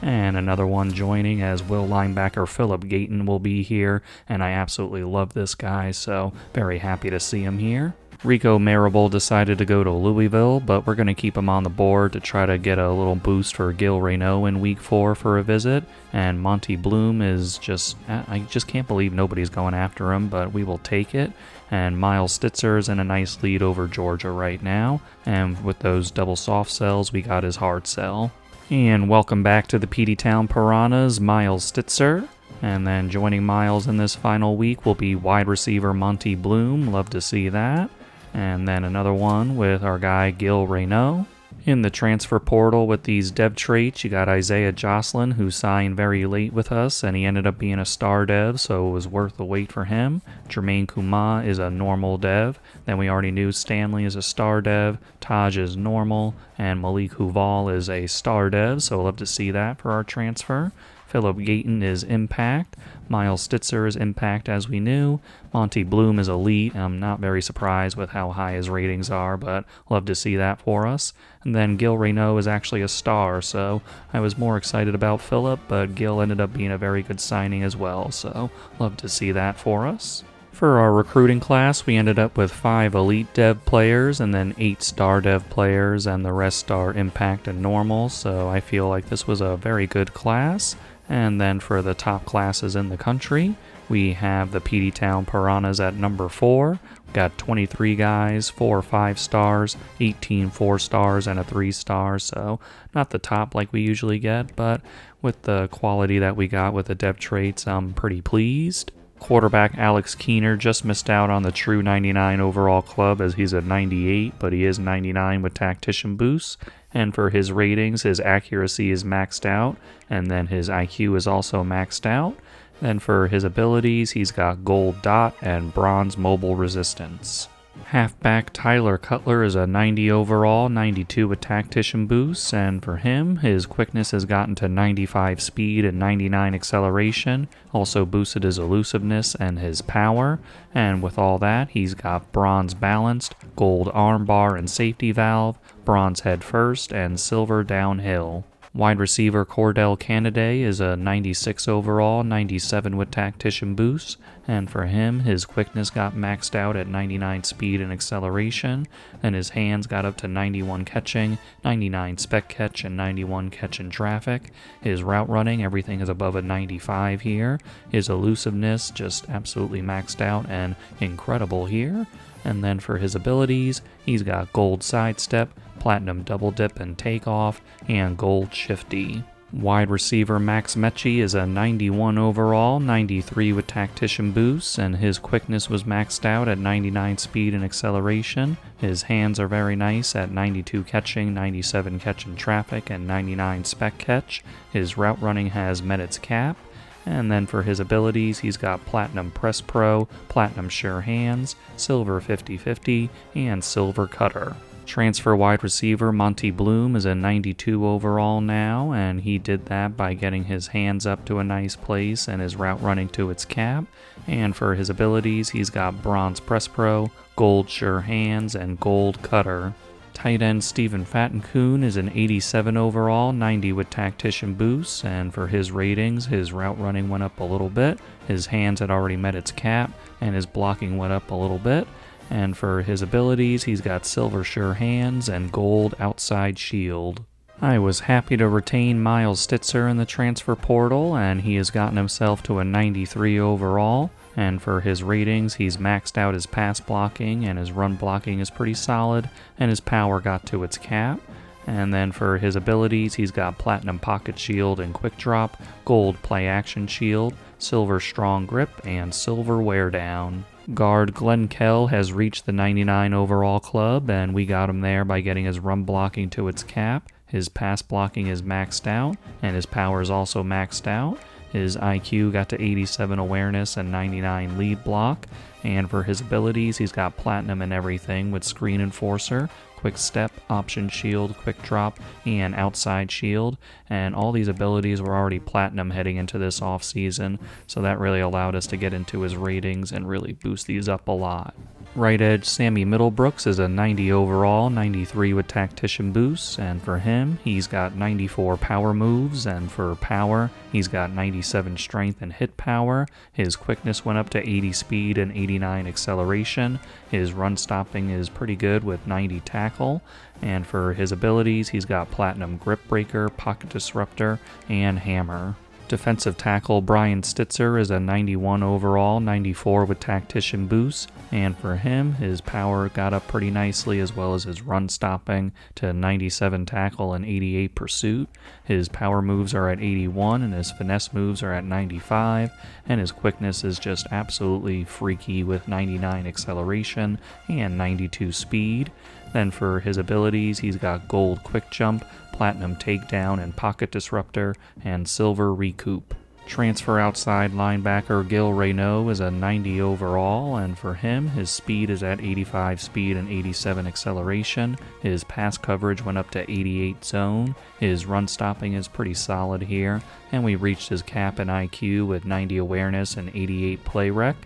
And another one joining as will linebacker Philip Gayton will be here, and I absolutely love this guy, so very happy to see him here. Rico Marable decided to go to Louisville, but we're going to keep him on the board to try to get a little boost for Gil Reynaud in week 4 for a visit. And Monty Bloom is I just can't believe nobody's going after him, but we will take it. And Miles Stitzer is in a nice lead over Georgia right now. And with those double soft sells, we got his hard sell. And welcome back to the Peteytown Piranhas, Miles Stitzer. And then joining Miles in this final week will be wide receiver Monty Bloom. Love to see that. And then another one with our guy Gil Reynaud. In the transfer portal with these dev traits, you got Isaiah Jocelyn, who signed very late with us, and he ended up being a star dev, so it was worth the wait for him. Jermaine Kuma is a normal dev. Then we already knew Stanley is a star dev, Taj is normal, and Malik Huval is a star dev, so we'll love to see that for our transfer. Philip Gayton is Impact. Miles Stitzer is Impact, as we knew. Monty Bloom is Elite. I'm not very surprised with how high his ratings are, but love to see that for us. And then Gil Reynaud is actually a star, so I was more excited about Philip, but Gil ended up being a very good signing as well, so love to see that for us. For our recruiting class, we ended up with 5 Elite Dev players and then 8 Star Dev players, and the rest are Impact and Normal, so I feel like this was a very good class. And then for the top classes in the country, we have the Peteytown Piranhas at number 4. We got 23 guys, 4 5 stars, 18 4 stars, and a 3 star, so not the top like we usually get, but with the quality that we got with the dev traits, I'm pretty pleased. Quarterback Alex Keener just missed out on the true 99 overall club as he's a 98, but he is 99 with tactician boosts. And for his ratings, his accuracy is maxed out, and then his IQ is also maxed out. Then for his abilities, he's got gold dot and bronze mobile resistance. Halfback Tyler Cutler is a 90 overall, 92 with tactician boosts, and for him, his quickness has gotten to 95 speed and 99 acceleration, also boosted his elusiveness and his power, and with all that, he's got bronze balanced, gold armbar and safety valve, bronze head first, and silver downhill. Wide receiver Cordell Canaday is a 96 overall, 97 with tactician boosts, and for him, his quickness got maxed out at 99 speed and acceleration, and his hands got up to 91 catching, 99 spec catch, and 91 catch in traffic. His route running, everything is above a 95 here. His elusiveness just absolutely maxed out and incredible here. And then for his abilities, he's got gold sidestep, platinum double dip and takeoff, and gold shifty. Wide receiver Max Mechie is a 91 overall, 93 with tactician boosts, and his quickness was maxed out at 99 speed and acceleration. His hands are very nice at 92 catching, 97 catch in traffic, and 99 spec catch. His route running has met its cap. And then for his abilities, he's got Platinum Press Pro, Platinum Sure Hands, Silver 50-50, and Silver Cutter. Transfer wide receiver Monty Bloom is a 92 overall now, and he did that by getting his hands up to a nice place and his route running to its cap. And for his abilities, he's got Bronze Press Pro, Gold Sure Hands, and Gold Cutter. Tight end Stephen Fattencoon is an 87 overall, 90 with tactician boosts, and for his ratings, his route running went up a little bit, his hands had already met its cap, and his blocking went up a little bit. And for his abilities, he's got Silver Sure Hands and Gold Outside Shield. I was happy to retain Miles Stitzer in the transfer portal, and he has gotten himself to a 93 overall. And for his ratings, he's maxed out his pass blocking, and his run blocking is pretty solid, and his power got to its cap. And then for his abilities, he's got Platinum Pocket Shield and Quick Drop, Gold Play Action Shield, Silver Strong Grip, and Silver Wear Down. Guard Glenn Kell has reached the 99 overall club, and we got him there by getting his run blocking to its cap. His pass blocking is maxed out, and his power is also maxed out. His IQ got to 87 awareness and 99 lead block, and for his abilities, he's got Platinum and everything with Screen Enforcer, Quick Step, Option Shield, Quick Drop, and Outside Shield, and all these abilities were already Platinum heading into this offseason, so that really allowed us to get into his ratings and really boost these up a lot. Right edge Sammy Middlebrooks is a 90 overall, 93 with tactician boosts, and for him, he's got 94 power moves, and for power, he's got 97 strength and hit power. His quickness went up to 80 speed and 89 acceleration. His run stopping is pretty good with 90 tackle, and for his abilities, he's got Platinum Grip Breaker, Pocket Disruptor, and Hammer. Defensive tackle Brian Stitzer is a 91 overall, 94 with tactician boost, and for him, his power got up pretty nicely as well as his run stopping to 97 tackle and 88 pursuit. His power moves are at 81 and his finesse moves are at 95, and his quickness is just absolutely freaky with 99 acceleration and 92 speed. Then for his abilities, he's got gold quick jump, platinum takedown and pocket disruptor, and silver recoup. Transfer outside linebacker Gil Reynaud is a 90 overall, and for him, his speed is at 85 speed and 87 acceleration. His pass coverage went up to 88 zone. His run stopping is pretty solid here, and we reached his cap and IQ with 90 awareness and 88 play rec.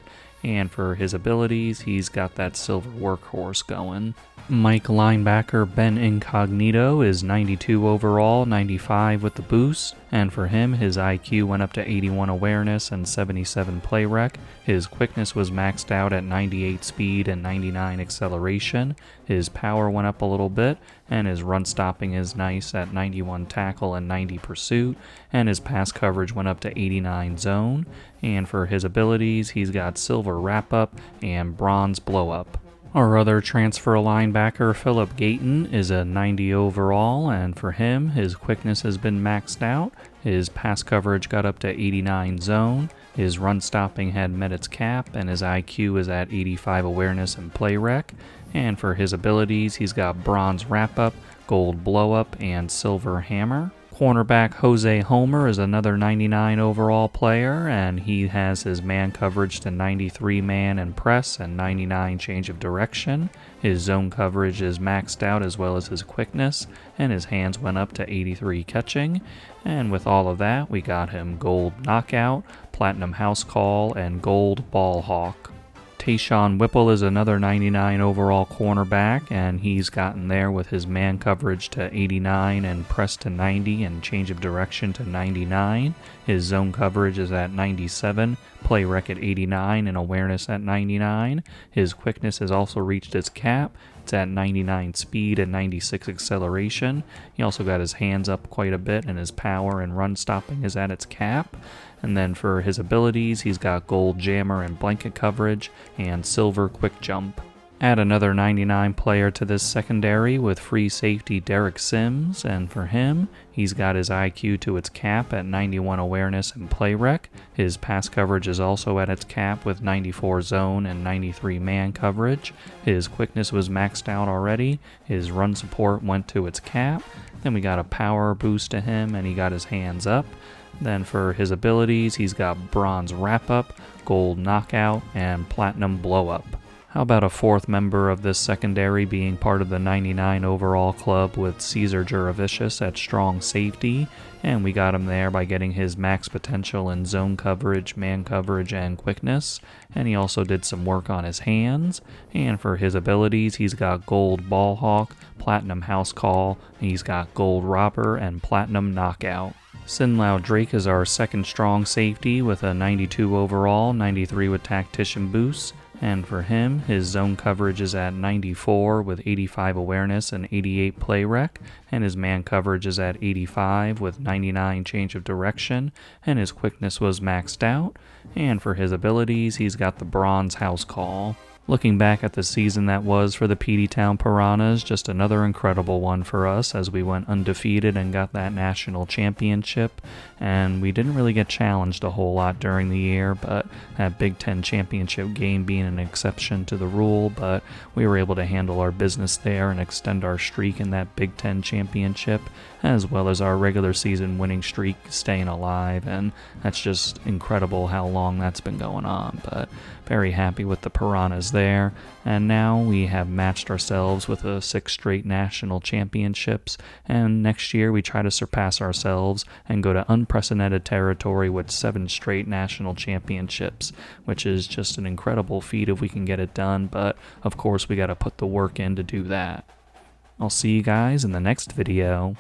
And for his abilities, he's got that silver workhorse going. Mike linebacker Ben Incognito is 92 overall, 95 with the boost, and for him, his IQ went up to 81 awareness and 77 play rec. His quickness was maxed out at 98 speed and 99 acceleration. His power went up a little bit, and his run stopping is nice at 91 tackle and 90 pursuit, and his pass coverage went up to 89 zone. And for his abilities, he's got silver wrap up and bronze blow up. Our other transfer linebacker, Philip Gayton, is a 90 overall, and for him, his quickness has been maxed out. His pass coverage got up to 89 zone. His run stopping had met its cap, and his IQ is at 85 awareness and play rec. And for his abilities, he's got bronze wrap up, gold blow up, and silver hammer. Cornerback Jose Homer is another 99 overall player, and he has his man coverage to 93 man and press and 99 change of direction. His zone coverage is maxed out as well as his quickness, and his hands went up to 83 catching. And with all of that, we got him gold knockout, platinum house call, and gold ball hawk. Tayshawn Whipple is another 99 overall cornerback, and he's gotten there with his man coverage to 89 and press to 90 and change of direction to 99. His zone coverage is at 97, play rec at 89, and awareness at 99. His quickness has also reached its cap. It's at 99 speed and 96 acceleration. He also got his hands up quite a bit, and his power and run stopping is at its cap. And then for his abilities, he's got gold jammer and blanket coverage and silver quick jump. Add another 99 player to this secondary with free safety Derek Sims, and for him, he's got his IQ to its cap at 91 awareness and play rec. His pass coverage is also at its cap with 94 zone and 93 man coverage. His quickness was maxed out already. His run support went to its cap. Then we got a power boost to him, and he got his hands up. Then for his abilities, he's got bronze wrap-up, gold knockout, and platinum blow-up. How about a fourth member of this secondary being part of the 99 overall club with Caesar Juravicius at strong safety? And we got him there by getting his max potential in zone coverage, man coverage, and quickness. And he also did some work on his hands. And for his abilities, he's got gold ball hawk, platinum house call, and he's got gold robber, and platinum knockout. Sinlau Drake is our second strong safety with a 92 overall, 93 with tactician boost, and for him, his zone coverage is at 94 with 85 awareness and 88 play rec, and his man coverage is at 85 with 99 change of direction, and his quickness was maxed out, and for his abilities, he's got the bronze house call. Looking back at the season that was for the Peteytown Piranhas, just another incredible one for us as we went undefeated and got that national championship. And we didn't really get challenged a whole lot during the year, but that Big Ten championship game being an exception to the rule, but we were able to handle our business there and extend our streak in that Big Ten championship, as well as our regular season winning streak staying alive, and that's just incredible how long that's been going on. But very happy with the Piranhas there, and now we have matched ourselves with 6 straight national championships, and next year we try to surpass ourselves and go to unprecedented territory with 7 straight national championships, which is just an incredible feat if we can get it done, but of course we got to put the work in to do that. I'll see you guys in the next video.